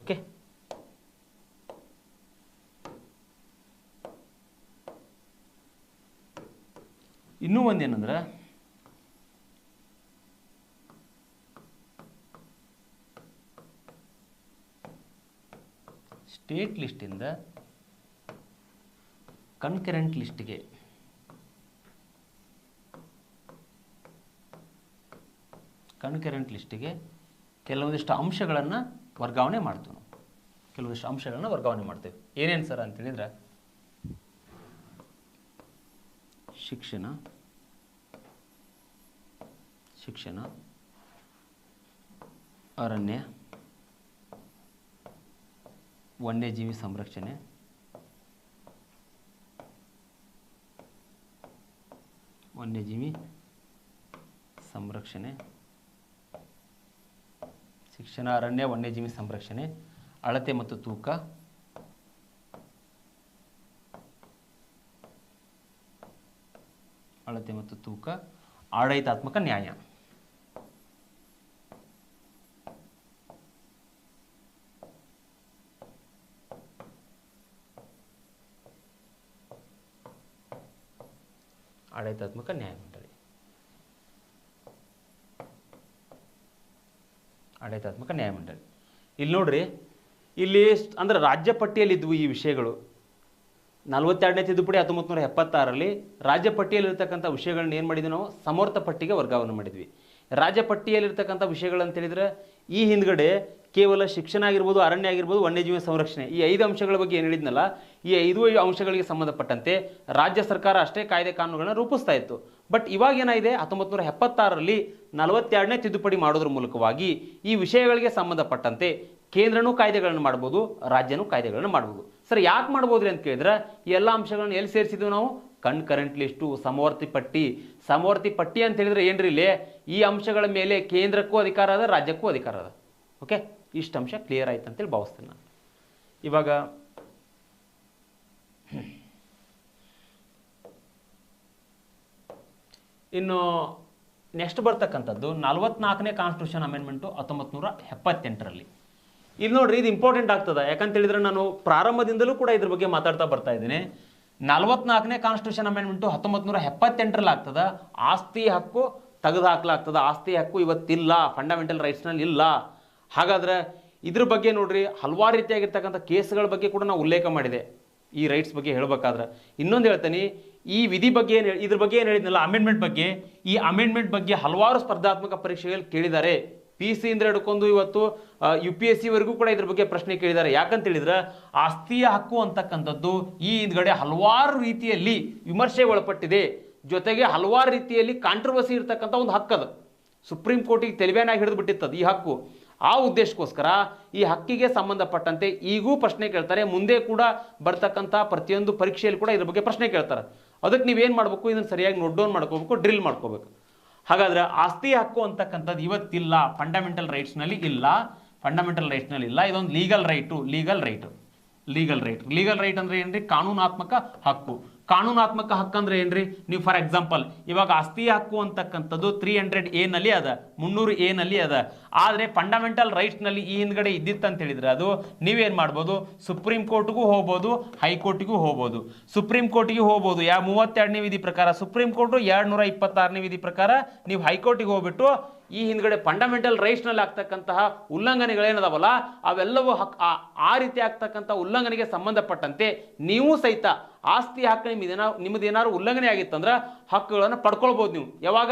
ಓಕೆ, ಇನ್ನೂ ಒಂದೇನಂದ್ರೆ ಸ್ಟೇಟ್ ಲಿಸ್ಟಿಂದ ಕನ್ಕರೆಂಟ್ ಲಿಸ್ಟಿಗೆ ಕೆಲವೊಂದಿಷ್ಟು ಅಂಶಗಳನ್ನು ವರ್ಗಾವಣೆ ಮಾಡ್ತೀವಿ ನಾವು. ಏನೇನು ಸರ್ ಅಂತೇಳಿದ್ರೆ ಶಿಕ್ಷಣ, ಅರಣ್ಯ, ವನ್ಯಜೀವಿ ಸಂರಕ್ಷಣೆ, ಶಿಕ್ಷಣ, ಅರಣ್ಯ, ವನ್ಯಜೀವಿ ಸಂರಕ್ಷಣೆ, ಅಳತೆ ಮತ್ತು ತೂಕ, ಆಡಳಿತಾತ್ಮಕ ನ್ಯಾಯ. ಆಡಳಿತಾತ್ಮಕ ನ್ಯಾಯಮಂಡಳಿ. ಇಲ್ಲಿ ನೋಡ್ರಿ, ಇಲ್ಲಿ ಅಂದ್ರೆ ರಾಜ್ಯ ಪಟ್ಟಿಯಲ್ಲಿ ಇದ್ವು ಈ ವಿಷಯಗಳು. 42ನೇ ತಿದ್ದುಪಡಿ 1976ರಲ್ಲಿ ರಾಜ್ಯ ಪಟ್ಟಿಯಲ್ಲಿರ್ತಕ್ಕಂಥ ವಿಷಯಗಳನ್ನ ಏನು ಮಾಡಿದ್ವಿ ನಾವು, ಸಮರ್ಥ ಪಟ್ಟಿಗೆ ವರ್ಗಾವಣೆ ಮಾಡಿದ್ವಿ. ರಾಜ್ಯ ಪಟ್ಟಿಯಲ್ಲಿರ್ತಕ್ಕಂಥ ವಿಷಯಗಳಂತ ಹೇಳಿದ್ರೆ ಈ ಹಿಂದ್ಗಡೆ ಕೇವಲ ಶಿಕ್ಷಣ ಆಗಿರ್ಬೋದು, ಅರಣ್ಯ ಆಗಿರ್ಬೋದು, ವನ್ಯಜೀವಿ ಸಂರಕ್ಷಣೆ, ಈ 5 ಅಂಶಗಳ ಬಗ್ಗೆ ಏನು ಹೇಳಿದ್ನಲ್ಲ, ಈ 5 ಅಂಶಗಳಿಗೆ ಸಂಬಂಧಪಟ್ಟಂತೆ ರಾಜ್ಯ ಸರ್ಕಾರ ಅಷ್ಟೇ ಕಾಯ್ದೆ ಕಾನೂನುಗಳನ್ನ ರೂಪಿಸ್ತಾ ಇತ್ತು. ಬಟ್ ಇವಾಗ ಏನಾಗಿದೆ, 1976ರಲ್ಲಿ 42ನೇ ತಿದ್ದುಪಡಿ ಮಾಡೋದ್ರ ಮೂಲಕವಾಗಿ ಈ ವಿಷಯಗಳಿಗೆ ಸಂಬಂಧಪಟ್ಟಂತೆ ಕೇಂದ್ರನೂ ಕಾಯ್ದೆಗಳನ್ನು ಮಾಡ್ಬೋದು, ರಾಜ್ಯನೂ ಕಾಯ್ದೆಗಳನ್ನು ಮಾಡ್ಬೋದು. ಸರ್ ಯಾಕೆ ಮಾಡ್ಬೋದ್ರಿ ಅಂತ ಕೇಳಿದ್ರೆ, ಈ ಎಲ್ಲ ಅಂಶಗಳನ್ನು ಎಲ್ಲಿ ಸೇರಿಸಿದ್ವಿ ನಾವು, ಕನ್ಕರೆಂಟ್ ಲಿಸ್ಟು, ಸಮವರ್ತಿ ಪಟ್ಟಿ ಅಂತ ಹೇಳಿದ್ರೆ ಏನ್ರಿ, ಇಲ್ಲಿ ಈ ಅಂಶಗಳ ಮೇಲೆ ಕೇಂದ್ರಕ್ಕೂ ಅಧಿಕಾರ ಅದ, ರಾಜ್ಯಕ್ಕೂ ಅಧಿಕಾರ ಅದ. ಓಕೆ, ಇಷ್ಟು ಅಂಶ ಕ್ಲಿಯರ್ ಆಯ್ತು ಅಂತೇಳಿ ಭಾವಿಸ್ತೇನೆ ನಾನು. ಇವಾಗ ಇನ್ನು ನೆಕ್ಸ್ಟ್ ಬರ್ತಕ್ಕಂಥದ್ದು 44ನೇ ಕಾನ್ಸ್ಟಿಟ್ಯೂಷನ್ ಅಮೆಂಡ್ಮೆಂಟು 1978ರಲ್ಲಿ. ಇದು ನೋಡ್ರಿ, ಇದು ಇಂಪಾರ್ಟೆಂಟ್ ಆಗ್ತದೆ. ಯಾಕಂತೇಳಿದ್ರೆ ನಾನು ಪ್ರಾರಂಭದಿಂದಲೂ ಕೂಡ ಇದ್ರ ಬಗ್ಗೆ ಮಾತಾಡ್ತಾ ಬರ್ತಾ ಇದ್ದೀನಿ. 44ನೇ ಕಾನ್ಸ್ಟಿಟ್ಯೂಷನ್ ಅಮೆಂಡ್ಮೆಂಟು 1978ರಲ್ಲಿ ಆಗ್ತದೆ. ಆಸ್ತಿ ಹಕ್ಕು ತೆಗೆದು ಹಾಕ್ಲಾಗ್ತದೆ. ಆಸ್ತಿ ಹಕ್ಕು ಇವತ್ತಿಲ್ಲ, ಫಂಡಮೆಂಟಲ್ ರೈಟ್ಸ್ನಲ್ಲಿ ಇಲ್ಲ. ಹಾಗಾದ್ರೆ ಇದ್ರ ಬಗ್ಗೆ ನೋಡ್ರಿ, ಹಲವಾರು ರೀತಿಯಾಗಿರ್ತಕ್ಕಂಥ ಕೇಸ್ಗಳ ಬಗ್ಗೆ ಕೂಡ ನಾವು ಉಲ್ಲೇಖ ಮಾಡಿದೆ ಈ ರೈಟ್ಸ್ ಬಗ್ಗೆ ಹೇಳಬೇಕಾದ್ರೆ. ಇನ್ನೊಂದು ಹೇಳ್ತೀನಿ, ಈ ವಿಧಿ ಬಗ್ಗೆ ಇದ್ರ ಬಗ್ಗೆ ಏನು ಹೇಳಿದ್ನಲ್ಲ, ಅಮೆಂಡ್ಮೆಂಟ್ ಬಗ್ಗೆ, ಈ ಅಮೆಂಡ್ಮೆಂಟ್ ಬಗ್ಗೆ ಹಲವಾರು ಸ್ಪರ್ಧಾತ್ಮಕ ಪರೀಕ್ಷೆಗಳು ಕೇಳಿದ್ದಾರೆ. PC ಇಂದ ಹಿಡ್ಕೊಂಡು ಇವತ್ತು UPSC ವರೆಗೂ ಕೂಡ ಇದ್ರ ಬಗ್ಗೆ ಪ್ರಶ್ನೆ ಕೇಳಿದ್ದಾರೆ. ಯಾಕಂತ ಹೇಳಿದ್ರೆ ಆಸ್ತಿಯ ಹಕ್ಕು ಅಂತಕ್ಕಂಥದ್ದು ಈ ಹಿಂದ್ಗಡೆ ಹಲವಾರು ರೀತಿಯಲ್ಲಿ ವಿಮರ್ಶೆಗೆ ಒಳಪಟ್ಟಿದೆ. ಜೊತೆಗೆ ಹಲವಾರು ರೀತಿಯಲ್ಲಿ ಕಾಂಟ್ರವರ್ಸಿ ಇರ್ತಕ್ಕಂಥ ಒಂದು ಹಕ್ಕದು. ಸುಪ್ರೀಂ ಕೋರ್ಟಿಗೆ ತೆಲಿಬ್ಯಾನಾಗಿ ಹಿಡಿದು ಬಿಟ್ಟಿತ್ತದು ಈ ಹಕ್ಕು. ಆ ಉದ್ದೇಶಕ್ಕೋಸ್ಕರ ಈ ಹಕ್ಕಿಗೆ ಸಂಬಂಧಪಟ್ಟಂತೆ ಈಗೂ ಪ್ರಶ್ನೆ ಕೇಳ್ತಾರೆ, ಮುಂದೆ ಕೂಡ ಬರ್ತಕ್ಕಂಥ ಪ್ರತಿಯೊಂದು ಪರೀಕ್ಷೆಯಲ್ಲಿ ಕೂಡ ಇದ್ರ ಬಗ್ಗೆ ಪ್ರಶ್ನೆ ಕೇಳ್ತಾರೆ. ಅದಕ್ಕೆ ನೀವೇನು ಮಾಡಬೇಕು, ಇದನ್ನು ಸರಿಯಾಗಿ ನೋಟ್ ಡೌನ್ ಮಾಡ್ಕೋಬೇಕು, ಡ್ರಿಲ್ ಮಾಡ್ಕೋಬೇಕು. ಹಾಗಾದ್ರೆ ಆಸ್ತಿ ಹಕ್ಕು ಅಂತಕ್ಕಂಥದ್ದು ಇವತ್ತಿಲ್ಲ, ಫಂಡಮೆಂಟಲ್ ರೈಟ್ಸ್ನಲ್ಲಿ ಇಲ್ಲ, ಫಂಡಮೆಂಟಲ್ ರೈಟ್ಸ್ನಲ್ಲಿ ಇಲ್ಲ. ಇದೊಂದು ಲೀಗಲ್ ರೈಟ್ ಅಂದ್ರೆ ಏನ್ರಿ, ಕಾನೂನಾತ್ಮಕ ಹಕ್ಕು. ಕಾನೂನಾತ್ಮಕ ಹಕ್ಕು ಅಂದ್ರೆ ಏನ್ರಿ, ನೀವು ಫಾರ್ ಎಕ್ಸಾಂಪಲ್ ಇವಾಗ ಆಸ್ತಿ ಹಕ್ಕು ಅಂತಕ್ಕಂಥದ್ದು 300A ನಲ್ಲಿ ಅದ, 300A ನಲ್ಲಿ ಅದ. ಆದರೆ ಫಂಡಮೆಂಟಲ್ ರೈಟ್ಸ್ ನಲ್ಲಿ ಈ ಹಿಂದ್ಗಡೆ ಇದ್ದಿತ್ತಂತ ಹೇಳಿದ್ರೆ ಅದು ನೀವೇನ್ ಮಾಡ್ಬೋದು, ಸುಪ್ರೀಂ ಕೋರ್ಟ್ಗೂ ಹೋಗ್ಬೋದು, ಹೈಕೋರ್ಟ್ಗೂ ಹೋಗ್ಬೋದು. ಸುಪ್ರೀಂ ಕೋರ್ಟ್ಗೆ ಹೋಗ್ಬೋದು 32ನೇ ವಿಧಿ ಪ್ರಕಾರ, ಸುಪ್ರೀಂ ಕೋರ್ಟ್ 226ನೇ ವಿಧಿ ಪ್ರಕಾರ ನೀವು ಹೈಕೋರ್ಟಿಗೆ ಹೋಗ್ಬಿಟ್ಟು ಈ ಹಿಂದ್ಗಡೆ ಫಂಡಮೆಂಟಲ್ ರೈಟ್ಸ್ ನಲ್ಲಿ ಆಗ್ತಕ್ಕಂತಹ ಉಲ್ಲಂಘನೆಗಳೇನದಾವಲ್ಲ ಅವೆಲ್ಲವೂ ಆ ರೀತಿ ಆಗ್ತಕ್ಕಂಥ ಉಲ್ಲಂಘನೆಗೆ ಸಂಬಂಧಪಟ್ಟಂತೆ ನೀವು ಸಹಿತ ಆಸ್ತಿ ಹಕ್ಕು ನಿಮ್ಮದೇನಾದ್ರು ಉಲ್ಲಂಘನೆ ಆಗಿತ್ತಂದ್ರೆ ಹಕ್ಕುಗಳನ್ನು ಪಡ್ಕೊಳ್ಬೋದು ನೀವು. ಯಾವಾಗ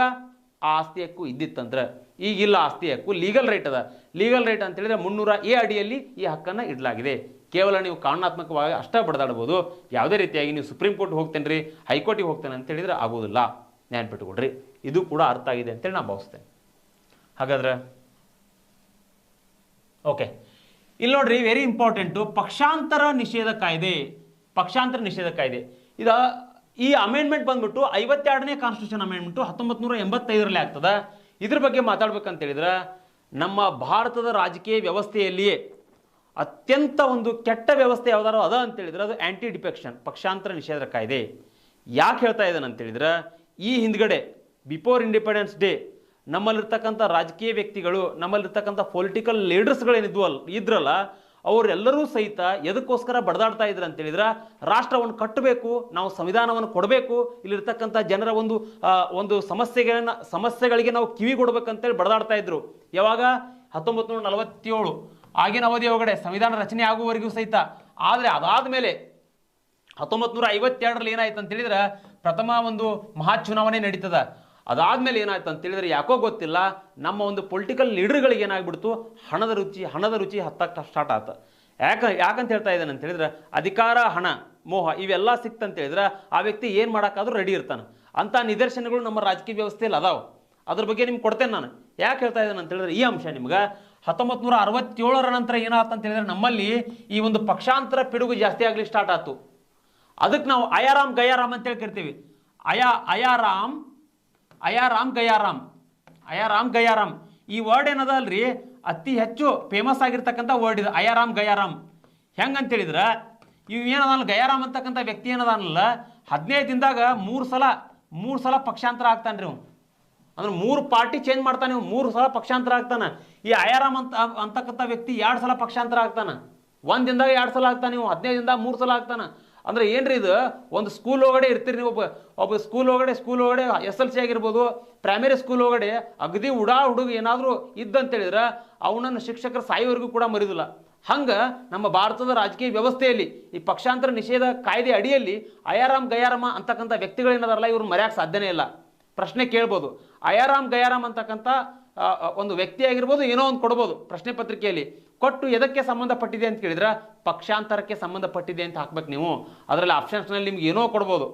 ಆ ಆಸ್ತಿ ಹಕ್ಕು ಇದ್ದಿತ್ತಂದ್ರೆ. ಈಗಿಲ್ಲ ಆಸ್ತಿ ಹಕ್ಕು, ಲೀಗಲ್ ರೈಟ್ ಅದ. ಲೀಗಲ್ ರೈಟ್ ಅಂತ ಹೇಳಿದ್ರೆ 300A ಅಡಿಯಲ್ಲಿ ಈ ಹಕ್ಕನ್ನು ಇಡಲಾಗಿದೆ. ಕೇವಲ ನೀವು ಕಾನೂನಾತ್ಮಕವಾಗಿ ಅಷ್ಟೇ ಬಡದಾಡ್ಬೋದು. ಯಾವುದೇ ರೀತಿಯಾಗಿ ನೀವು ಸುಪ್ರೀಂ ಕೋರ್ಟ್ ಹೋಗ್ತೇನೆ ರೀ, ಹೈಕೋರ್ಟಿಗೆ ಹೋಗ್ತೇನೆ ಅಂತ ಹೇಳಿದ್ರೆ ಆಗೋದಿಲ್ಲ. ನೆನ್ಪಿಟ್ಕೊಡ್ರಿ, ಇದು ಕೂಡ ಅರ್ಥ ಆಗಿದೆ ಅಂತೇಳಿ ನಾನು ಭಾವಿಸ್ತೇನೆ. ಹಾಗಾದ್ರೆ ಓಕೆ, ಇಲ್ಲಿ ನೋಡ್ರಿ, ವೆರಿ ಇಂಪಾರ್ಟೆಂಟು, ಪಕ್ಷಾಂತರ ನಿಷೇಧ ಕಾಯ್ದೆ. ಈ ಅಮೆಂಡ್ಮೆಂಟ್ ಬಂದ್ಬಿಟ್ಟು 52ನೇ ಕಾನ್ಸ್ಟಿಟ್ಯೂಷನ್ ಅಮೆಂಡ್ಮೆಂಟು 1985ರಲ್ಲಿ ಆಗ್ತದ. ಇದ್ರ ಬಗ್ಗೆ ಮಾತಾಡ್ಬೇಕಂತ ಹೇಳಿದ್ರೆ ನಮ್ಮ ಭಾರತದ ರಾಜಕೀಯ ವ್ಯವಸ್ಥೆಯಲ್ಲಿಯೇ ಅತ್ಯಂತ ಒಂದು ಕೆಟ್ಟ ವ್ಯವಸ್ಥೆ ಯಾವ್ದಾರು ಅದ ಅಂತ ಹೇಳಿದ್ರೆ ಅದು ಆಂಟಿ ಡಿಫೆಕ್ಷನ್, ಪಕ್ಷಾಂತರ ನಿಷೇಧ ಕಾಯ್ದೆ. ಯಾಕೆ ಹೇಳ್ತಾ ಇದ್ದಾನೆ ಅಂತ ಹೇಳಿದ್ರೆ, ಈ ಹಿಂದ್ಗಡೆ ಬಿಫೋರ್ ಇಂಡಿಪೆಂಡೆನ್ಸ್ ಡೇ ನಮ್ಮಲ್ಲಿರ್ತಕ್ಕಂಥ ರಾಜಕೀಯ ವ್ಯಕ್ತಿಗಳು, ನಮ್ಮಲ್ಲಿರ್ತಕ್ಕಂಥ ಪೊಲಿಟಿಕಲ್ ಇದ್ರಲ್ಲ ಅವರೆಲ್ಲರೂ ಸಹಿತ ಎದಕ್ಕೋಸ್ಕರ ಬಡದಾಡ್ತಾ ಇದ್ರು ಅಂತ ಹೇಳಿದ್ರೆ, ರಾಷ್ಟ್ರವನ್ನು ಕಟ್ಟಬೇಕು, ನಾವು ಸಂವಿಧಾನವನ್ನು ಕೊಡಬೇಕು, ಇಲ್ಲಿರ್ತಕ್ಕಂಥ ಜನರ ಒಂದು ಸಮಸ್ಯೆಗಳಿಗೆ ನಾವು ಕಿವಿ ಕೊಡ್ಬೇಕಂತೇಳಿ ಬಡದಾಡ್ತಾ ಇದ್ರು. ಯಾವಾಗ 1947 ಆಗಿನ ಅವಧಿ ಒಳಗಡೆ ಸಂವಿಧಾನ ರಚನೆ ಆಗುವವರೆಗೂ ಸಹಿತ. ಆದರೆ ಅದಾದ ಮೇಲೆ 1952ರಲ್ಲಿ ಏನಾಯ್ತು ಅಂತ ಹೇಳಿದ್ರೆ ಪ್ರಥಮ ಒಂದು ಮಹಾ ಚುನಾವಣೆ ನಡೀತದ. ಅದಾದ್ಮೇಲೆ ಏನಾಯ್ತು ಅಂತ ಹೇಳಿದ್ರೆ ಯಾಕೋ ಗೊತ್ತಿಲ್ಲ, ನಮ್ಮ ಒಂದು ಪೊಲಿಟಿಕಲ್ ಲೀಡರ್ಗಳಿಗೆ ಏನಾಗ್ಬಿಡ್ತು, ಹಣದ ರುಚಿ ಹತ್ತಕ್ಕೆ ಸ್ಟಾರ್ಟ್ ಆಯ್ತು. ಯಾಕಂತ ಹೇಳ್ತಾ ಇದ್ದಾನೆ ಅಂತ ಹೇಳಿದ್ರೆ, ಅಧಿಕಾರ, ಹಣ, ಮೋಹ ಇವೆಲ್ಲ ಸಿಕ್ತಂತ ಹೇಳಿದ್ರೆ ಆ ವ್ಯಕ್ತಿ ಏನು ಮಾಡೋಕ್ಕಾದ್ರೂ ರೆಡಿ ಇರ್ತಾನೆ. ಅಂಥ ನಿದರ್ಶನಗಳು ನಮ್ಮ ರಾಜಕೀಯ ವ್ಯವಸ್ಥೆಯಲ್ಲಿ ಅದಾವೆ. ಅದ್ರ ಬಗ್ಗೆ ನಿಮ್ಗೆ ಕೊಡ್ತೇನೆ ನಾನು. ಯಾಕೆ ಹೇಳ್ತಾ ಇದ್ದಾನೆ ಅಂತ ಹೇಳಿದ್ರೆ, ಈ ಅಂಶ ನಿಮ್ಗೆ 1967ರ ನಂತರ ಏನಾಯ್ತು ಅಂತ ಹೇಳಿದ್ರೆ ನಮ್ಮಲ್ಲಿ ಈ ಒಂದು ಪಕ್ಷಾಂತರ ಪಿಡುಗು ಜಾಸ್ತಿ ಆಗ್ಲಿಕ್ಕೆ ಸ್ಟಾರ್ಟ್ ಆಯ್ತು. ಅದಕ್ಕೆ ನಾವು ಅಯಾರಾಮ್ ಗಯಾರಾಮ್ ಅಂತೇಳಿ ಕರಿತೀವಿ. ಅಯಾರಾಮ್ ಗಯಾರಾಮ್ ಈ ವರ್ಡ್ ಏನದ ಅಲ್ರಿ, ಅತಿ ಹೆಚ್ಚು ಫೇಮಸ್ ಆಗಿರ್ತಕ್ಕಂಥ ವರ್ಡ್ ಇದು, ಅಯಾರಾಮ್ ಗಯಾರಾಮ್. ಹೆಂಗಂತ ಹೇಳಿದ್ರೆ ಇವ್ ಏನದಲ್ಲ, ಗಯಾರಾಮ್ ಅಂತಕ್ಕಂಥ ವ್ಯಕ್ತಿ ಏನದಾನಲ್ಲ 15 ದಿನದಾಗ 3 ಸಲ ಪಕ್ಷಾಂತರ ಆಗ್ತಾನೆ ರೀ. ಅಂದ್ರೆ 3 ಪಾರ್ಟಿ ಚೇಂಜ್ ಮಾಡ್ತಾನೆ, 3 ಸಲ ಪಕ್ಷಾಂತರ ಆಗ್ತಾನೆ. ಈ ಅಯಾರಾಮ್ ಅಂತಕ್ಕಂಥ ವ್ಯಕ್ತಿ 2 ಸಲ ಪಕ್ಷಾಂತರ ಆಗ್ತಾನೆ. 1 ದಿನದಾಗ 2 ಸಲ ಆಗ್ತಾನೆ, ನೀವು 15 ದಿನದಾಗ 3 ಸಲ ಆಗ್ತಾನೆ. ಅಂದ್ರೆ ಏನ್ರಿ ಇದು, ಒಂದು ಸ್ಕೂಲ್ ಒಳಗಡೆ ಇರ್ತೀರಿ ನೀವು, ಒಬ್ಬ ಸ್ಕೂಲ್ ಒಳಗಡೆ SLC ಆಗಿರ್ಬೋದು, ಪ್ರೈಮರಿ ಸ್ಕೂಲ್ ಒಳಗಡೆ ಅಗದಿ ಹುಡುಗ ಏನಾದರೂ ಇದ್ದಂತೇಳಿದ್ರೆ ಅವನನ್ನು ಶಿಕ್ಷಕರು ಸಾಯೋವರೆಗೂ ಕೂಡ ಮರಿದಿಲ್ಲ. ಹಂಗೆ ನಮ್ಮ ಭಾರತದ ರಾಜಕೀಯ ವ್ಯವಸ್ಥೆಯಲ್ಲಿ ಈ ಪಕ್ಷಾಂತರ ನಿಷೇಧ ಕಾಯ್ದೆ ಅಡಿಯಲ್ಲಿ ಅಯಾರಾಮ್ ಗಯಾರಾಮ ಅಂತಕ್ಕಂಥ ವ್ಯಕ್ತಿಗಳೇನದಾರಲ್ಲ ಇವ್ರು ಮರೆಯೋಕೆ ಸಾಧ್ಯನೇ ಇಲ್ಲ. ಪ್ರಶ್ನೆ ಕೇಳ್ಬೋದು, ಅಯಾರಾಮ್ ಗಯಾರಾಮ್ ಅಂತಕ್ಕಂಥ ಒಂದು ವ್ಯಕ್ತಿ ಆಗಿರ್ಬೋದು, ಏನೋ ಒಂದು ಕೊಡ್ಬೋದು ಪ್ರಶ್ನೆ ಪತ್ರಿಕೆಯಲ್ಲಿ. ಕೊಟ್ಟು ಎದಕ್ಕೆ ಸಂಬಂಧಪಟ್ಟಿದೆ ಅಂತ ಕೇಳಿದ್ರೆ ಪಕ್ಷಾಂತರಕ್ಕೆ ಸಂಬಂಧಪಟ್ಟಿದೆ ಅಂತ ಹಾಕ್ಬೇಕು ನೀವು. ಅದರಲ್ಲಿ ಆಪ್ಷನ್ಸ್ನಲ್ಲಿ ನಿಮ್ಗೆ ಏನೋ ಕೊಡ್ಬೋದು.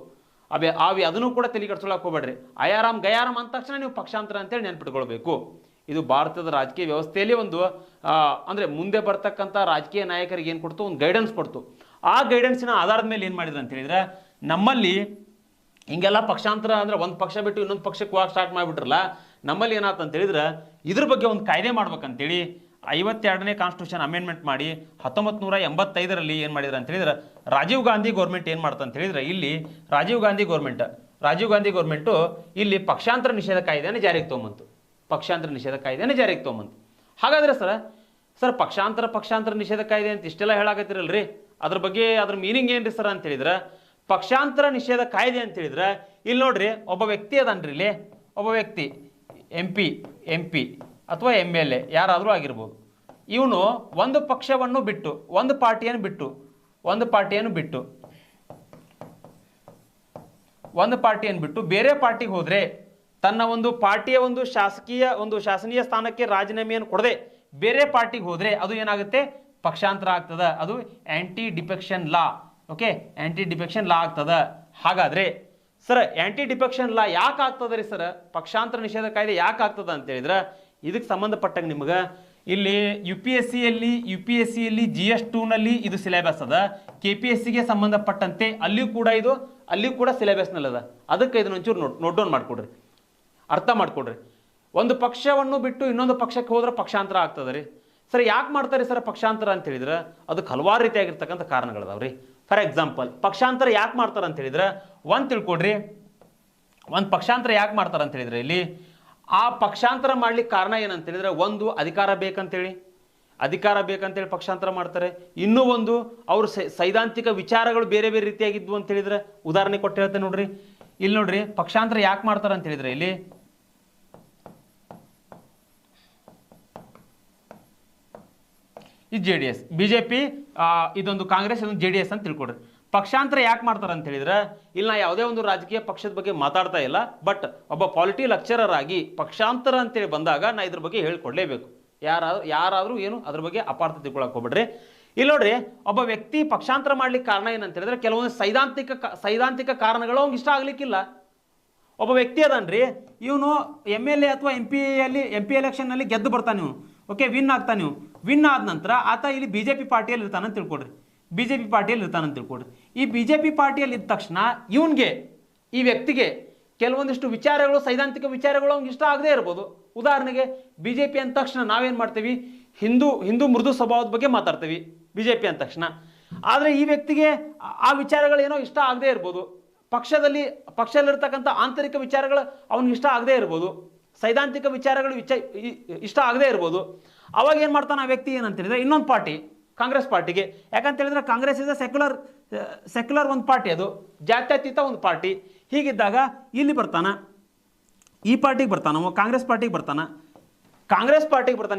ಅದನ್ನು ಕೂಡ ತಲೆ ಕೆಡಿಸ್ಕೊಳ್ಳೋಕೆ ಹೋಗ್ಬೇಡ್ರಿ. ಅಯಾರಾಮ್ ಗಯಾರಾಮ್ ಅಂದ ತಕ್ಷಣ ನೀವು ಪಕ್ಷಾಂತರ ಅಂತೇಳಿ ನೆನ್ಪಿಟ್ಕೊಳ್ಬೇಕು. ಇದು ಭಾರತದ ರಾಜಕೀಯ ವ್ಯವಸ್ಥೆಯಲ್ಲಿ ಒಂದು ಅಂದರೆ ಮುಂದೆ ಬರ್ತಕ್ಕಂಥ ರಾಜಕೀಯ ನಾಯಕರಿಗೆ ಏನು ಕೊಡ್ತು, ಒಂದು ಗೈಡೆನ್ಸ್ ಕೊಡ್ತು. ಆ ಗೈಡೆನ್ಸಿನ ಆಧಾರದ ಮೇಲೆ ಏನು ಮಾಡಿದ್ರು ಅಂತ ಹೇಳಿದ್ರೆ, ನಮ್ಮಲ್ಲಿ ಹಿಂಗೆಲ್ಲ ಪಕ್ಷಾಂತರ ಅಂದರೆ ಒಂದು ಪಕ್ಷ ಬಿಟ್ಟು ಇನ್ನೊಂದು ಪಕ್ಷಕ್ಕೆ ಹೋಗಕ್ಕೆ ಸ್ಟಾರ್ಟ್ ಮಾಡಿಬಿಟ್ರಲ್ಲ, ನಮ್ಮಲ್ಲಿ ಏನಾಯ್ತು ಅಂತ ಹೇಳಿದ್ರೆ ಇದ್ರ ಬಗ್ಗೆ ಒಂದು ಕಾಯ್ದೆ ಮಾಡ್ಬೇಕಂತೇಳಿ 52ನೇ ಕಾನ್ಸ್ಟಿಟ್ಯೂಷನ್ ಅಮೆಂಡ್ಮೆಂಟ್ ಮಾಡಿ 1985ರಲ್ಲಿ ಏನು ಮಾಡಿದ್ರು ಅಂತ ಹೇಳಿದ್ರೆ, ರಾಜೀವ್ ಗಾಂಧಿ ಗೌರ್ಮೆಂಟ್ ಏನು ಮಾಡ್ತು ಅಂತ ಹೇಳಿದ್ರೆ, ಇಲ್ಲಿ ರಾಜೀವ್ ಗಾಂಧಿ ಗೌರ್ಮೆಂಟು ಇಲ್ಲಿ ಪಕ್ಷಾಂತರ ನಿಷೇಧ ಕಾಯ್ದೆಯನ್ನು ಜಾರಿಗೆ ತೊಗೊಂಬಂತು. ಹಾಗಾದ್ರೆ ಸರ್ ಪಕ್ಷಾಂತರ ನಿಷೇಧ ಕಾಯ್ದೆ ಅಂತ ಇಷ್ಟೆಲ್ಲ ಹೇಳಾಕತ್ತಿರಲ್ರಿ, ಅದ್ರ ಮೀನಿಂಗ್ ಏನ್ರಿ ಸರ್ ಅಂತ ಹೇಳಿದ್ರೆ, ಪಕ್ಷಾಂತರ ನಿಷೇಧ ಕಾಯ್ದೆ ಅಂತ ಹೇಳಿದ್ರೆ ಇಲ್ಲಿ ನೋಡ್ರಿ, ಒಬ್ಬ ವ್ಯಕ್ತಿ ಅದನ್ರಿ, ಇಲ್ಲಿ ಒಬ್ಬ ವ್ಯಕ್ತಿ ಎಂ ಪಿ ಅಥವಾ MLA ಯಾರಾದರೂ ಆಗಿರ್ಬೋದು. ಇವನು ಒಂದು ಪಕ್ಷವನ್ನು ಬಿಟ್ಟು ಒಂದು ಪಾರ್ಟಿಯನ್ನು ಬಿಟ್ಟು ಬೇರೆ ಪಾರ್ಟಿಗೆ ಹೋದ್ರೆ, ತನ್ನ ಒಂದು ಪಾರ್ಟಿಯ ಒಂದು ಶಾಸನೀಯ ಸ್ಥಾನಕ್ಕೆ ರಾಜೀನಾಮೆಯನ್ನು ಕೊಡದೆ ಬೇರೆ ಪಾರ್ಟಿಗೆ ಹೋದ್ರೆ ಅದು ಏನಾಗುತ್ತೆ, ಪಕ್ಷಾಂತರ ಆಗ್ತದ. ಅದು ಆಂಟಿ ಡಿಫೆಕ್ಷನ್ ಲಾ. ಓಕೆ, ಆಂಟಿ ಡಿಫೆಕ್ಷನ್ ಲಾ ಆಗ್ತದ. ಹಾಗಾದ್ರೆ ಸರ್ ಆಂಟಿ ಡಿಫೆಕ್ಷನ್ ಲಾ ಯಾಕೆ ಆಗ್ತದ ರೀ ಸರ್, ಪಕ್ಷಾಂತರ ನಿಷೇಧ ಕಾಯ್ದೆ ಯಾಕೆ ಆಗ್ತದ ಅಂತ ಹೇಳಿದ್ರೆ, ಇದಕ್ಕೆ ಸಂಬಂಧಪಟ್ಟಂಗೆ ನಿಮ್ಗೆ ಇಲ್ಲಿ ಯು ಪಿ ಎಸ್ ಸಿಯಲ್ಲಿ GS2ನಲ್ಲಿ ಇದು ಸಿಲೆಬಸ್ ಅದ. KPSCಗೆ ಸಂಬಂಧಪಟ್ಟಂತೆ ಅಲ್ಲಿಯೂ ಕೂಡ ಸಿಲೆಬಸ್ನಲ್ಲಿ ಅದ. ಅದಕ್ಕೆ ಇದನ್ನ ಒಂಚೂರು ನೋಟ್ ಡೌನ್ ಮಾಡ್ಕೊಡ್ರಿ, ಅರ್ಥ ಮಾಡ್ಕೊಡ್ರಿ. ಒಂದು ಪಕ್ಷವನ್ನು ಬಿಟ್ಟು ಇನ್ನೊಂದು ಪಕ್ಷಕ್ಕೆ ಹೋದ್ರೆ ಪಕ್ಷಾಂತರ ಆಗ್ತದೆ ರೀ. ಸರ್ ಯಾಕೆ ಮಾಡ್ತಾರೆ ಸರ್ ಪಕ್ಷಾಂತರ ಅಂತ ಹೇಳಿದ್ರೆ ಅದಕ್ಕೆ ಹಲವಾರು ರೀತಿಯಾಗಿರ್ತಕ್ಕಂಥ ಕಾರಣಗಳದಾವ್ರಿ. ಫಾರ್ ಎಕ್ಸಾಂಪಲ್ ಪಕ್ಷಾಂತರ ಯಾಕೆ ಮಾಡ್ತಾರೆ ಅಂತ ಹೇಳಿದ್ರೆ ಒಂದು ತಿಳ್ಕೊಡ್ರಿ, ಒಂದು ಪಕ್ಷಾಂತರ ಯಾಕೆ ಮಾಡ್ತಾರೆ ಅಂತ ಹೇಳಿದ್ರೆ ಇಲ್ಲಿ ಆ ಪಕ್ಷಾಂತರ ಮಾಡ್ಲಿಕ್ಕೆ ಕಾರಣ ಏನಂತ ಹೇಳಿದ್ರೆ ಒಂದು ಅಧಿಕಾರ ಬೇಕಂತೇಳಿ ಪಕ್ಷಾಂತರ ಮಾಡ್ತಾರೆ. ಇನ್ನೂ ಒಂದು ಅವ್ರ ಸೈದ್ಧಾಂತಿಕ ವಿಚಾರಗಳು ಬೇರೆ ಬೇರೆ ರೀತಿಯಾಗಿದ್ವು ಅಂತ ಹೇಳಿದ್ರೆ ಉದಾಹರಣೆ ಕೊಟ್ಟು ಹೇಳ್ತೇನೆ ನೋಡ್ರಿ. ಇಲ್ಲಿ ನೋಡ್ರಿ ಪಕ್ಷಾಂತರ ಯಾಕೆ ಮಾಡ್ತಾರೆ ಅಂತ ಹೇಳಿದ್ರೆ ಇಲ್ಲಿ ಈ JDS BJP ಇದೊಂದು ಕಾಂಗ್ರೆಸ್ ಇದೊಂದು JDS ಅಂತ ತಿಳ್ಕೊಡ್ರಿ. ಪಕ್ಷಾಂತರ ಯಾಕೆ ಮಾಡ್ತಾರೆ ಅಂತ ಹೇಳಿದ್ರೆ ಇಲ್ಲಿ ನಾ ಯಾವುದೇ ಒಂದು ರಾಜಕೀಯ ಪಕ್ಷದ ಬಗ್ಗೆ ಮಾತಾಡ್ತಾ ಇಲ್ಲ, ಬಟ್ ಒಬ್ಬ ಪಾಲಿಟಿ ಲೆಕ್ಚರರ್ ಆಗಿ ಪಕ್ಷಾಂತರ ಅಂತೇಳಿ ಬಂದಾಗ ನಾ ಇದ್ರ ಬಗ್ಗೆ ಹೇಳ್ಕೊಡ್ಲೇಬೇಕು. ಯಾರಾದರೂ ಏನು ಅದ್ರ ಬಗ್ಗೆ ಅಪಾರ್ಥ ತಿಳ್ಕೊಳಕ್ ಹೋಗ್ಬಿಡ್ರಿ. ಇಲ್ಲಿ ನೋಡ್ರಿ ಒಬ್ಬ ವ್ಯಕ್ತಿ ಪಕ್ಷಾಂತರ ಮಾಡ್ಲಿಕ್ಕೆ ಕಾರಣ ಏನಂತ ಹೇಳಿದ್ರೆ ಕೆಲವೊಂದು ಸೈದ್ಧಾಂತಿಕ ಕಾರಣಗಳು ಅವ್ನಿಗೆ ಇಷ್ಟ ಆಗ್ಲಿಕ್ಕಿಲ್ಲ. ಒಬ್ಬ ವ್ಯಕ್ತಿ ಅದನ್ರಿ, ಇವನು MLA ಅಥವಾ MP ಎಲೆಕ್ಷನ್ನಲ್ಲಿ ಗೆದ್ದು ಬರ್ತಾನೆ, ಇವನು ಓಕೆ ವಿನ್ ಆಗ್ತಾನೆ. ನೀವು ವಿನ್ ಆದ ನಂತರ ಆತ ಇಲ್ಲಿ BJP ಪಾರ್ಟಿಯಲ್ಲಿ ಇರ್ತಾನಂತ ತಿಳ್ಕೊಡ್ರಿ. ಈ BJP ಪಾರ್ಟಿಯಲ್ಲಿ ಇದ್ದ ತಕ್ಷಣ ಈ ವ್ಯಕ್ತಿಗೆ ಕೆಲವೊಂದಿಷ್ಟು ವಿಚಾರಗಳು ಸೈದ್ಧಾಂತಿಕ ವಿಚಾರಗಳು ಅವ್ನಿಗೆ ಇಷ್ಟ ಆಗದೆ ಇರ್ಬೋದು. ಉದಾಹರಣೆಗೆ BJP ಅಂದ ತಕ್ಷಣ ನಾವೇನು ಮಾಡ್ತೀವಿ, ಹಿಂದೂ ಮೃದು ಸ್ವಭಾವದ ಬಗ್ಗೆ ಮಾತಾಡ್ತೀವಿ BJP ಅಂದ ತಕ್ಷಣ. ಆದರೆ ಈ ವ್ಯಕ್ತಿಗೆ ಆ ವಿಚಾರಗಳೇನೋ ಇಷ್ಟ ಆಗದೆ ಇರ್ಬೋದು, ಪಕ್ಷದಲ್ಲಿರ್ತಕ್ಕಂಥ ಆಂತರಿಕ ವಿಚಾರಗಳು ಅವ್ನಿಗೆ ಇಷ್ಟ ಆಗದೆ ಇರ್ಬೋದು, ಸೈದ್ಧಾಂತಿಕ ವಿಚಾರಗಳು ಇಷ್ಟ ಆಗದೆ ಇರ್ಬೋದು. ಅವಾಗ ಏನು ಮಾಡ್ತಾನೆ ಆ ವ್ಯಕ್ತಿ ಏನಂತ ಹೇಳಿದ್ರೆ ಇನ್ನೊಂದು ಪಾರ್ಟಿ ಕಾಂಗ್ರೆಸ್ ಪಾರ್ಟಿಗೆ, ಯಾಕಂತ ಹೇಳಿದ್ರೆ ಕಾಂಗ್ರೆಸ್ ಇಸ್ ಸೆಕ್ಯುಲರ್ ಒಂದು ಪಾರ್ಟಿ, ಅದು ಜಾತ್ಯತೀತ ಒಂದು ಪಾರ್ಟಿ. ಹೀಗಿದ್ದಾಗ ಇಲ್ಲಿ ಬರ್ತಾನ, ಈ ಪಾರ್ಟಿಗೆ ಬರ್ತಾನ, ಕಾಂಗ್ರೆಸ್ ಪಾರ್ಟಿಗೆ ಬರ್ತಾನ.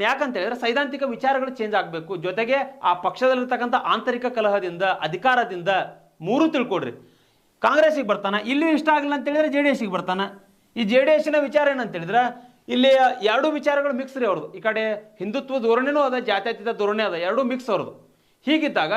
ಯಾಕಂತ ಹೇಳಿದ್ರೆ ಸೈದ್ಧಾಂತಿಕ ವಿಚಾರಗಳು ಚೇಂಜ್ ಆಗಬೇಕು, ಜೊತೆಗೆ ಆ ಪಕ್ಷದಲ್ಲಿರ್ತಕ್ಕಂಥ ಆಂತರಿಕ ಕಲಹದಿಂದ ಅಧಿಕಾರದಿಂದ ಮೂರು ತಿಳ್ಕೊಡ್ರಿ. ಕಾಂಗ್ರೆಸ್ಸಿಗೆ ಬರ್ತಾನ, ಇಲ್ಲಿ ಇಷ್ಟ ಆಗಲಿಲ್ಲ ಅಂತ ಹೇಳಿದ್ರೆ JDSಗೆ ಬರ್ತಾನ. ಈ JDSನ ವಿಚಾರ ಏನಂತ ಹೇಳಿದ್ರೆ ಇಲ್ಲಿ ಎರಡು ವಿಚಾರಗಳು ಮಿಕ್ಸ್ ರೀ ಅವ್ರದ್ದು. ಈ ಕಡೆ ಹಿಂದುತ್ವ ಧೋರಣೆನೂ ಅದ, ಜಾತ್ಯತೀತ ಧೋರಣೆ ಅದ, ಎರಡೂ ಮಿಕ್ಸ್ ಅವ್ರದ್ದು. ಹೀಗಿದ್ದಾಗ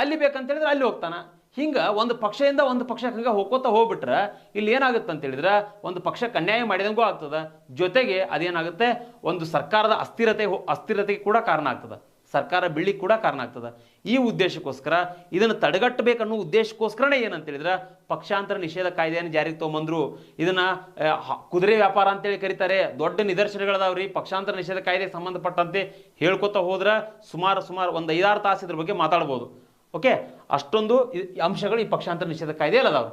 ಅಲ್ಲಿ ಬೇಕಂತ ಹೇಳಿದ್ರೆ ಅಲ್ಲಿ ಹೋಗ್ತಾನ. ಹಿಂಗೆ ಒಂದು ಪಕ್ಷದಿಂದ ಒಂದು ಪಕ್ಷಕ್ಕೆ ಹಂಗೆ ಹೋಗ್ಬಿಟ್ರೆ ಇಲ್ಲಿ ಏನಾಗುತ್ತೆ ಅಂತ ಹೇಳಿದ್ರೆ ಒಂದು ಪಕ್ಷಕ್ಕೆ ಅನ್ಯಾಯ ಮಾಡಿದಂಗೂ ಆಗ್ತದೆ, ಜೊತೆಗೆ ಅದೇನಾಗುತ್ತೆ ಒಂದು ಸರ್ಕಾರದ ಅಸ್ಥಿರತೆಗೆ ಕೂಡ ಕಾರಣ ಆಗ್ತದೆ, ಸರ್ಕಾರ ಬೀಳಿಗೆ ಕೂಡ ಕಾರಣ ಆಗ್ತದೆ. ಈ ಉದ್ದೇಶಕ್ಕೋಸ್ಕರ ಇದನ್ನು ತಡೆಗಟ್ಟಬೇಕನ್ನೋ ಉದ್ದೇಶಕ್ಕೋಸ್ಕರನೇ ಏನಂತ ಹೇಳಿದ್ರೆ ಪಕ್ಷಾಂತರ ನಿಷೇಧ ಕಾಯ್ದೆಯನ್ನು ಜಾರಿಗೆ ತೊಗೊಂಬಂದ್ರು. ಇದನ್ನ ಕುದುರೆ ವ್ಯಾಪಾರ ಅಂತೇಳಿ ಕರೀತಾರೆ. ದೊಡ್ಡ ನಿದರ್ಶನಗಳದಾವ್ರಿ ಪಕ್ಷಾಂತರ ನಿಷೇಧ ಕಾಯ್ದೆಗೆ ಸಂಬಂಧಪಟ್ಟಂತೆ. ಹೇಳ್ಕೊತಾ ಹೋದ್ರೆ ಸುಮಾರು ಒಂದು 5-6 ತಾಸು ಇದ್ರ ಬಗ್ಗೆ ಮಾತಾಡ್ಬೋದು. ಓಕೆ, ಅಷ್ಟೊಂದು ಅಂಶಗಳು ಈ ಪಕ್ಷಾಂತರ ನಿಷೇಧ ಕಾಯ್ದೆಯಲ್ಲಿ ಅದಾವೆ.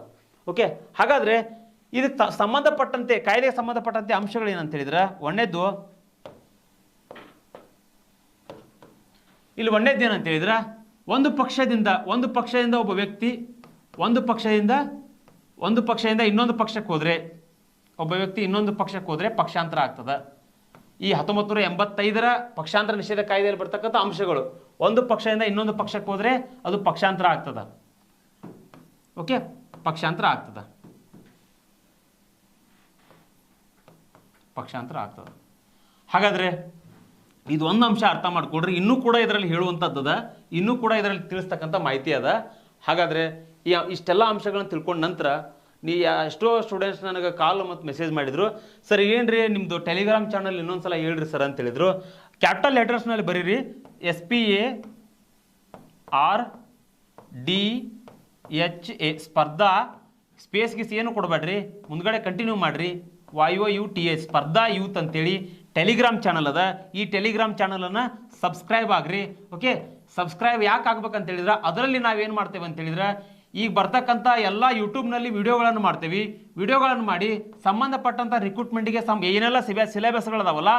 ಓಕೆ, ಹಾಗಾದ್ರೆ ಇದಕ್ಕೆ ಸಂಬಂಧಪಟ್ಟಂತೆ ಕಾಯ್ದೆಗೆ ಸಂಬಂಧಪಟ್ಟಂತೆ ಅಂಶಗಳು ಏನಂತ ಹೇಳಿದ್ರೆ ಇಲ್ಲಿ ಒಂದೇದೇನಂತ ಹೇಳಿದ್ರೆ ಒಂದು ಪಕ್ಷದಿಂದ ಒಬ್ಬ ವ್ಯಕ್ತಿ ಒಂದು ಪಕ್ಷದಿಂದ ಇನ್ನೊಂದು ಪಕ್ಷಕ್ಕೆ ಹೋದ್ರೆ ಒಬ್ಬ ವ್ಯಕ್ತಿ ಇನ್ನೊಂದು ಪಕ್ಷಕ್ಕೆ ಹೋದ್ರೆ ಪಕ್ಷಾಂತರ ಆಗ್ತದೆ. ಈ 1985ರ ಪಕ್ಷಾಂತರ ನಿಷೇಧ ಕಾಯ್ದೆಯಲ್ಲಿ ಬರ್ತಕ್ಕಂಥ ಅಂಶಗಳು. ಒಂದು ಪಕ್ಷದಿಂದ ಇನ್ನೊಂದು ಪಕ್ಷಕ್ಕೆ ಹೋದ್ರೆ ಅದು ಪಕ್ಷಾಂತರ ಆಗ್ತದೆ. ಓಕೆ, ಪಕ್ಷಾಂತರ ಆಗ್ತದೆ. ಹಾಗಾದ್ರೆ ಇದು ಒಂದು ಅಂಶ ಅರ್ಥ ಮಾಡ್ಕೊಡ್ರಿ. ಇನ್ನೂ ಕೂಡ ಇದರಲ್ಲಿ ಹೇಳುವಂಥದ್ದು ಇನ್ನೂ ಕೂಡ ಇದರಲ್ಲಿ ತಿಳಿಸ್ತಕ್ಕಂಥ ಮಾಹಿತಿ ಅದ. ಹಾಗಾದರೆ ಇಷ್ಟೆಲ್ಲ ಅಂಶಗಳನ್ನ ತಿಳ್ಕೊಂಡ ನಂತರ ಎಷ್ಟೋ ಸ್ಟೂಡೆಂಟ್ಸ್ ನನಗೆ ಕಾಲ್ ಮತ್ತು ಮೆಸೇಜ್ ಮಾಡಿದರು, ಸರ್ ಏನ್ರಿ ನಿಮ್ಮದು ಟೆಲಿಗ್ರಾಮ್ ಚಾನಲ್ ಇನ್ನೊಂದ್ಸಲ ಹೇಳ್ರಿ ಸರ್ ಅಂತ ಹೇಳಿದರು. ಕ್ಯಾಪಿಟಲ್ ಲೆಟರ್ಸ್ನಲ್ಲಿ ಬರೀರಿ SPARDA ಸ್ಪರ್ಧಾ ಸ್ಪೇಸ್ಗಿಸ್ ಏನು ಕೊಡಬೇಡ್ರಿ, ಮುಂದ್ಗಡೆ ಕಂಟಿನ್ಯೂ ಮಾಡಿರಿ YOUTH ಸ್ಪರ್ಧಾ ಯೂತ್ ಅಂತೇಳಿ ಟೆಲಿಗ್ರಾಮ್ ಚಾನಲ್ ಅದ. ಈ ಟೆಲಿಗ್ರಾಮ್ ಚಾನಲನ್ನು ಸಬ್ಸ್ಕ್ರೈಬ್ ಆಗ್ರಿ. ಓಕೆ, ಸಬ್ಸ್ಕ್ರೈಬ್ ಯಾಕೆ ಆಗ್ಬೇಕಂತ ಹೇಳಿದ್ರೆ ಅದರಲ್ಲಿ ನಾವೇನು ಮಾಡ್ತೇವೆ ಅಂತ ಹೇಳಿದ್ರೆ ಈಗ ಬರ್ತಕ್ಕಂಥ ಎಲ್ಲ ಯೂಟ್ಯೂಬ್ನಲ್ಲಿ ವಿಡಿಯೋಗಳನ್ನು ಮಾಡ್ತೀವಿ. ವಿಡಿಯೋಗಳನ್ನು ಮಾಡಿ ಸಂಬಂಧಪಟ್ಟಂಥ ರಿಕ್ರೂಟ್ಮೆಂಟಿಗೆ ಏನೆಲ್ಲ ಸಿಲೆಬಸ್ಗಳದಾವಲ್ಲ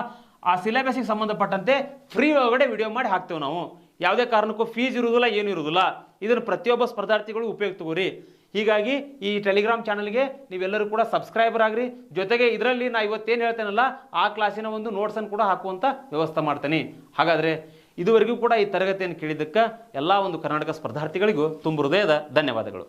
ಆ ಸಿಲೆಬಸ್ಸಿಗೆ ಸಂಬಂಧಪಟ್ಟಂತೆ ಫ್ರೀ ಒಳಗಡೆ ವಿಡಿಯೋ ಮಾಡಿ ಹಾಕ್ತೇವೆ ನಾವು. ಯಾವುದೇ ಕಾರಣಕ್ಕೂ ಫೀಸ್ ಇರುವುದಿಲ್ಲ, ಏನು ಇರುವುದಿಲ್ಲ. ಇದನ್ನು ಪ್ರತಿಯೊಬ್ಬ ಸ್ಪರ್ಧಾರ್ಥಿಗಳು ಉಪಯೋಗ ತಗೋರಿ. ಹೀಗಾಗಿ ಈ ಟೆಲಿಗ್ರಾಮ್ ಚಾನಲ್ಗೆ ನೀವೆಲ್ಲರೂ ಕೂಡ ಸಬ್ಸ್ಕ್ರೈಬರ್ ಆಗ್ರಿ. ಜೊತೆಗೆ ಇದರಲ್ಲಿ ನಾ ಇವತ್ತೇನು ಹೇಳ್ತೇನಲ್ಲ ಆ ಕ್ಲಾಸಿನ ಒಂದು ನೋಟ್ಸನ್ನು ಕೂಡ ಹಾಕುವಂಥ ವ್ಯವಸ್ಥೆ ಮಾಡ್ತೇನೆ. ಹಾಗಾದರೆ ಇದುವರೆಗೂ ಕೂಡ ಈ ತರಗತಿಯನ್ನು ಕೇಳಿದ್ದಕ್ಕೆ ಎಲ್ಲ ಒಂದು ಕರ್ನಾಟಕ ಸ್ಪರ್ಧಾರ್ಥಿಗಳಿಗೂ ತುಂಬ ಹೃದಯದ ಧನ್ಯವಾದಗಳು.